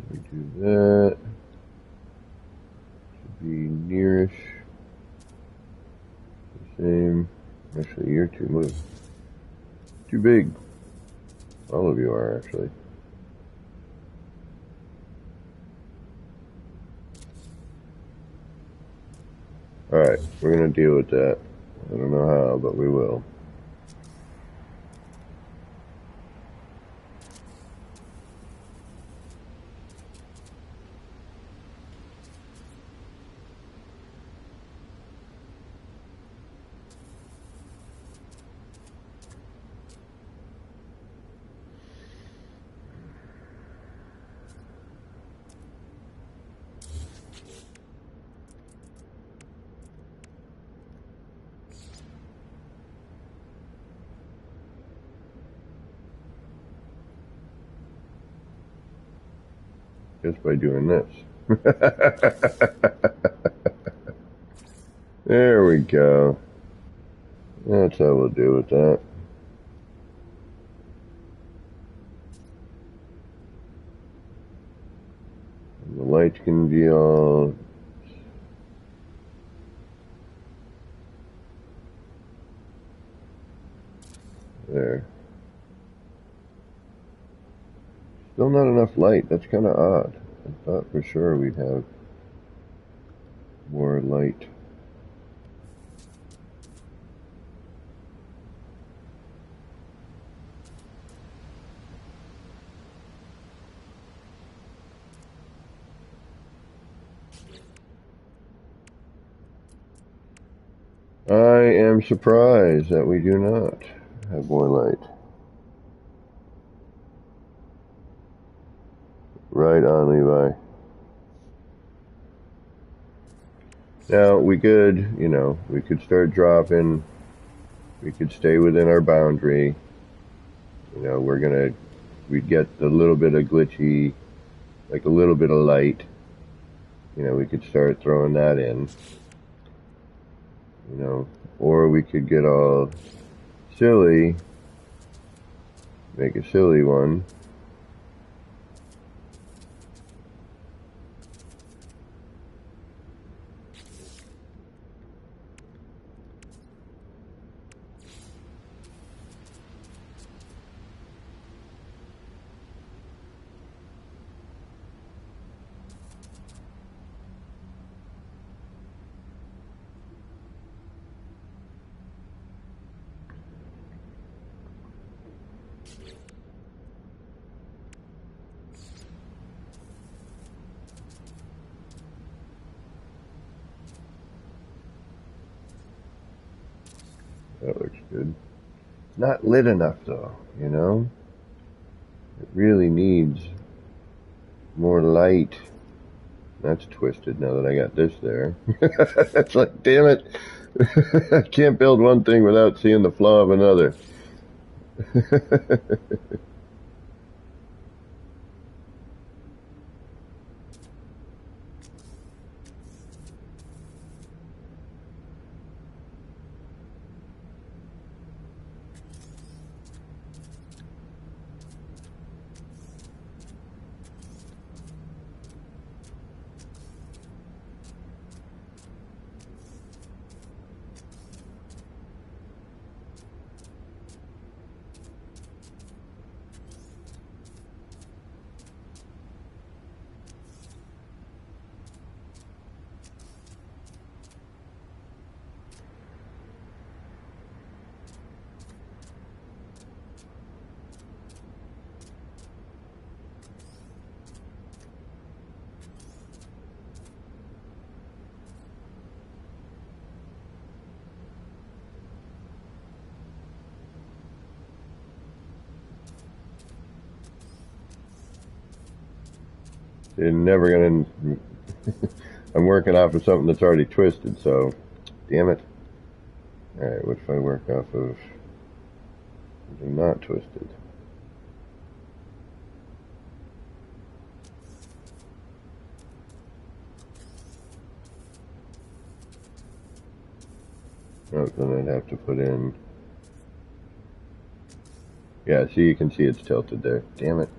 S1: We do that. Should be nearish. The same. Actually, you're too big. All of you are, actually. Alright, we're gonna deal with that. I don't know how, but we will. Just by doing this. There we go. That's how we'll deal with that. And the lights can be all... there. Still not enough light. That's kind of odd. I thought for sure we'd have more light. I am surprised that we do not have more light. Right on, Levi. Now, we could, we could start dropping. We could stay within our boundary. We'd get a little bit of glitchy, like a little bit of light. We could start throwing that in. Or we could get all silly, make a silly one. That looks good. It's not lit enough though, you know? It really needs more light. That's twisted now that I got this there. It's like, damn it. I can't build one thing without seeing the flaw of another. You're never gonna. I'm working off of something that's already twisted, so damn it. Alright, what if I work off of something not twisted? Oh, then I'd have to put in. Yeah, see, you can see it's tilted there. Damn it.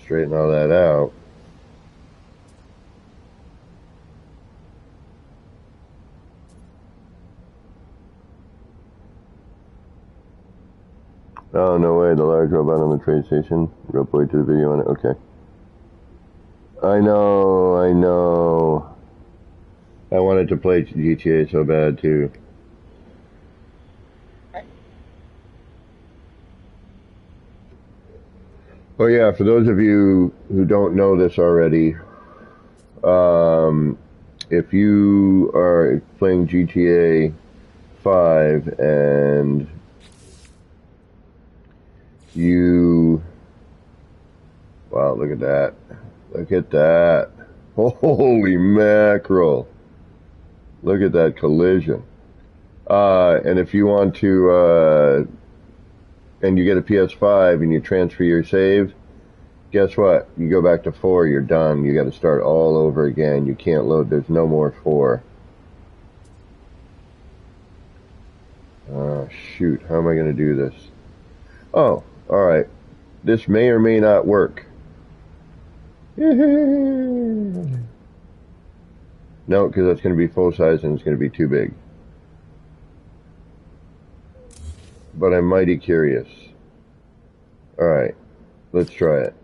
S1: Straighten all that out. Oh, no way, the large robot on the trade station. Rope boy to the video on it, okay. I know. I wanted to play GTA so bad, too. Oh yeah, for those of you who don't know this already, if you are playing GTA 5 and you, wow, look at that. Look at that. Holy mackerel. Look at that collision. And if you want to, and you get a PS5 and you transfer your save, guess what? You go back to 4, you're done. You got to start all over again. You can't load. There's no more 4. Shoot. How am I going to do this? Oh, alright. This may or may not work. No, because that's going to be full size and it's going to be too big. But I'm mighty curious. Alright. Let's try it.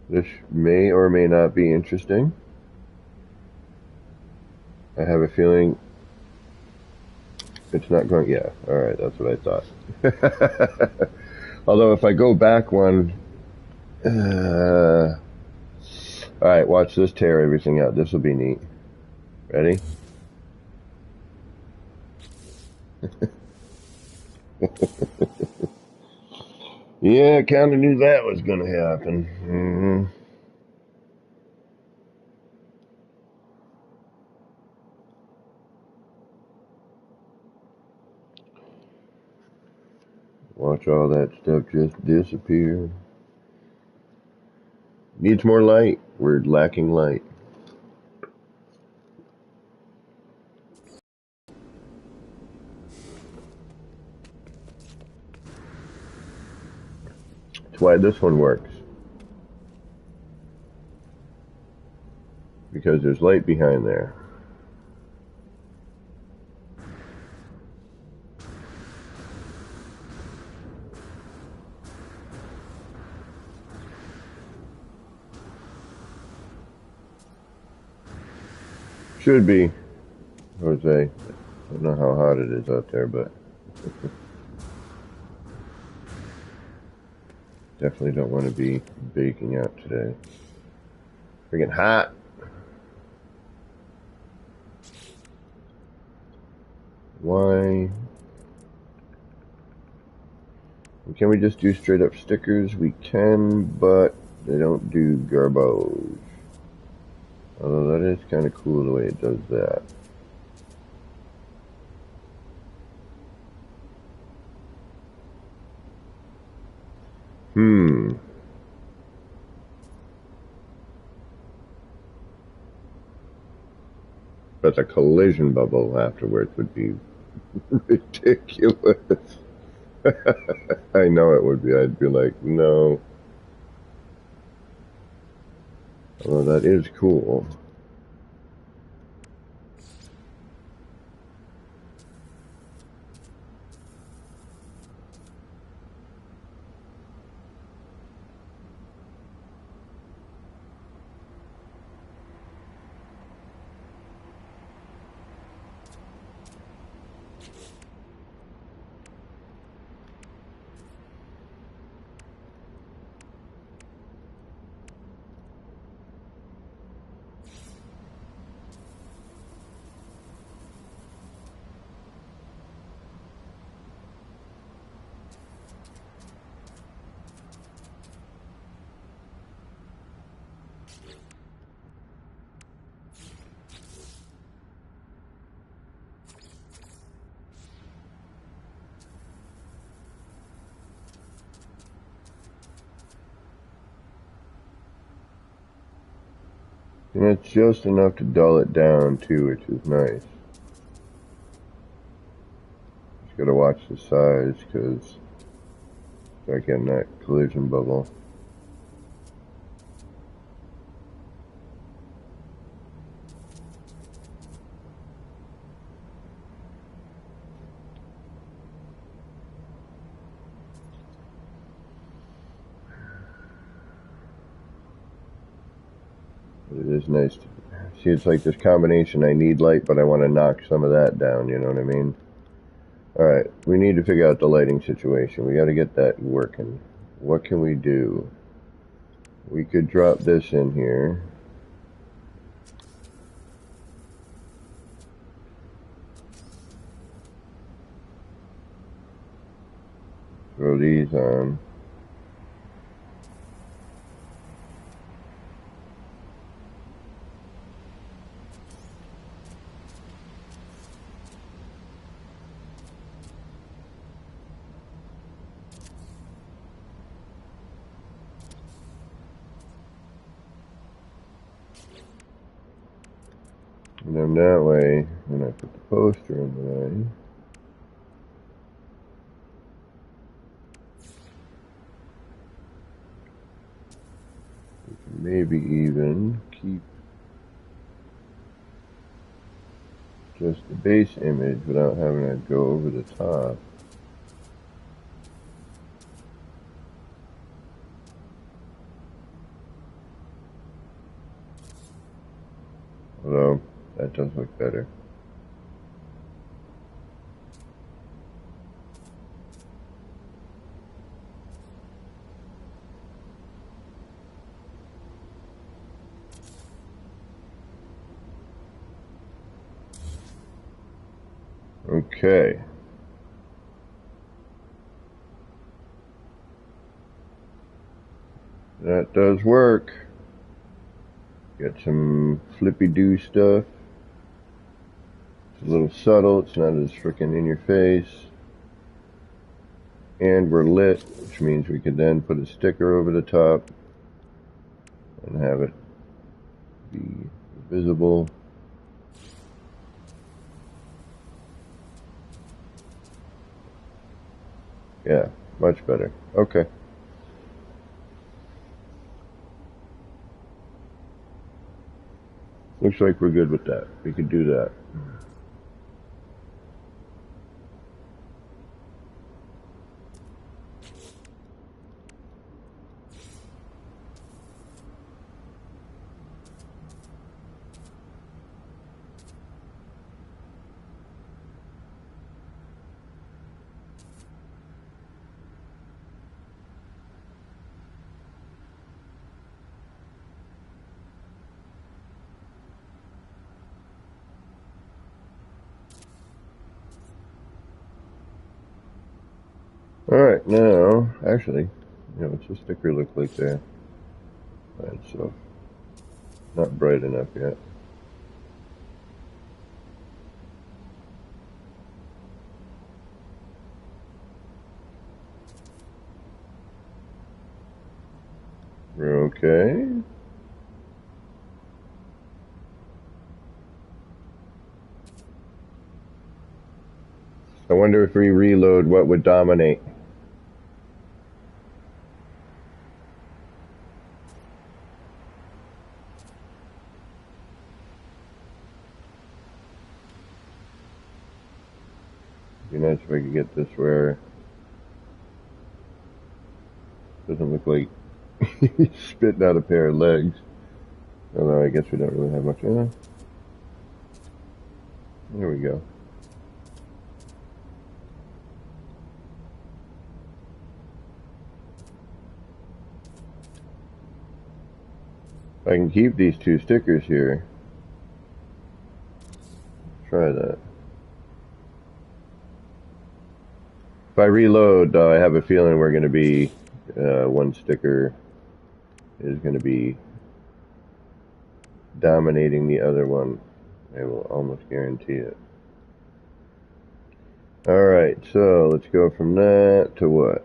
S1: This may or may not be interesting. I have a feeling it's not going. Yeah, alright, that's what I thought. Although if I go back one. Alright, watch this tear everything out. This will be neat. Ready? Yeah, kinda knew that was gonna happen. Watch all that stuff just disappear. Needs more light. We're lacking light. That's why this one works. Because there's light behind there. Should be, Jose. I don't know how hot it is out there, but definitely don't want to be baking out today. Freaking hot. Why? Can we just do straight up stickers? We can, but they don't do garbage. Although that is kind of cool the way it does that. But the collision bubble afterwards would be ridiculous. I know it would be. I'd be like, no. Although that is cool. And it's just enough to dull it down too, which is nice. Just gotta watch the size, because start getting that collision bubble. But it is nice to see. It's like this combination. I need light, but I want to knock some of that down, you know what I mean? Alright, we need to figure out the lighting situation. We gotta get that working. What can we do? We could drop this in here. Throw these on. And then that way, when I put the poster in the way, we can maybe even keep just the base image without having to go over the top. Although, that does look better. Okay. That does work. Got some flippy-do stuff. It's a little subtle, it's not as freaking in your face. And we're lit, which means we could then put a sticker over the top and have it be visible. Yeah, much better. Okay. Looks like we're good with that. We could do that. Alright, now, actually, what's the sticker look like there? Alright, so, not bright enough yet. We're okay. I wonder if we reload, what would dominate? Be nice if I could get this where it doesn't look like he's spitting out a pair of legs. Although I guess we don't really have much. There we go. I can keep these two stickers here. Try that. If I reload, I have a feeling we're going to be, one sticker is going to be dominating the other one. I will almost guarantee it. Alright, so let's go from that to what?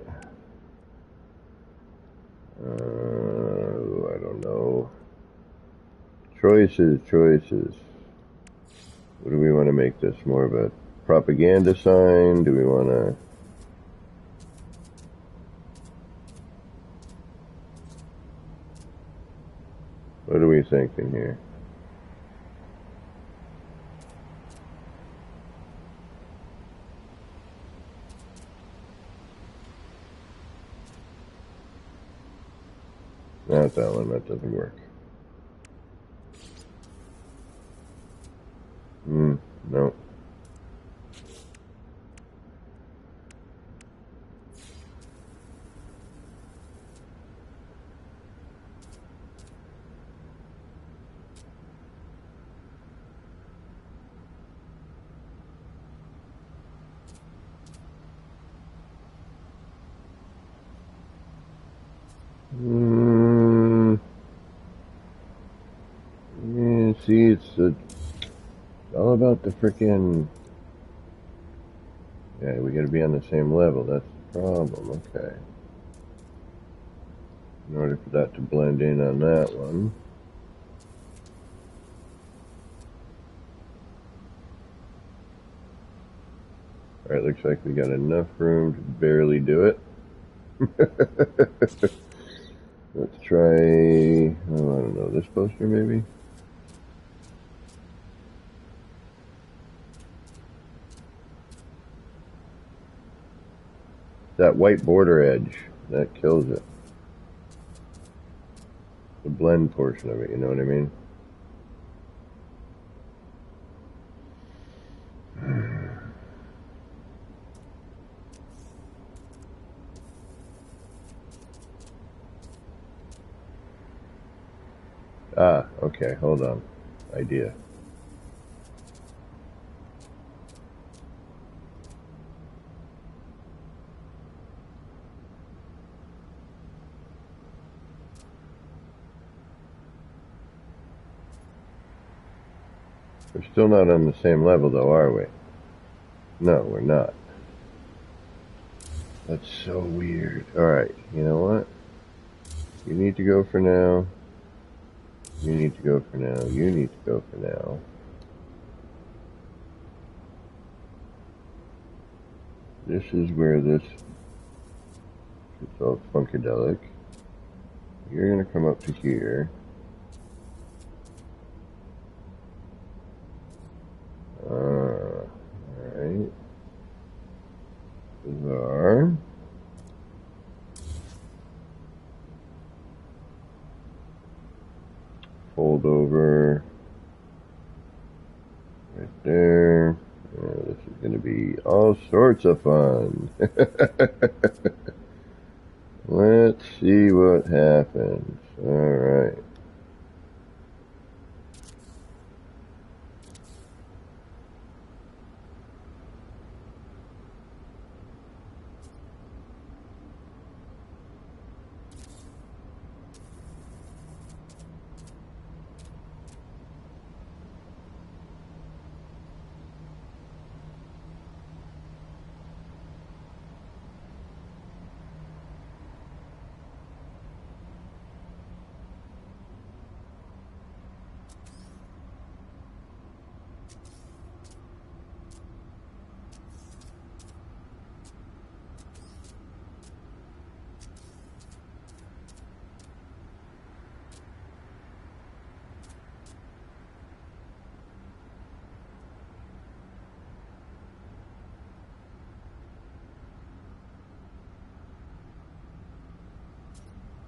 S1: I don't know. Choices. What do we want to make this? More of a propaganda sign? Do we want to... What are we thinking here? Not that one, that doesn't work. No. Yeah, see, it's all about the frickin'... Yeah, we gotta be on the same level, that's the problem, okay. In order for that to blend in on that one. Alright, looks like we got enough room to barely do it. Let's try, I don't know, this poster maybe? That white border edge, that kills it. The blend portion of it, you know what I mean? Ah, okay, hold on. Idea. We're still not on the same level though, are we? No, we're not. That's so weird. Alright, you know what? You need to go for now. You need to go for now. You need to go for now. This is where this gets all funkadelic. You're gonna come up to here. Alright. Bizarre. Fold over. Right there. This is going to be all sorts of fun. Let's see what happens. Alright.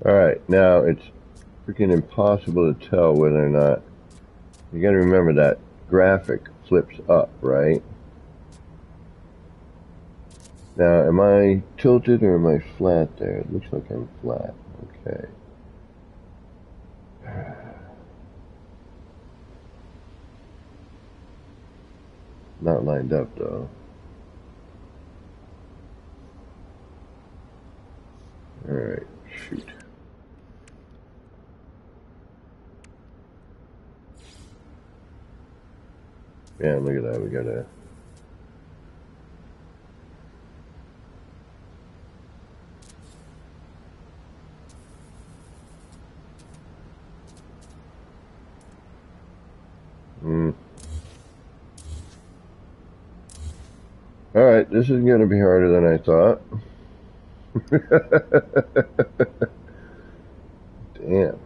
S1: Alright, now it's freaking impossible to tell whether or not, you gotta remember that graphic flips up, right? Now, am I tilted or am I flat there? It looks like I'm flat. Okay. Not lined up though. Alright, shoot. Yeah, look at that, we got a... Alright, this is gonna be harder than I thought. Damn.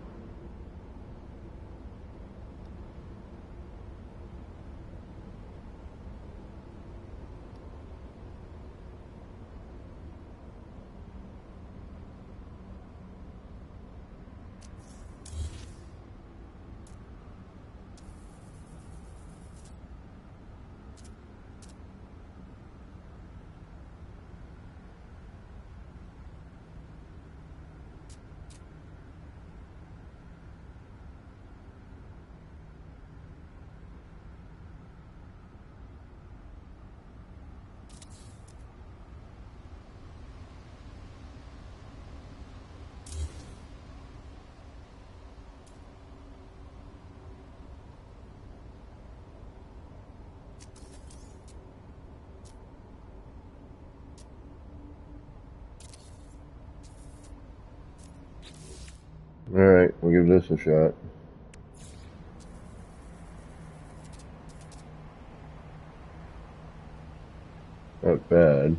S1: Alright, we'll give this a shot. Not bad.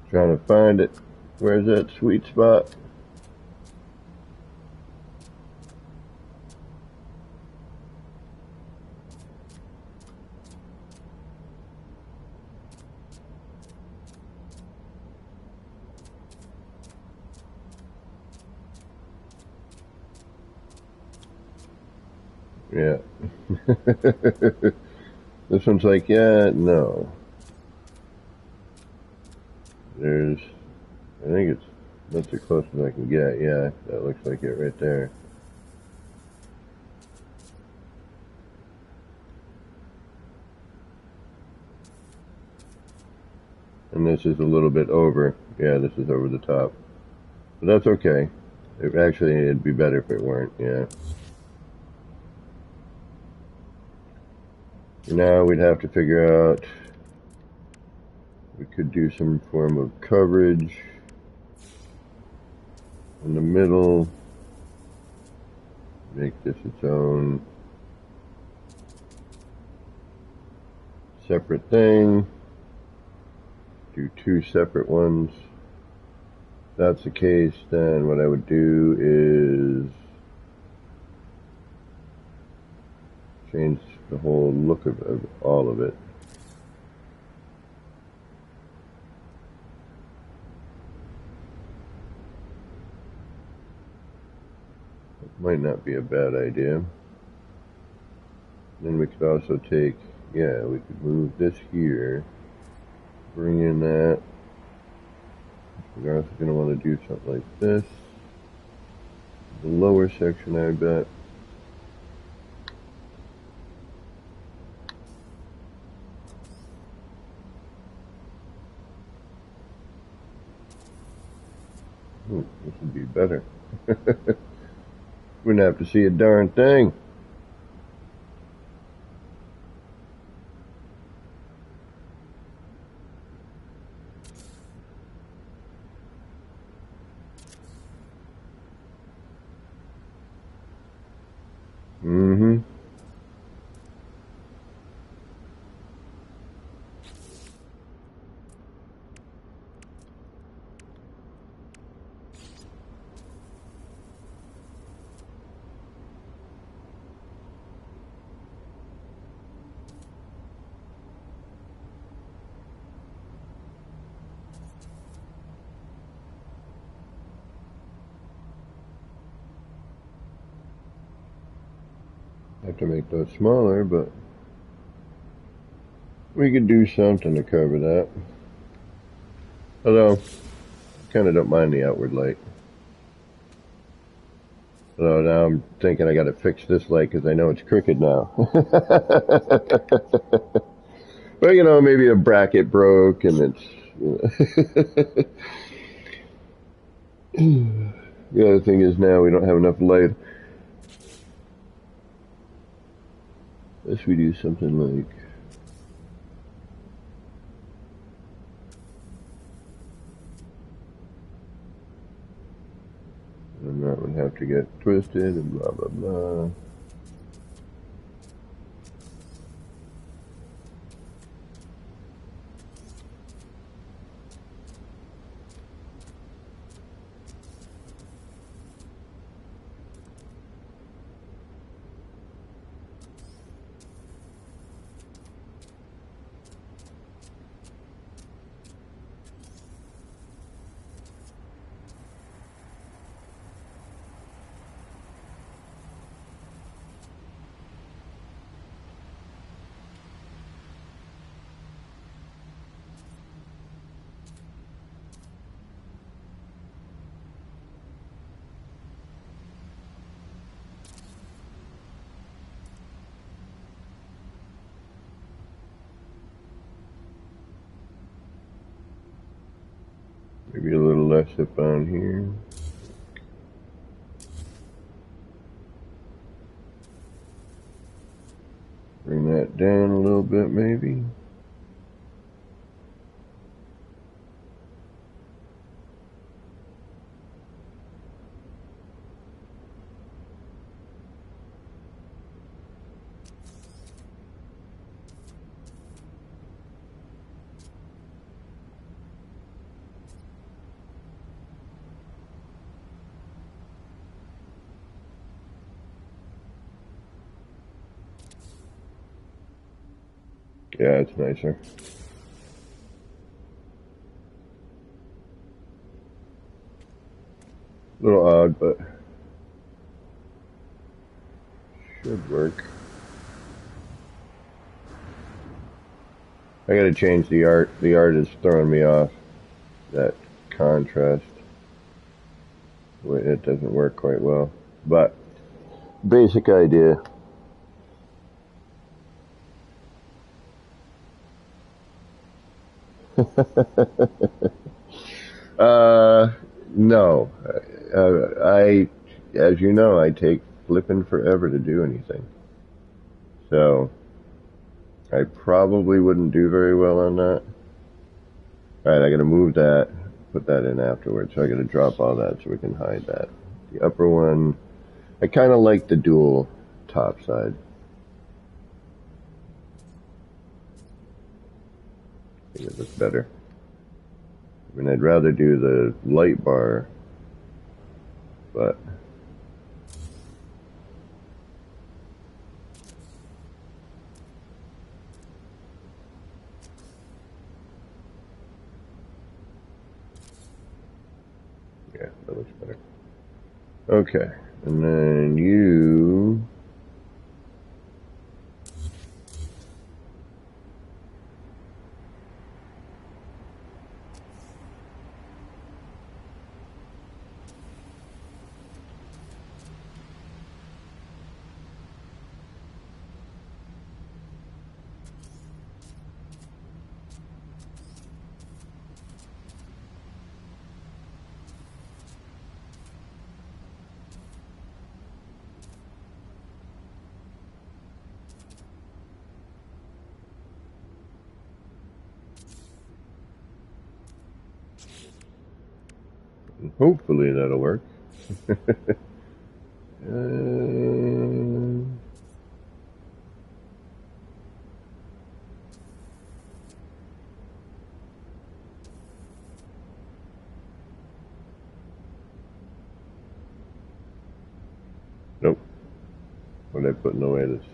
S1: Trying to find it. Where's that sweet spot? Yeah. This one's like, yeah, no. There's, I think it's, that's the closest I can get. Yeah, that looks like it right there. And this is a little bit over. Yeah, this is over the top. But that's okay. It'd be better if it weren't, yeah. Now we'd have to figure out, we could do some form of coverage in the middle, make this its own separate thing, do two separate ones. If that's the case, then what I would do is change the whole look of all of it. It might not be a bad idea. Then we could also take, yeah, we could move this here, bring in that. We're also going to want to do something like this. The lower section, I bet. Ooh, this would be better. Wouldn't have to see a darn thing. Mm-hmm. Have to make those smaller, but we could do something to cover that. Although, I kind of don't mind the outward light. Although now I'm thinking I got to fix this light because I know it's crooked now. But you know, maybe a bracket broke and it's. The other thing is now we don't have enough light. Unless we do something like. And that would have to get twisted and blah blah blah. Maybe a little less up on here. Bring that down a little bit, maybe. Yeah, it's nicer. A little odd, but should work. I gotta change the art. The art is throwing me off. That contrast. It doesn't work quite well. But, basic idea. uh, no. As you know, I take flipping forever to do anything. So, I probably wouldn't do very well on that. Alright, I gotta move that, put that in afterwards. So I gotta drop all that so we can hide that. The upper one, I kinda like the dual top side. I think it looks better. I mean, I'd rather do the light bar, but yeah, that looks better. Okay, and then you Hopefully that'll work. Nope. What did I put in the way of this?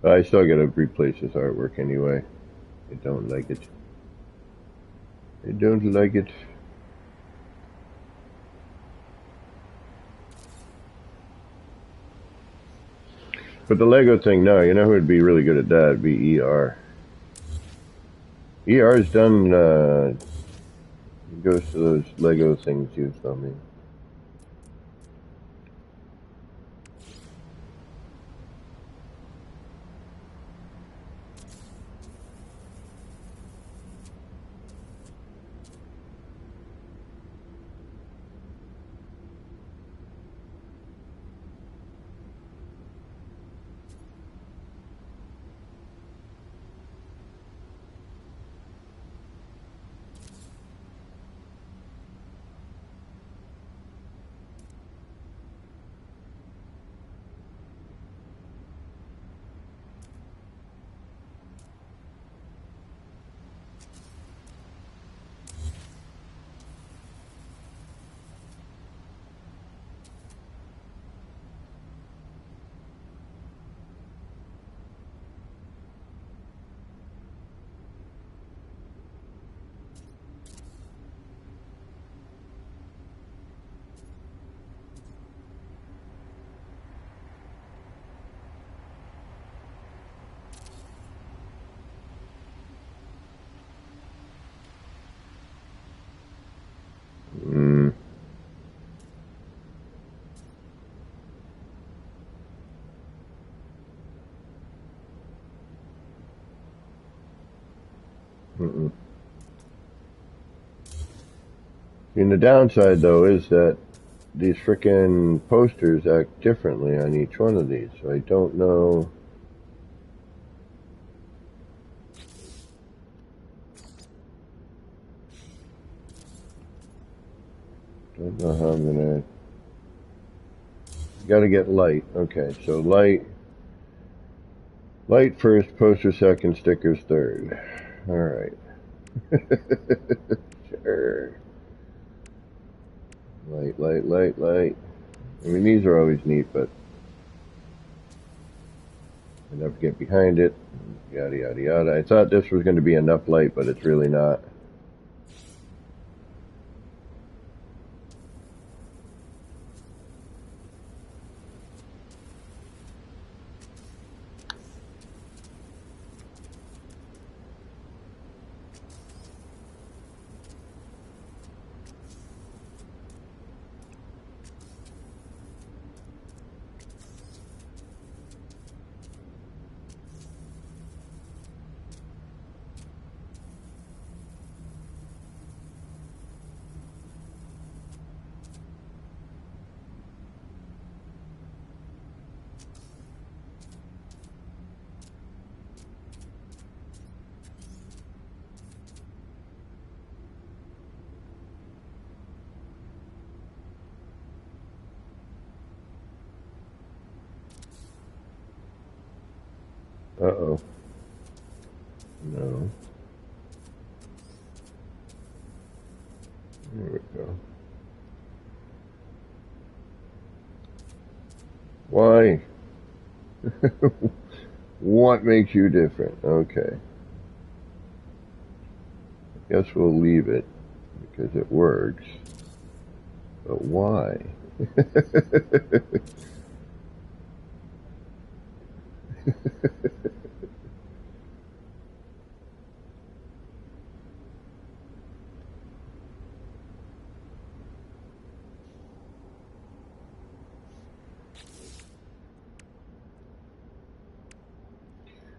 S1: I still gotta replace this artwork anyway. I don't like it. I don't like it. But the Lego thing, no, you know who would be really good at that? It'd be ER. ER's done, he goes to those Lego things you told me. Mm. Mm-mm. And the downside, though, is that these frickin' posters act differently on each one of these, so I don't know. Don't know how I'm gonna. Gotta get light. Okay, so light first, poster second, stickers third. Alright. Sure. Light. I mean, these are always neat, but I never get behind it. Yada, yada, yada. I thought this was going to be enough light, but it's really not. Uh-oh. No. There we go. Why? What makes you different? Okay. Guess we'll leave it because it works. But why?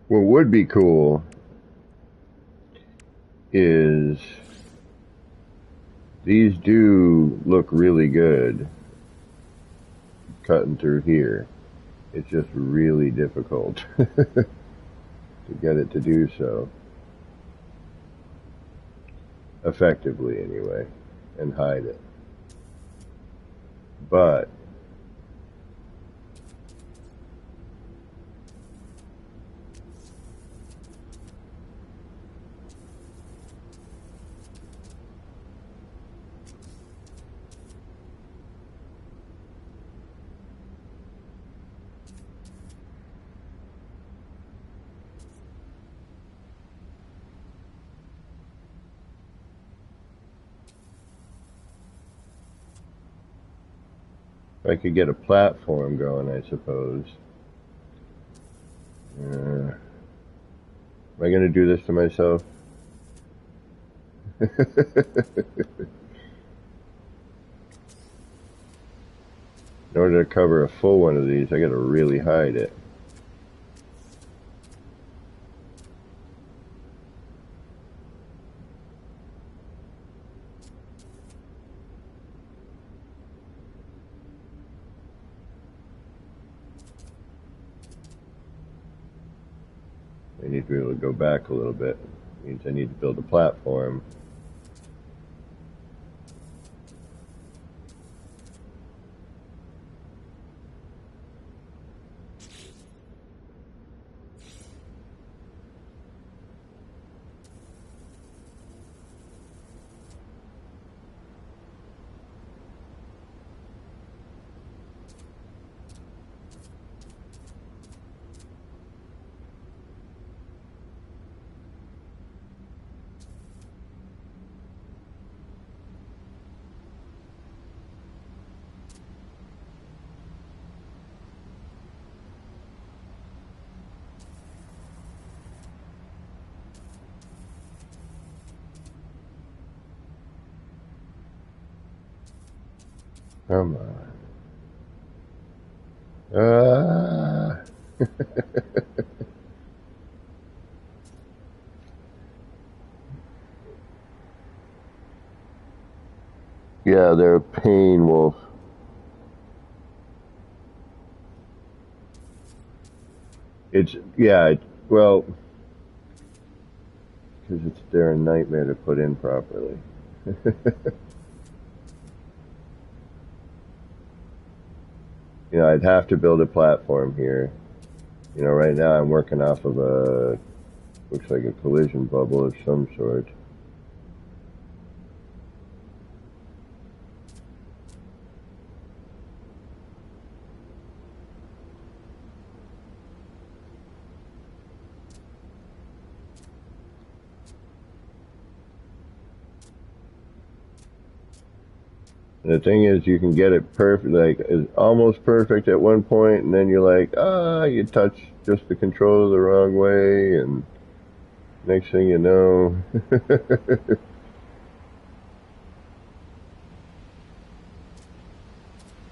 S1: What would be cool is These do look really good cutting through here. It's just really difficult to get it to do so effectively anyway, and hide it. But if I could get a platform going, I suppose. Am I going to do this to myself? In order to cover a full one of these, I got to really hide it. I need to be able to go back a little bit. It means I need to build a platform. Come on. Ah. Yeah, they're a pain, Wolf. Well, because they're a nightmare to put in properly. I'd have to build a platform here. Right now I'm working off of looks like a collision bubble of some sort. And the thing is, you can get it perfect, like it's almost perfect at one point, and then you're like, you touch just the controller the wrong way, and next thing you know,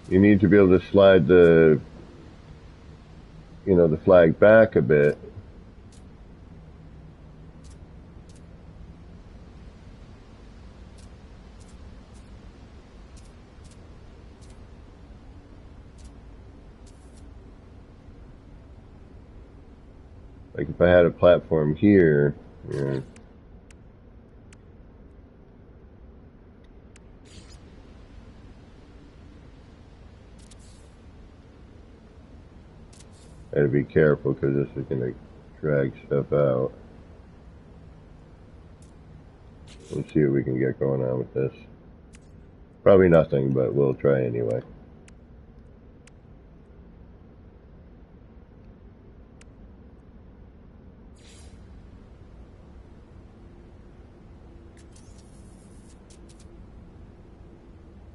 S1: you need to be able to slide the flag back a bit. Like if I had a platform here, I gotta be careful because this is gonna drag stuff out. Let's see what we can get going on with this. Probably nothing, but we'll try anyway.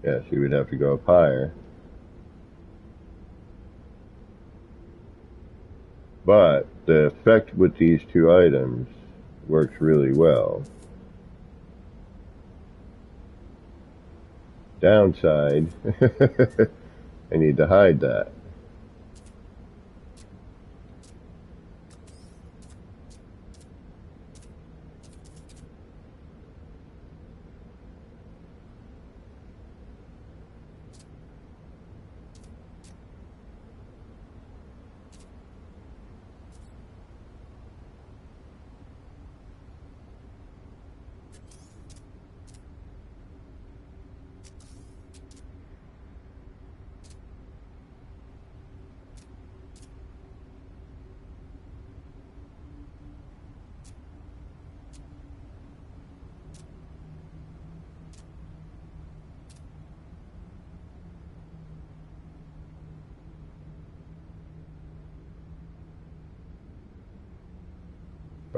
S1: Yeah, so we'd have to go up higher. But the effect with these two items works really well. Downside, I need to hide that.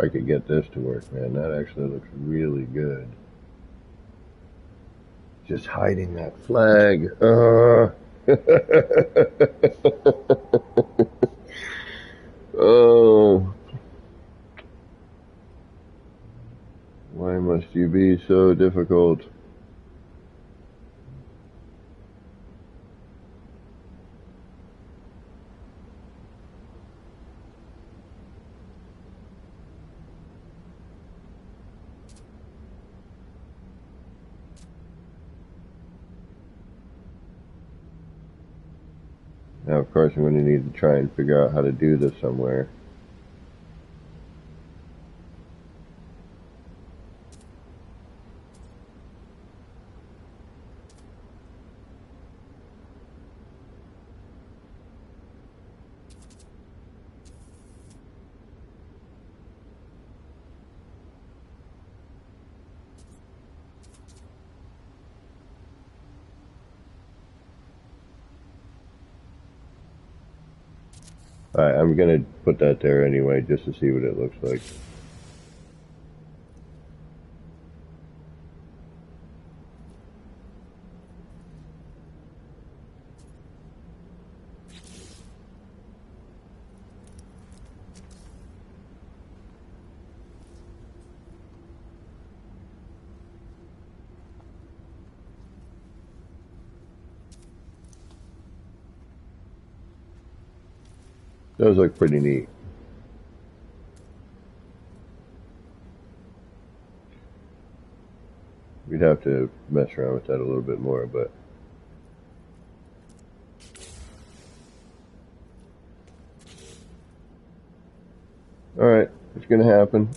S1: I could get this to work, man. That actually looks really good. Just hiding that flag. Oh. Why must you be so difficult? Now, of course, I'm going to need to try and figure out how to do this somewhere. Alright, I'm going to put that there anyway, just to see what it looks like. Those look pretty neat. We'd have to mess around with that a little bit more, but alright, it's gonna happen.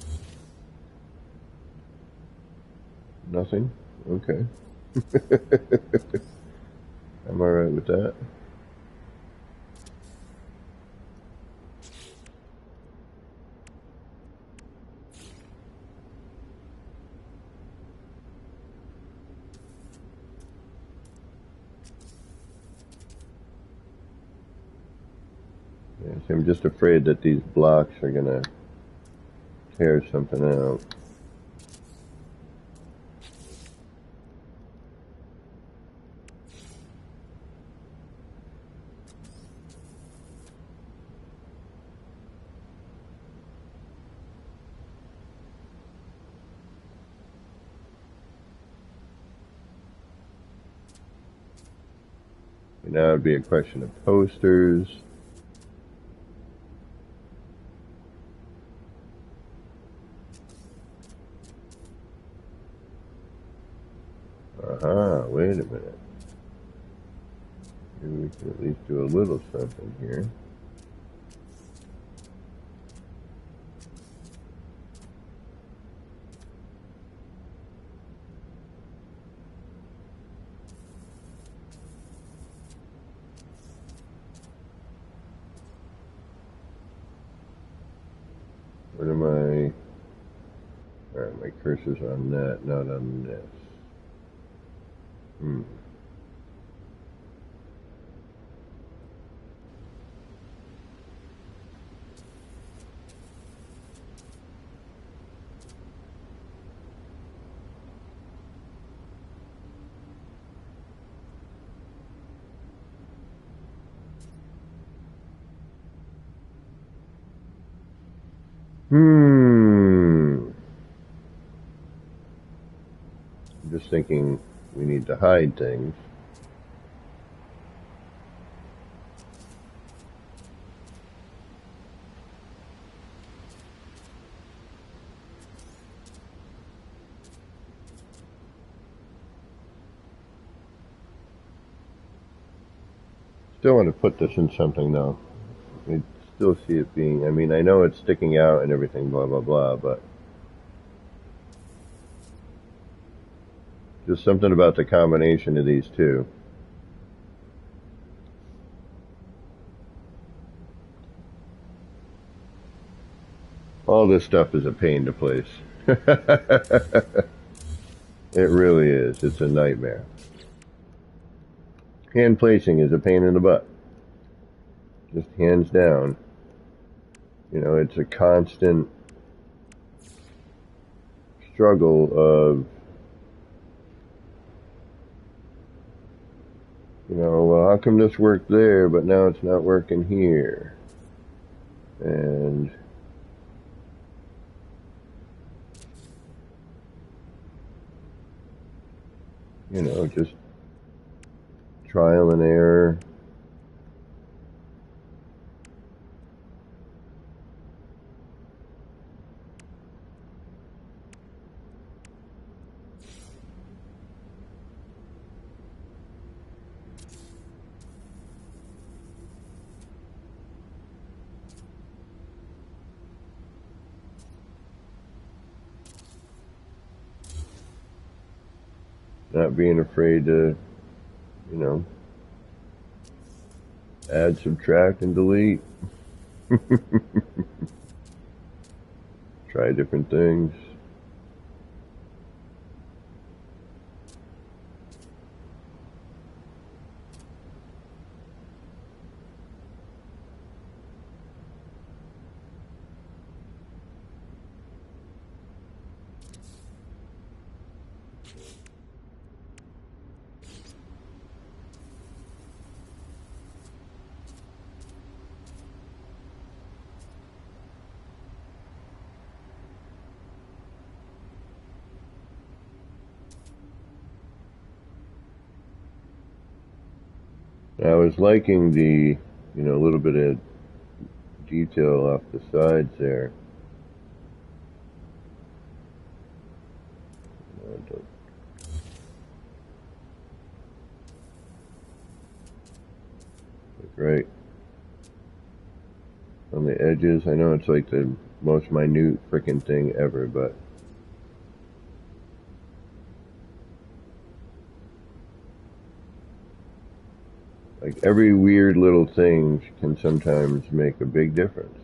S1: Nothing? Okay. I'm alright with that. Yes, I'm just afraid that these blocks are gonna tear something out. And now it'd be a question of posters. Aha, wait a minute. Maybe we can at least do a little something here. What am I? Alright, my cursor's on that, not on this. Hmm. I'm just thinking we need to hide things. Still want to put this in something though. I still see it being, I mean, I know it's sticking out and everything, blah, blah, blah, but just something about the combination of these two. All this stuff is a pain to place. It really is. It's a nightmare. Hand placing is a pain in the butt. Just hands down. You know, it's a constant struggle of, you know, well, how come this worked there, but now it's not working here? And you know, just trial and error. Not being afraid to, you know, add, subtract, and delete. Try different things. I was liking the, you know, a little bit of detail off the sides there. Right on the edges. I know it's like the most minute freaking thing ever, but like every weird little thing can sometimes make a big difference.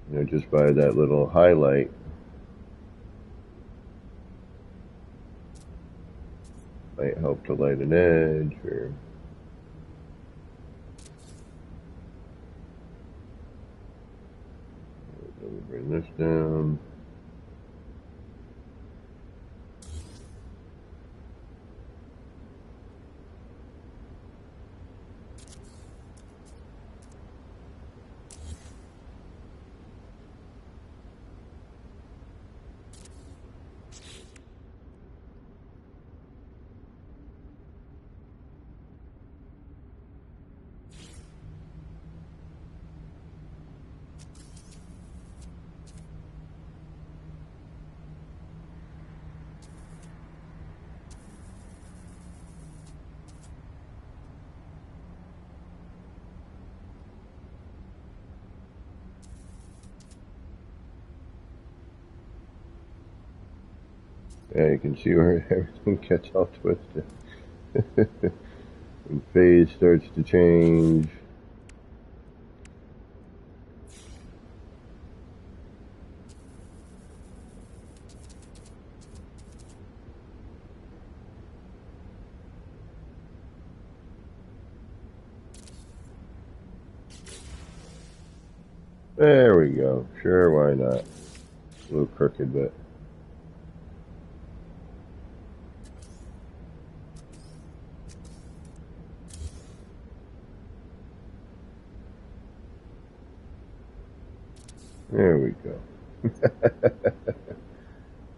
S1: You know, just by that little highlight. Might help to light an edge, or let me bring this down. Yeah, you can see where everything gets all twisted. And phase starts to change. There we go. Sure, why not? A little crooked, but there we go.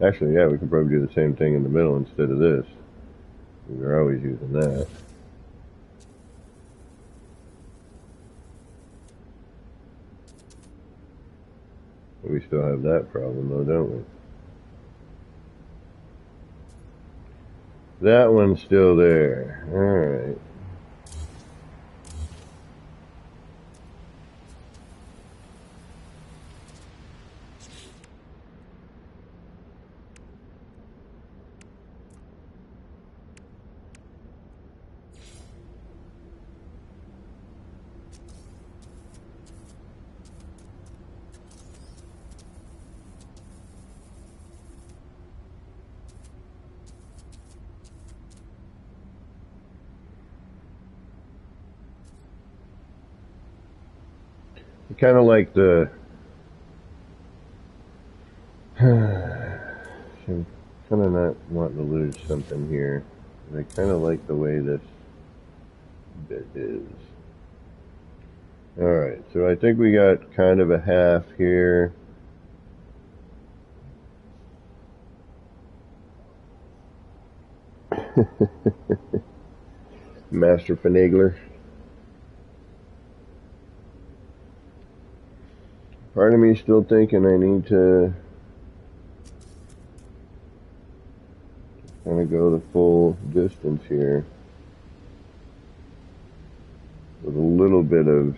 S1: Actually, yeah, we could probably do the same thing in the middle instead of this. We were always using that. But we still have that problem though, don't we? That one's still there. Alright. I kind of like the I'm kind of not wanting to lose something here. And I kind of like the way this bit is. Alright, so I think we got kind of a half here. Master Finagler. Part of me still thinking I need to kind of go the full distance here with a little bit of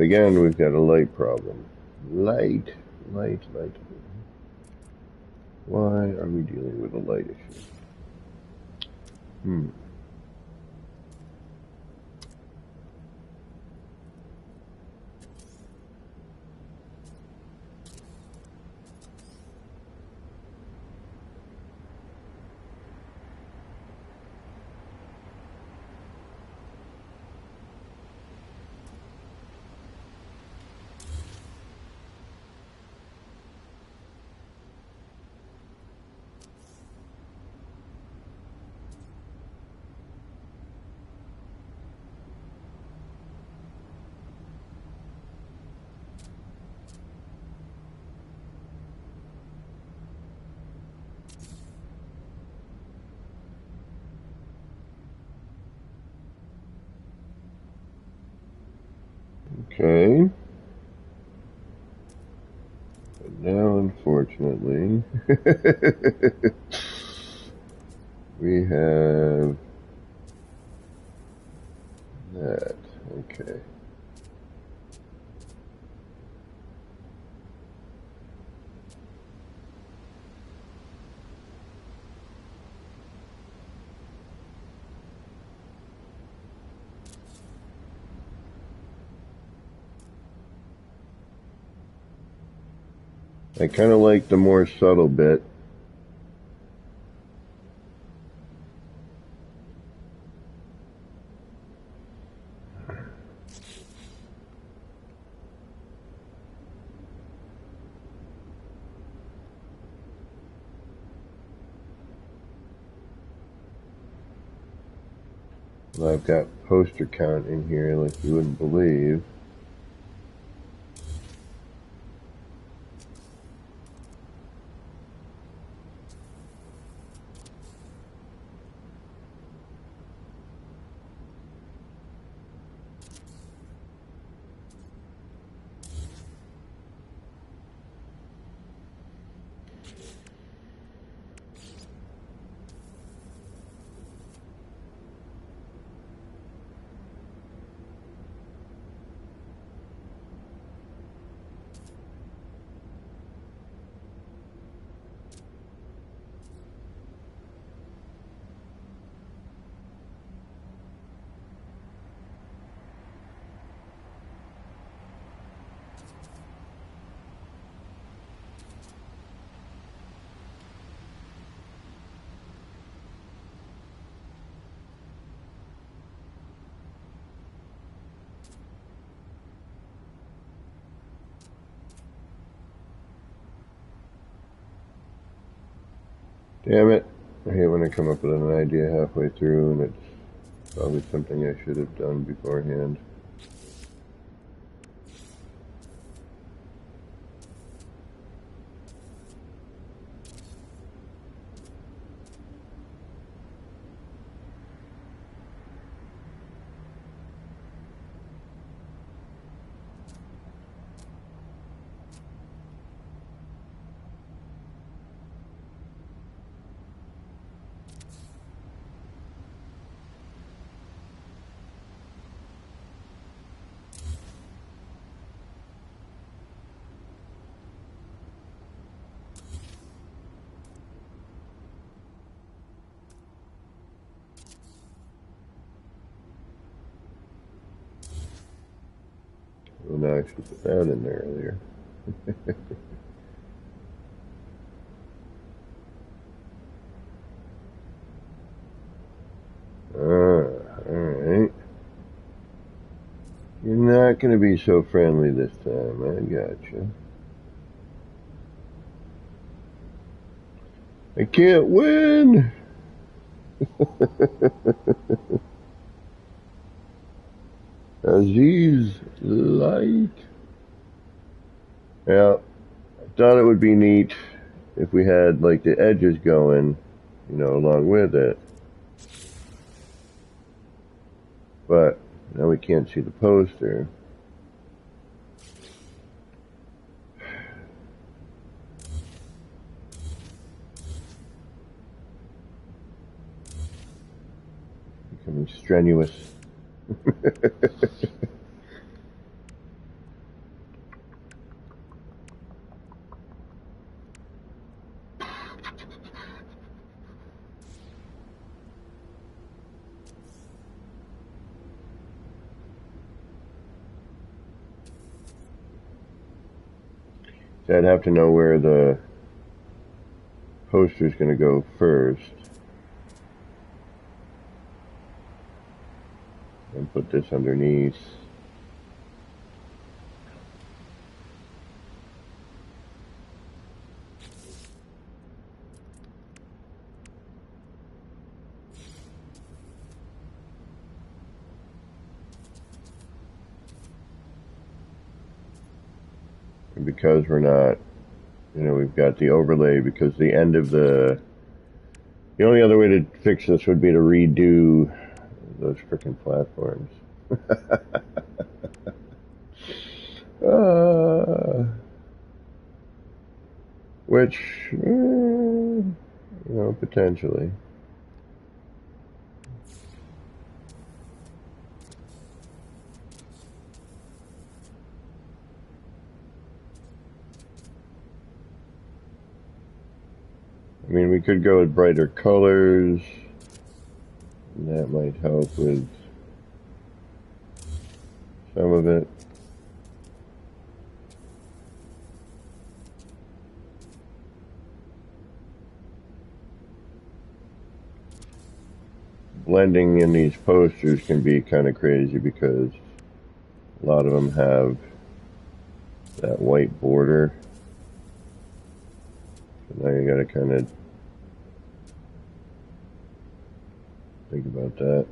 S1: but again, we've got a light problem. Light. Why are we dealing with a light issue? Okay. But now, unfortunately, we have that. Okay. I kind of like the more subtle bit. I've got poster count in here like you wouldn't believe. Damn it. I hate when I come up with an idea halfway through and it's probably something I should have done beforehand. didn't actually put that in there earlier. Alright. You're not going to be so friendly this time. I gotcha. I can't win! Aziz Light. Yeah, I thought it would be neat if we had like the edges going, you know, along with it. But now we can't see the poster. Becoming strenuous. So I'd have to know where the poster's going to go first. And put this underneath. And because we're not, you know, we've got the overlay because the end of the only other way to fix this would be to redo those frickin' platforms. Which, you know, potentially. I mean, we could go with brighter colors. And that might help with some of it. Blending in these posters can be kind of crazy because a lot of them have that white border. So now you gotta kind of think about that.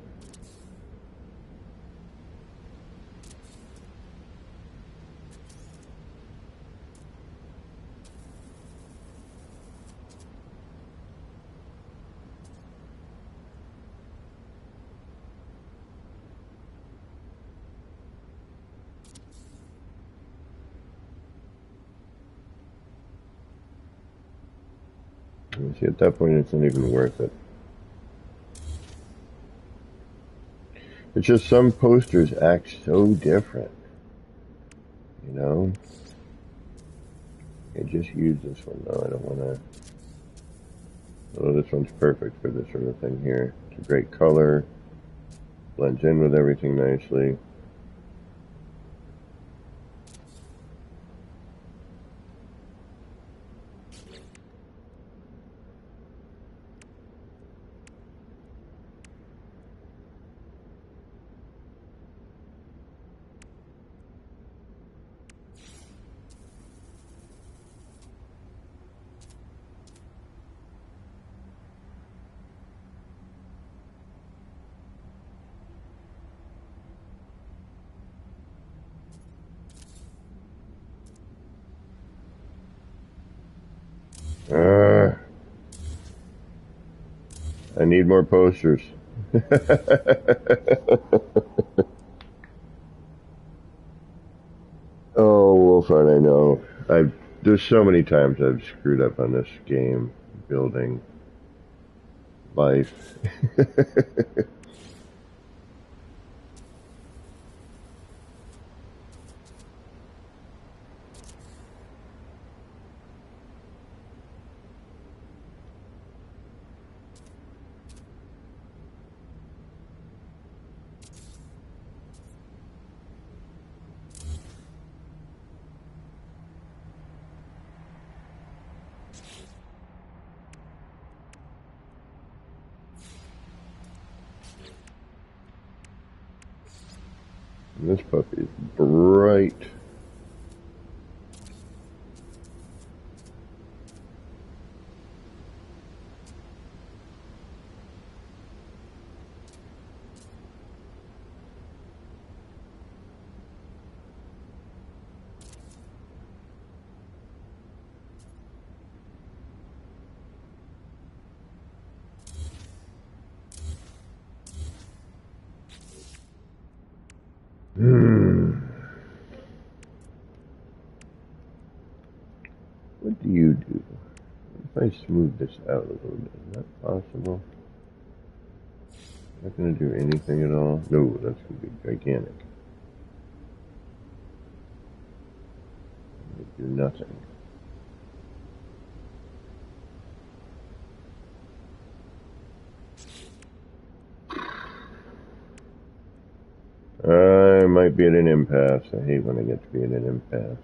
S1: You see, at that point, it's not even worth it. It's just some posters act so different, you know? I just use this one though, I don't want to... Oh, this one's perfect for this sort of thing here. It's a great color, blends in with everything nicely. I need more posters. Oh, Wolfheart, I know. There's so many times I've screwed up on this game, building life. And this puppy is bright. What do you do? If I smooth this out a little bit, is that possible? Not going to do anything at all? No, that's going to be gigantic. Do nothing. I might be at an impasse. I hate when I get to be at an impasse.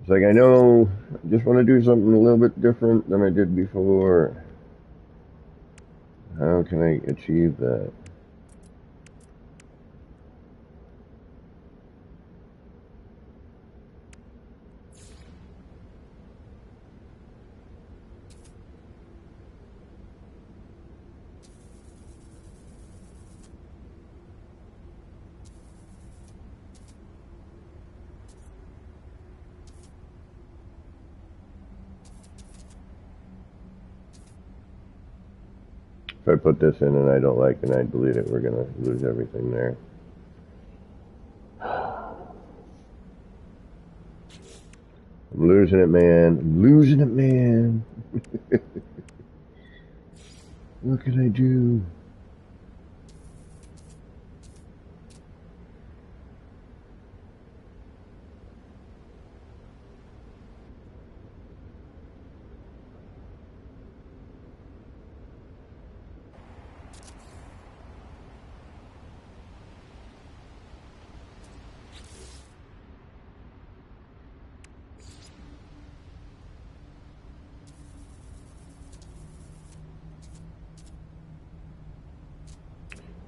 S1: It's like I know I just want to do something a little bit different than I did before. How can I achieve that? If I put this in and I don't like it and I delete it, we're going to lose everything there. I'm losing it, man. I'm losing it, man. What can I do?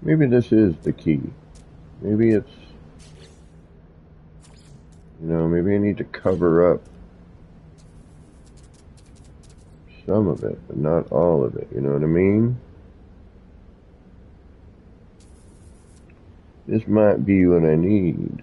S1: Maybe this is the key. Maybe it's, maybe I need to cover up some of it, but not all of it. You know what I mean? This might be what I need.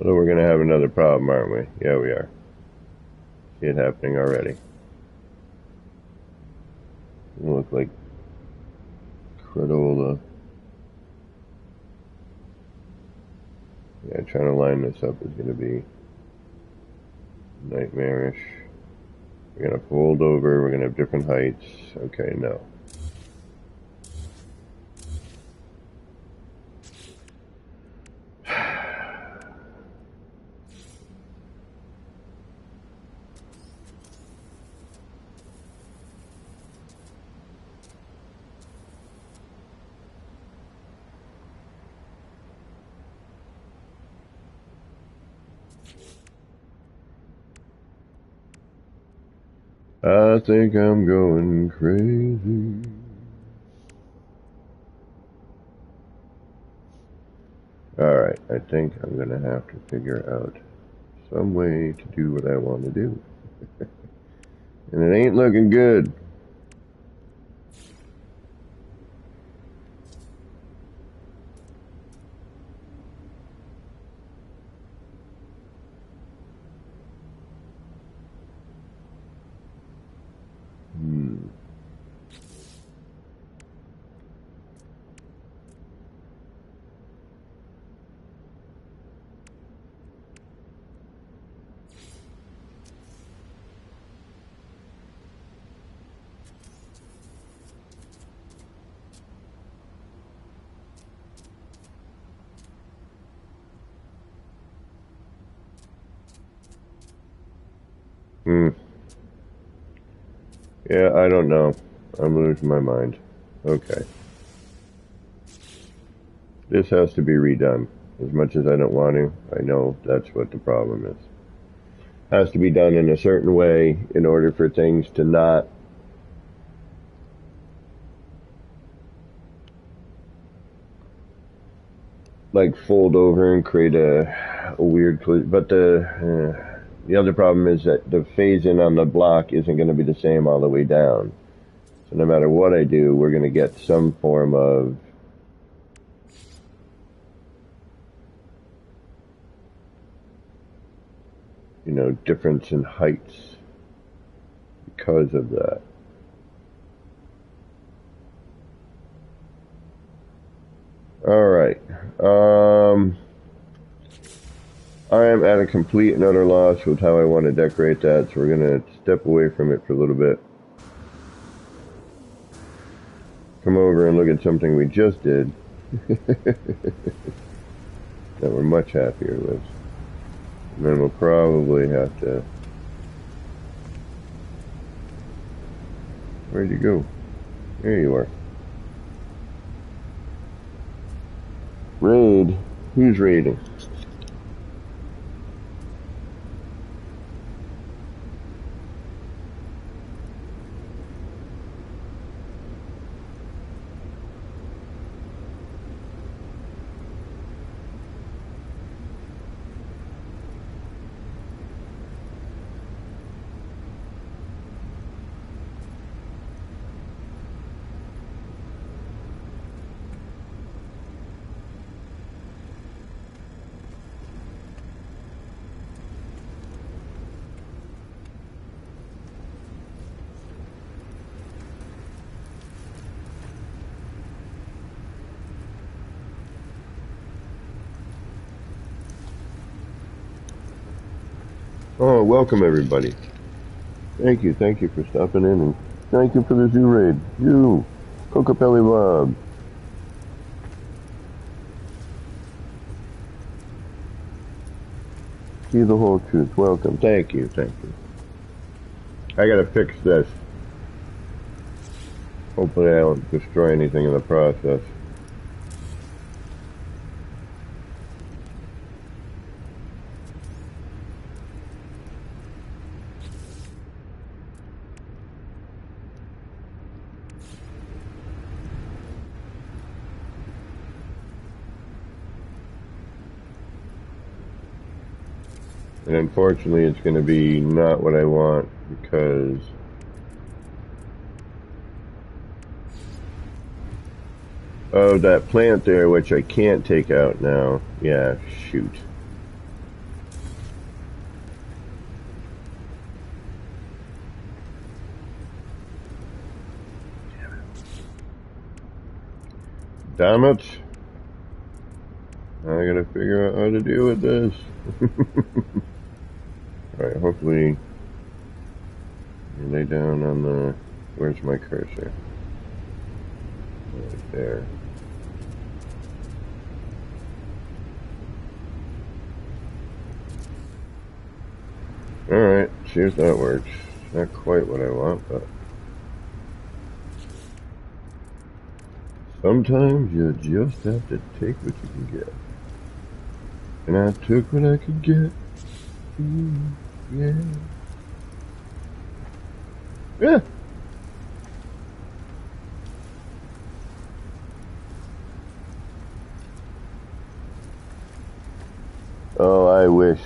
S1: So we're going to have another problem, aren't we? Yeah, we are. See it happening already. It'll look like Cradola. Yeah, trying to line this up is going to be nightmarish. We're going to fold over. We're going to have different heights. Okay, no. I think I'm going crazy. Alright, I think I'm gonna have to figure out some way to do what I want to do. And it ain't looking good. Yeah, I don't know. I'm losing my mind. Okay. This has to be redone. As much as I don't want to, I know that's what the problem is. Has to be done in a certain way in order for things to not like fold over and create a weird. But the other problem is that the phase-in on the block isn't going to be the same all the way down. So no matter what I do, we're going to get some form of difference in heights because of that. All right. I am at a complete and utter loss with how I want to decorate that, so we're going to step away from it for a little bit. Come over and look at something we just did that we're much happier with. And then we'll probably have to... Where'd you go? There you are. Raid? Who's raiding? Oh, welcome everybody. Thank you for stopping in, and thank you for the zoo raid. You, Cocopelli Bob. See the whole truth. Welcome. Thank you. I gotta fix this. Hopefully I don't destroy anything in the process. And unfortunately it's going to be not what I want because of that plant there, which I can't take out now. Yeah, shoot. Damn it. I gotta figure out how to deal with this. Alright, hopefully you lay down on the... Where's my cursor? Right there. Alright, see if that works. Not quite what I want, but... Sometimes you just have to take what you can get. And I took what I could get. Yeah. Yeah. Oh, I wish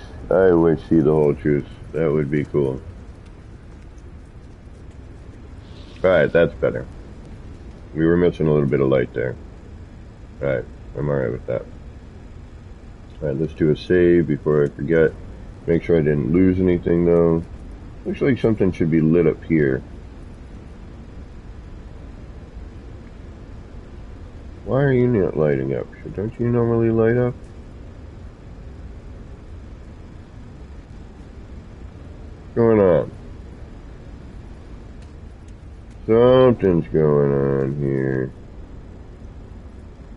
S1: see the whole truth. That would be cool. Alright, that's better. We were missing a little bit of light there. Alright, I'm alright with that. Alright, let's do a save before I forget. Make sure I didn't lose anything though. Looks like something should be lit up here. Why are you not lighting up? Don't you normally light up? What's going on? Something's going on here.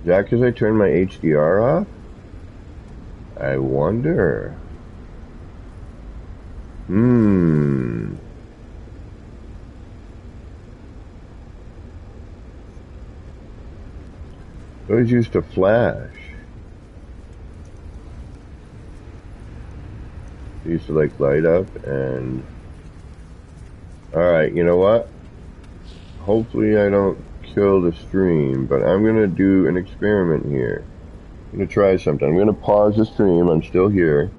S1: Is that because I turned my HDR off? I wonder. Those used to flash. They used to like light up and... Alright, you know what? Hopefully I don't kill the stream, but I'm gonna do an experiment here. I'm gonna try something. I'm gonna pause the stream. I'm still here.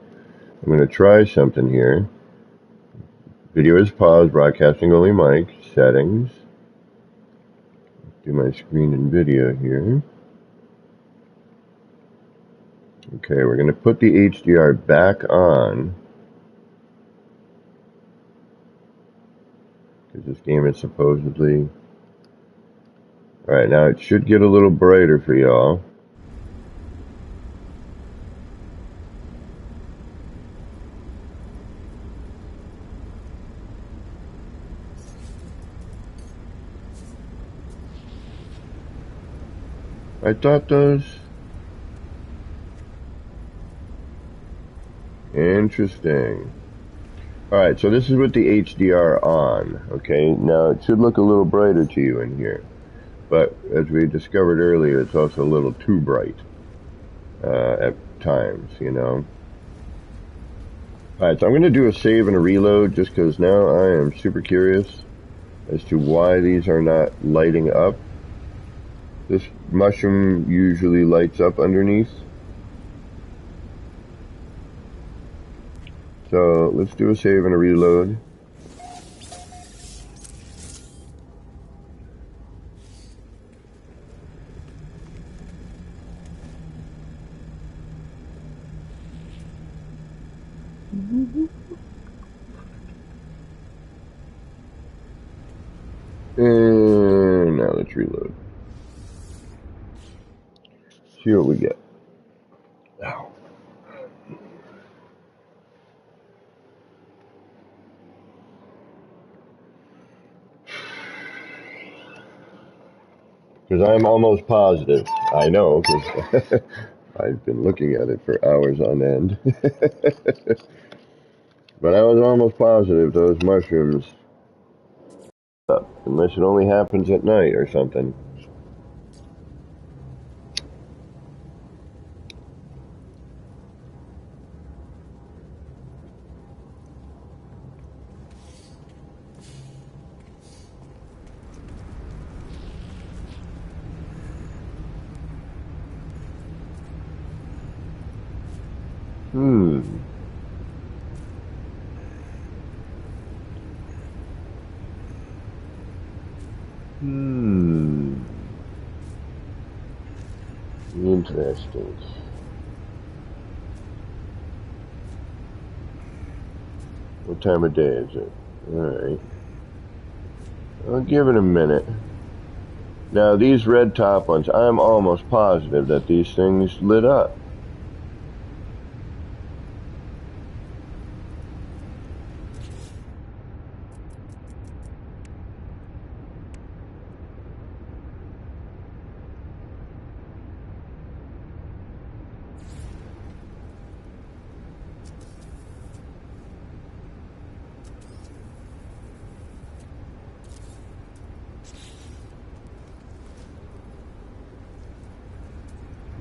S1: I'm gonna try something here. Video is paused, broadcasting only mic, settings. Do my screen and video here. Okay, we're going to put the HDR back on. Because this game is supposedly... Alright, now it should get a little brighter for y'all. I thought those... Interesting. Alright, so this is with the HDR on, okay? Now, it should look a little brighter to you in here. But, as we discovered earlier, it's also a little too bright. At times, you know? Alright, so I'm going to do a save and a reload, just because now I am super curious as to why these are not lighting up. This mushroom usually lights up underneath. So let's do a save and a reload. And now let's reload. See what we get. Ow. Because I'm almost positive. I know, because I've been looking at it for hours on end. But I was almost positive those mushrooms up. Unless it only happens at night or something. Interesting. What time of day is it? Alright. I'll give it a minute. Now these red top ones, I'm almost positive that these things lit up.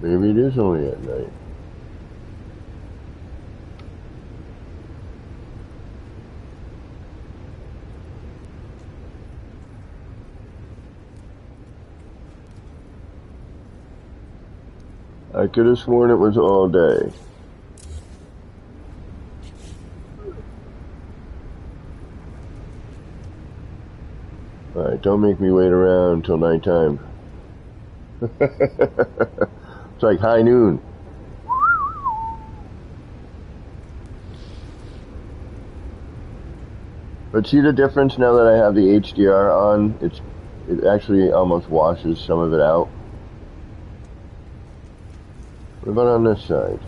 S1: Maybe it is only at night. I could have sworn it was all day. Alright, don't make me wait around until nighttime. It's like high noon. But see the difference now that I have the HDR on? It actually almost washes some of it out. What about on this side?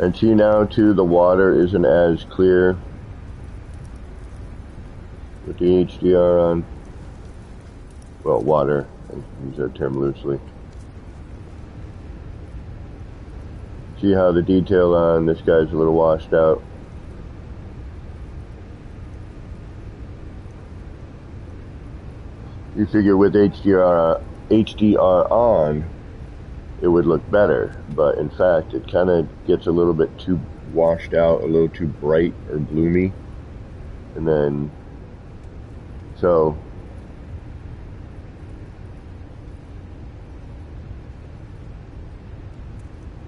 S1: And see now too, the water isn't as clear with the HDR on. Well, water, I use that term loosely. See how the detail on this guy's a little washed out. You figure with HDR on, it would look better, but in fact it kind of gets a little bit too washed out, a little too bright or bloomy. And then, so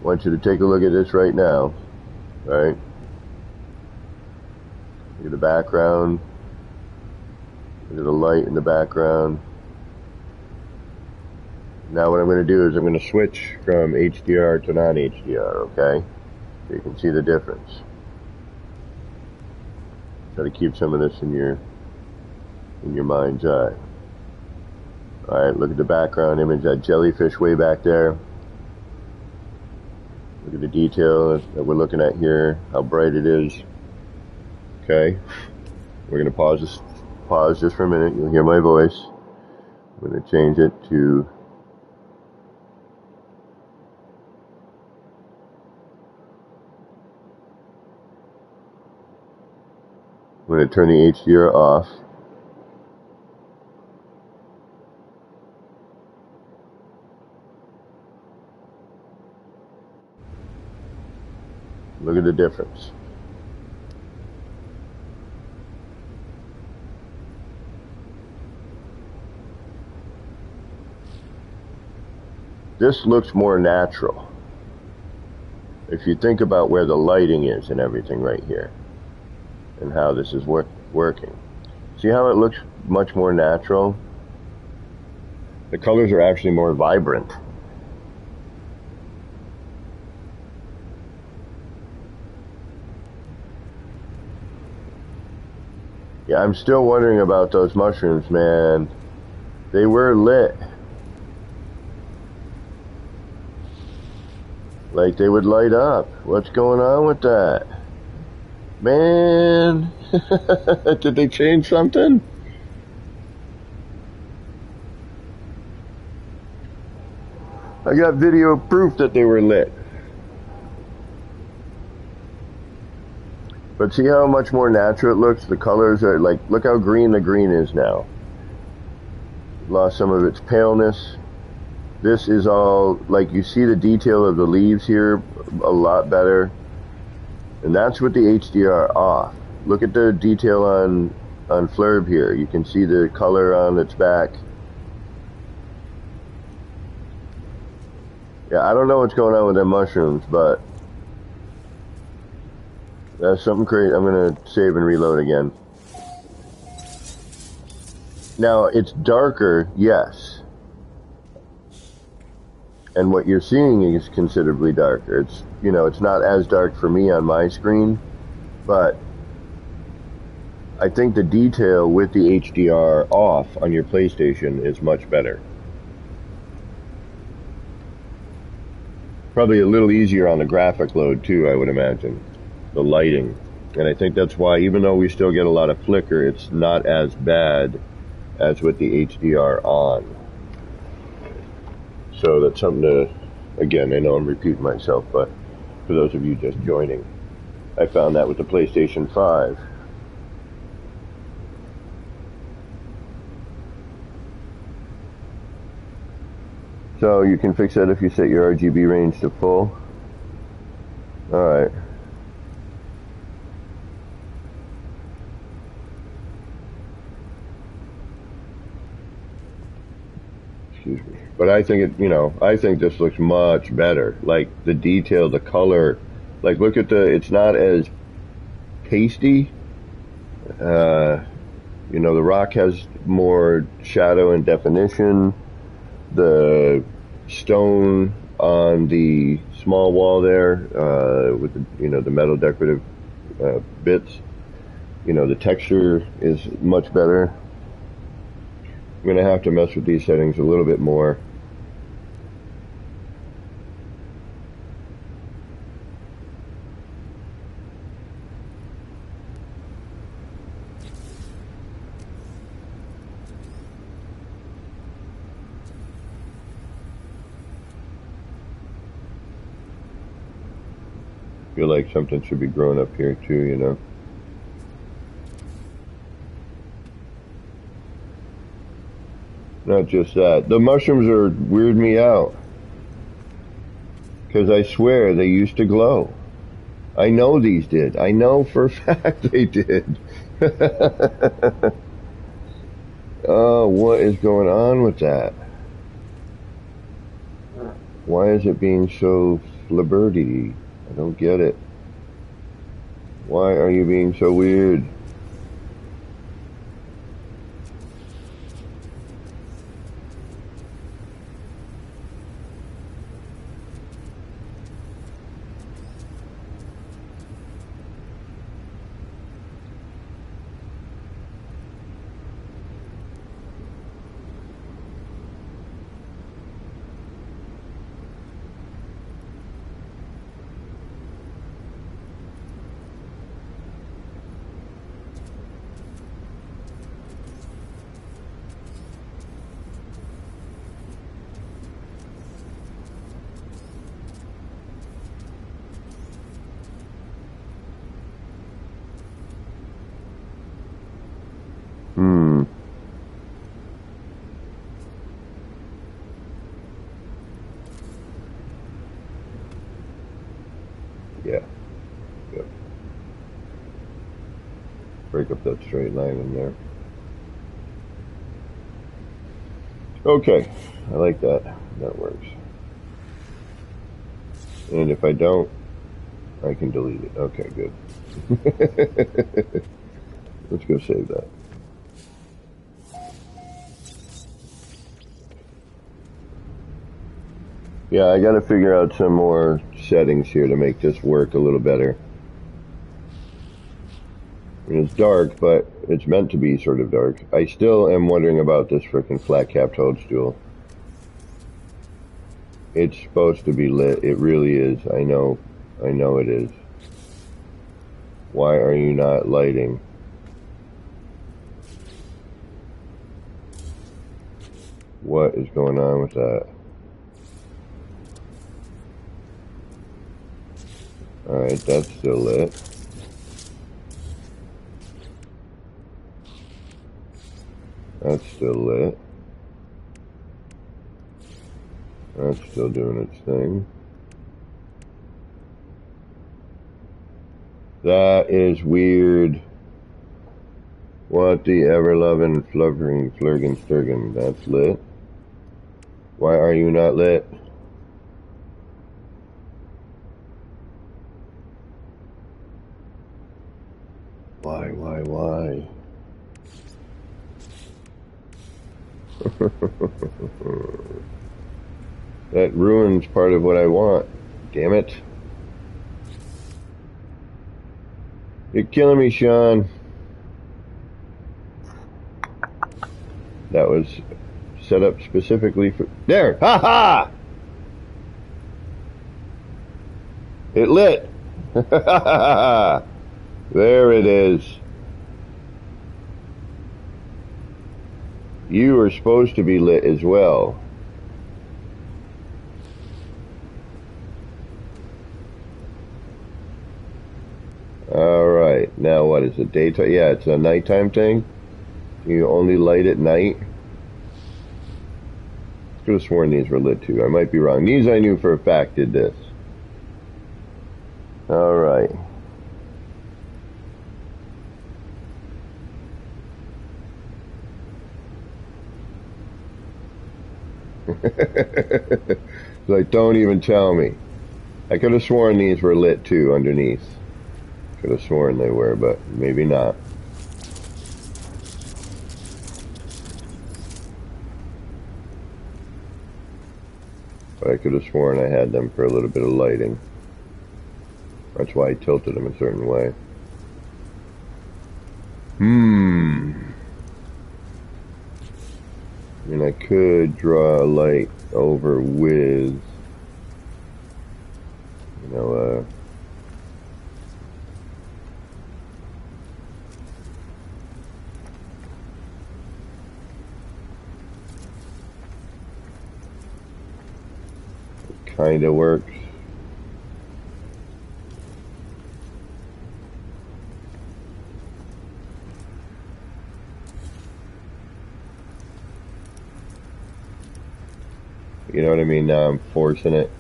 S1: I want you to take a look at this right now, right? Look at the background, look at the light in the background. Now what I'm going to do is I'm going to switch from HDR to non-HDR, okay? So you can see the difference. Try to keep some of this in your mind's eye. Alright, look at the background image, that jellyfish way back there. Look at the detail that we're looking at here, how bright it is. Okay? We're going to pause just for a minute. You'll hear my voice. I'm going to change it to I'm going to turn the HDR off. Look at the difference. This looks more natural. If you think about where the lighting is and everything right here, and how this is working. See how it looks much more natural? The colors are actually more vibrant. Yeah, I'm still wondering about those mushrooms, man. They were lit. Like they would light up. What's going on with that? Man, did they change something? I got video proof that they were lit. But see how much more natural it looks? The colors are like, look how green the green is now. Lost some of its paleness. This is all, like you see the detail of the leaves here a lot better. And that's with the HDR off. Look at the detail on Flurb here. You can see the color on its back. Yeah, I don't know what's going on with them mushrooms, but that's something crazy. I'm going to save and reload again. Now, it's darker, yes. And what you're seeing is considerably darker. It's, you know, it's not as dark for me on my screen, but I think the detail with the HDR off on your PlayStation is much better. Probably a little easier on the graphic load too, I would imagine. The lighting. And I think that's why, even though we still get a lot of flicker, it's not as bad as with the HDR on. So that's something to, again, I know I'm repeating myself, but for those of you just joining, I found that with the PlayStation 5. So you can fix that if you set your RGB range to full. Alright. excuse me. But I think it, I think this looks much better. Like the detail, the color. Like look at it's not as pasty. The rock has more shadow and definition. The stone on the small wall there, with the metal decorative bits, the texture is much better. I'm going to have to mess with these settings a little bit more. Feel like something should be growing up here too, Not just that. The mushrooms weird me out. Because I swear they used to glow. I know these did. I know for a fact they did. Oh, what is going on with that? Why is it being so flibberty? I don't get it. Why are you being so weird? Hmm. Yeah. Yep. Break up that straight line in there. Okay. I like that. That works. And if I don't, I can delete it. Okay, good. Let's go save that. Yeah, I gotta figure out some more settings here to make this work a little better. I mean, it's dark, but it's meant to be sort of dark. I still am wondering about this frickin' flat cap toadstool. It's supposed to be lit. It really is. I know it is. Why are you not lighting? What is going on with that? Alright, that's still lit. That's still lit. That's still doing its thing. That is weird. What the ever-loving fluttering flurgin sturgin? That's lit. Why are you not lit? Why? That ruins part of what I want. Damn it. You're killing me, Sean. That was set up specifically for... There! Ha ha! It lit! There it is. You are supposed to be lit as well. Alright, now what is it? Daytime? Yeah, it's a nighttime thing. You only light at night. I could have sworn these were lit too. I might be wrong. These I knew for a fact did this. Alright. Like, don't even tell me. I could have sworn these were lit too underneath. Could have sworn they were, but maybe not. But I could have sworn I had them for a little bit of lighting. That's why I tilted them a certain way. I mean, I could draw a light over with, you know, kind of works. You know what I mean? Now I'm forcing it.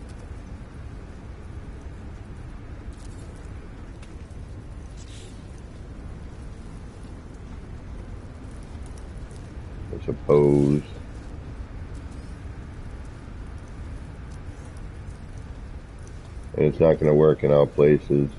S1: I suppose. And it's not going to work in all places.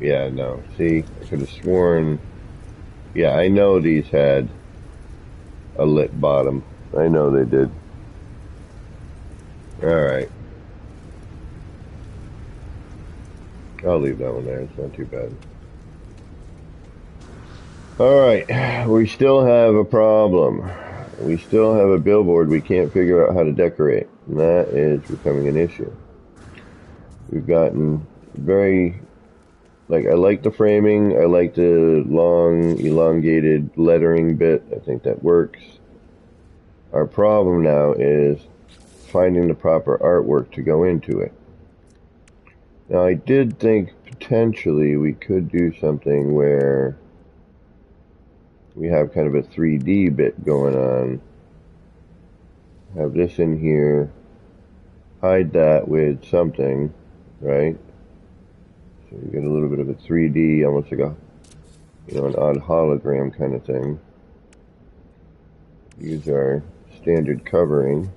S1: Yeah, no. See, I could have sworn. Yeah, I know these had a lit bottom. I know they did. Alright. I'll leave that one there. It's not too bad. Alright. We still have a problem. We still have a billboard we can't figure out how to decorate. And that is becoming an issue. We've gotten very... Like, I like the framing. I like the long, elongated lettering bit. I think that works. Our problem now is finding the proper artwork to go into it. Now, I did think potentially we could do something where we have kind of a 3D bit going on. Have this in here, hide that with something, right? So you get a little bit of a 3D, almost like a, you know, an odd hologram kind of thing. Use our standard covering.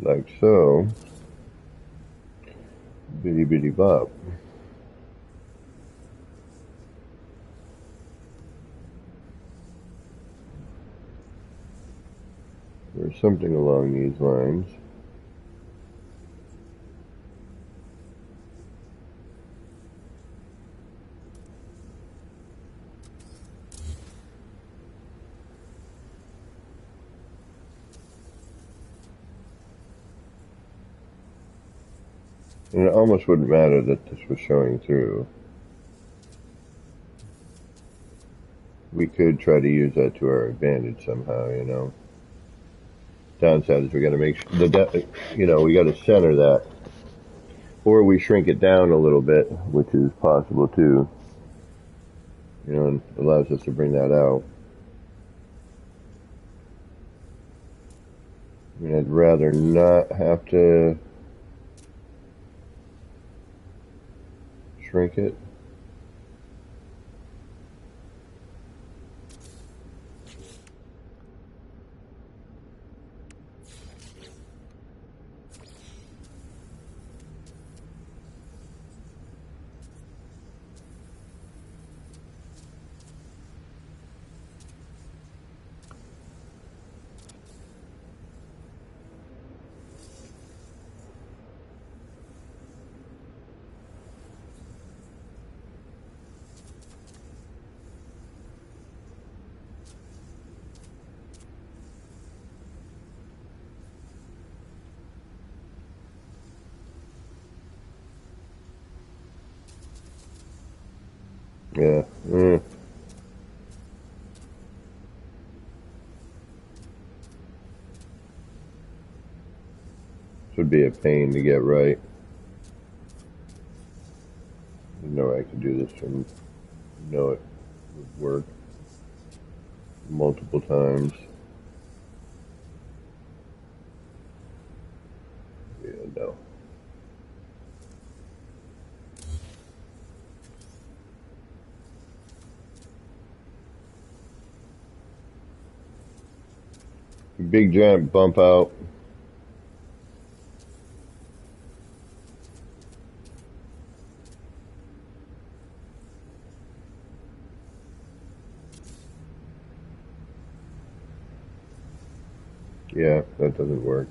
S1: Like so. Bitty bitty bop. Or something along these lines. And it almost wouldn't matter that this was showing through. We could try to use that to our advantage somehow, you know. Downside is we got to make sure you know, we got to center that, or we shrink it down a little bit, which is possible too. You know, and allows us to bring that out. I mean, I'd rather not have to shrink it. Yeah. Should be a pain to get right. I know I could do this and know it would work multiple times. Yeah, no. Big giant bump out. Yeah, that doesn't work.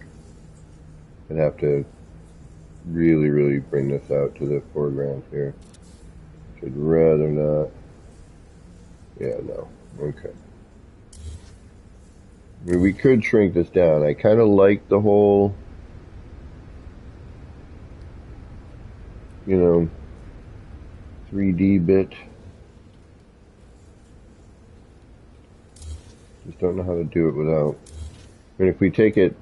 S1: I'd have to really, really bring this out to the foreground here. Should rather not. Yeah, no. Okay. I mean, we could shrink this down. I kind of like the whole, 3D bit. Just don't know how to do it without. I mean, if we take it.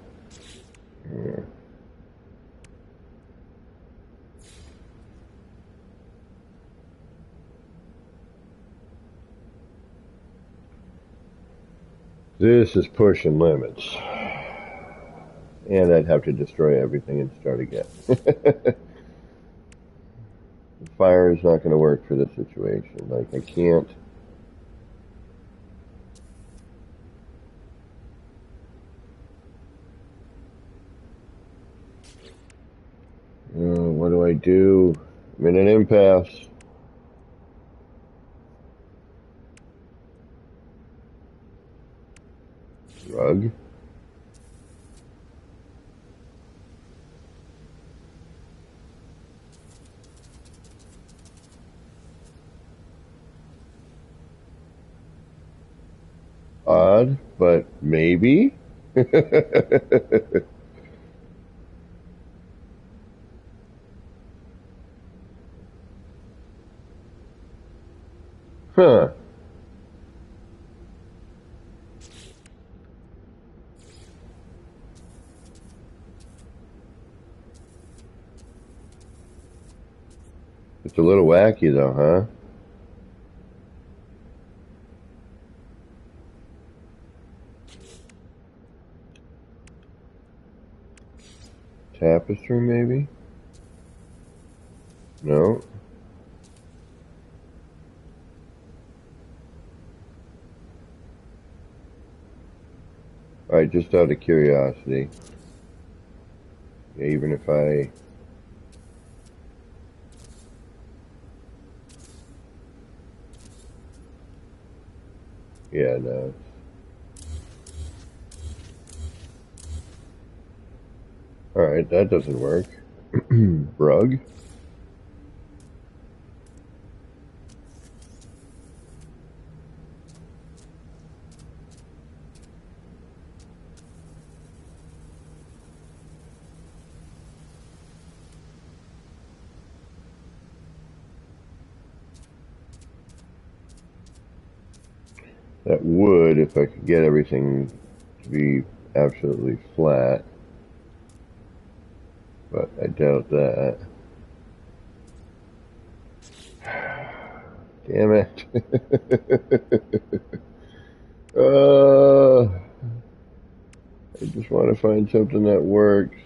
S1: This is pushing limits. And I'd have to destroy everything and start again. Fire is not going to work for this situation. Like, I can't. What do I do? I'm in an impasse. Rug. Odd, but maybe. Huh. It's a little wacky though, huh? Tapestry, maybe? No? Alright, just out of curiosity. Yeah, even if I... Yeah, no. Alright, that doesn't work. Rug? That would, if I could get everything to be absolutely flat. But I doubt that. Damn it. I just want to find something that works.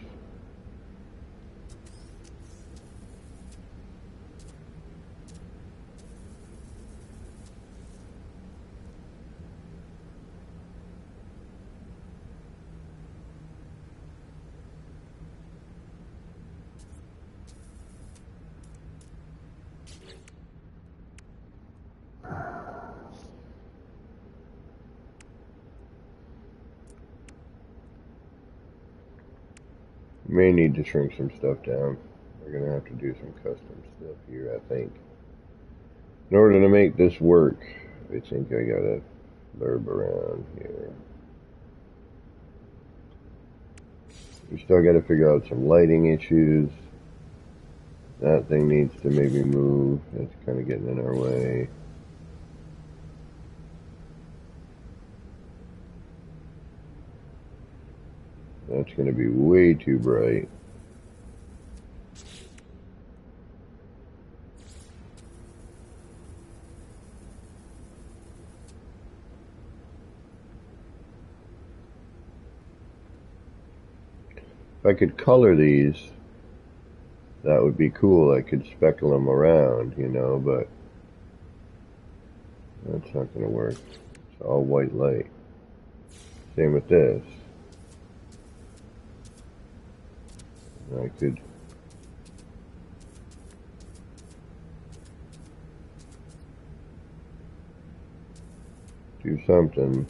S1: May need to shrink some stuff down. We're going to have to do some custom stuff here, I think. In order to make this work, I think I got to blurb around here. We still got to figure out some lighting issues. That thing needs to maybe move. That's kind of getting in our way. That's going to be way too bright. If I could color these, that would be cool. I could speckle them around, you know, but that's not going to work. It's all white light. Same with this. I could do something.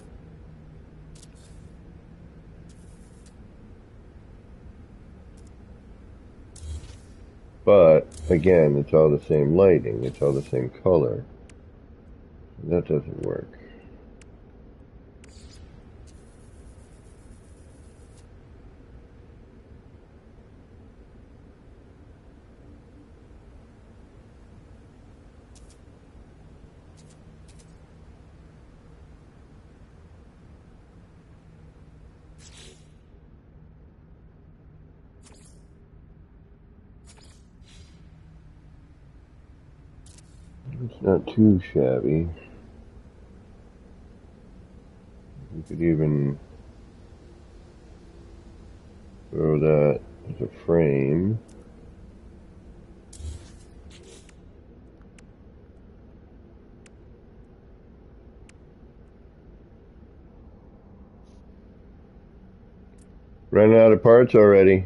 S1: But again, it's all the same lighting. It's all the same color. That doesn't work. It's not too shabby. You could even throw that as a frame. Running out of parts already.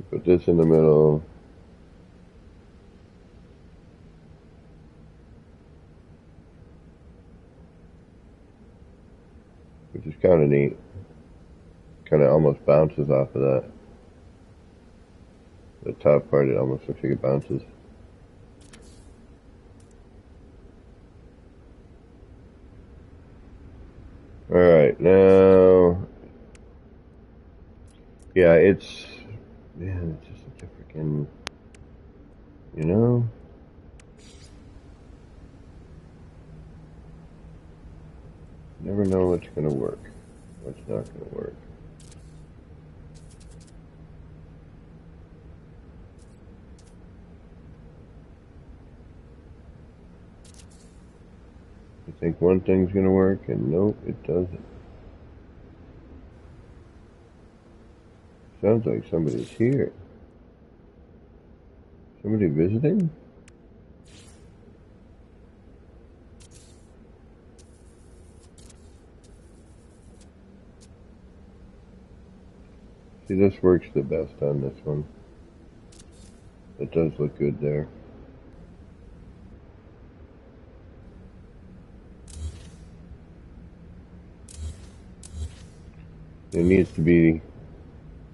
S1: Put this in the middle. Which is kind of neat. Kind of almost bounces off of that. The top part, it almost looks like it bounces. Alright, now... Yeah, it's... Man, it's just such a freaking... You know? Never know what's gonna work. What's not gonna work. You think one thing's gonna work, and nope, it doesn't. Sounds like somebody's here. Somebody visiting? See, this works the best on this one. It does look good there. It needs to be,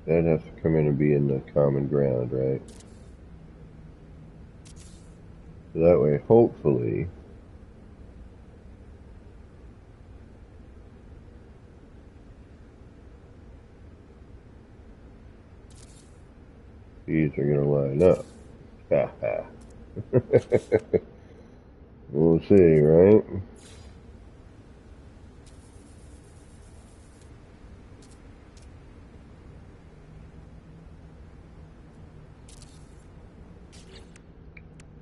S1: that has to come in and be in the common ground, right? So that way, hopefully, these are going to line up. Ha ha. We'll see, right?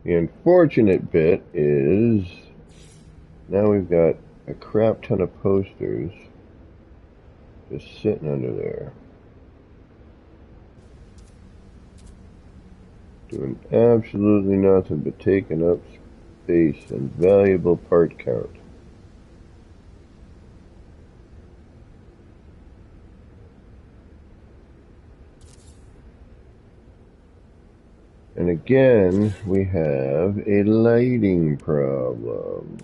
S1: The unfortunate bit is now we've got a crap ton of posters just sitting under there, doing absolutely nothing but taking up space and valuable part count. And again, we have a lighting problem.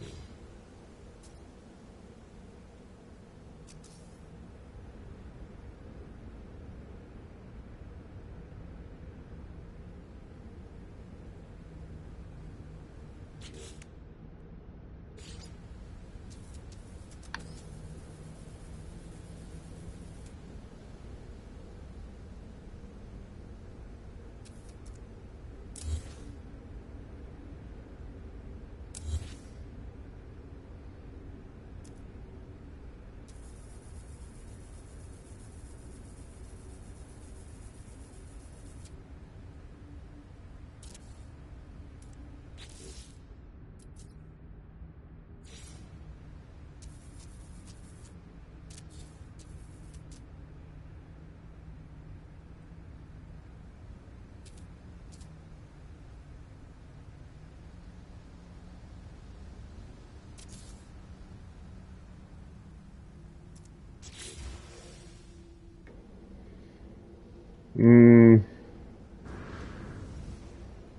S1: Mm,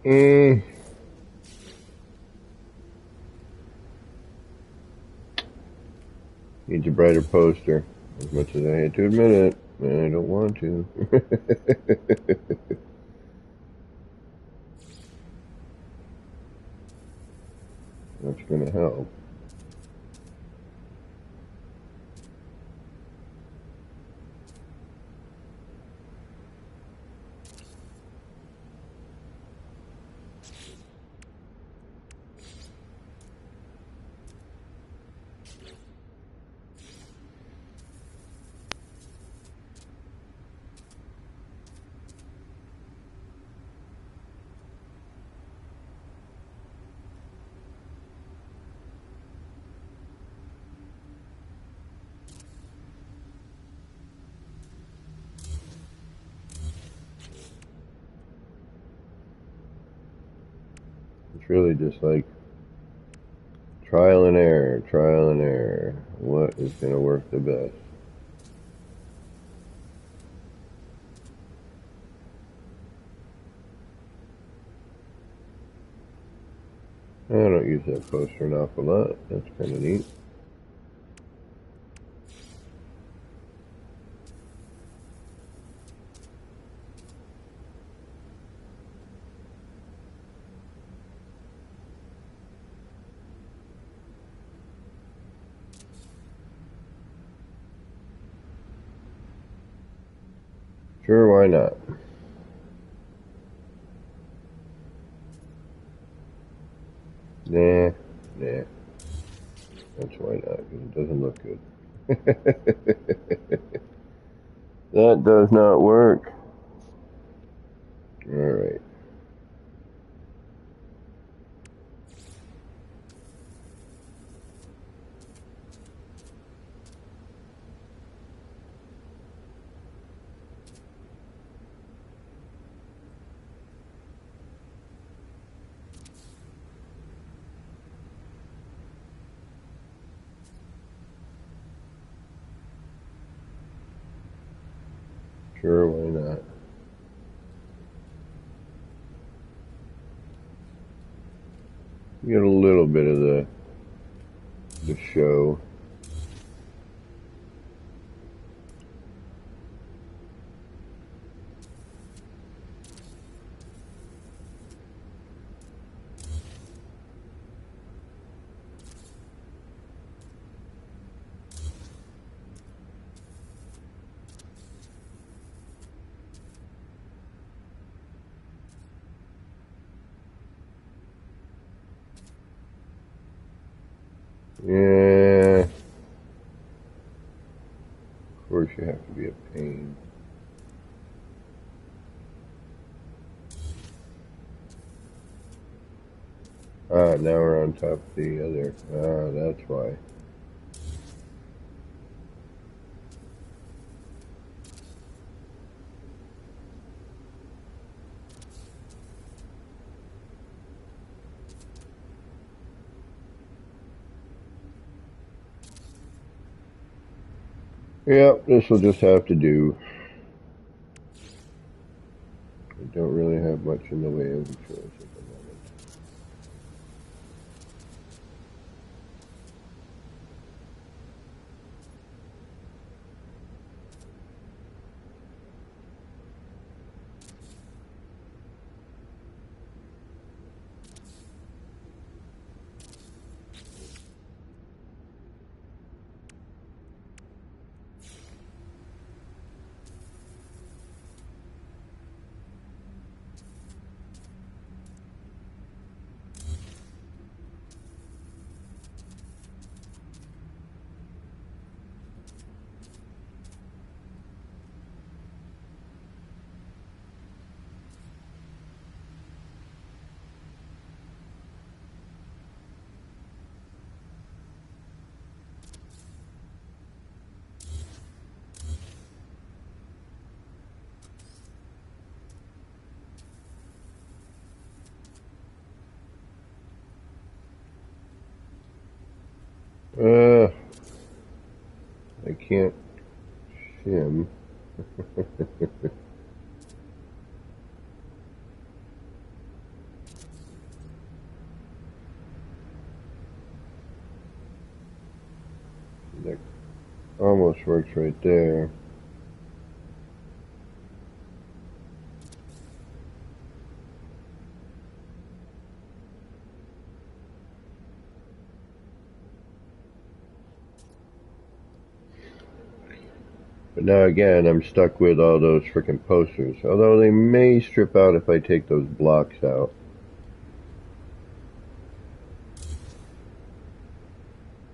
S1: eh. Needs a brighter poster. As much as I hate to admit it, I don't want to. That's gonna help. It's really just like trial and error, trial and error. What is gonna work the best? I don't use that poster an awful lot. That's kind of neat. Sure, why not? Nah, nah. That's why not, because it doesn't look good. That does not work. Alright. Sure, why not? You get a little bit of the show. Yeah. Of course you have to be a pain. Ah, now we're on top of the other. Ah, that's why. Yep, this will just have to do. I don't really have much in the way of a choice at the moment. I can't shim. That almost works right there. But now again, I'm stuck with all those frickin' posters. Although they may strip out if I take those blocks out.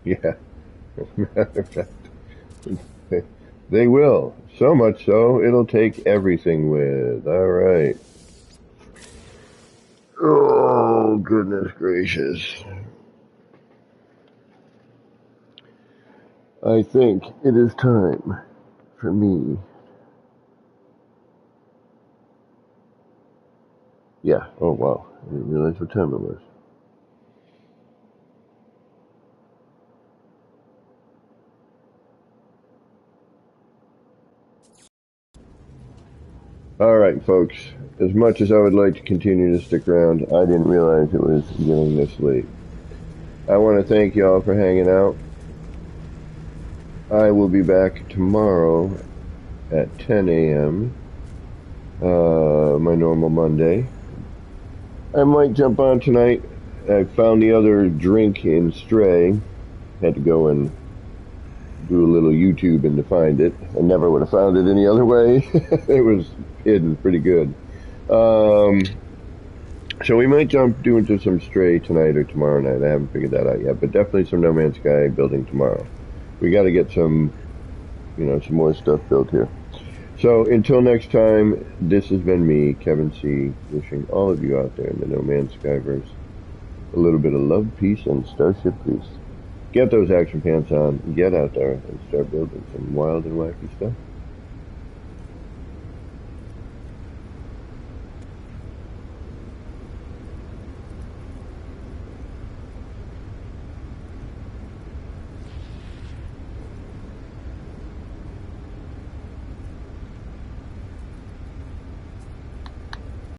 S1: Yeah, as a matter of fact, they will. So much so, it'll take everything with. Alright. Oh, goodness gracious. I think it is time for me. Yeah, oh wow. I didn't realize what time it was. Alright, folks. As much as I would like to continue to stick around, I didn't realize it was getting this late. I want to thank y'all for hanging out. I will be back tomorrow at 10 a.m. My normal Monday. I might jump on tonight. I found the other drink in Stray. Had to go and do a little YouTubing to find it. I never would have found it any other way. It was hidden pretty good. So we might jump into some Stray tonight or tomorrow night. I haven't figured that out yet, but definitely some No Man's Sky building tomorrow. We got to get some, some more stuff built here. So until next time, this has been me, Kevin C., wishing all of you out there in the No Man's Skyverse a little bit of love, peace, and Starship Peace. Get those action pants on, get out there, and start building some wild and wacky stuff.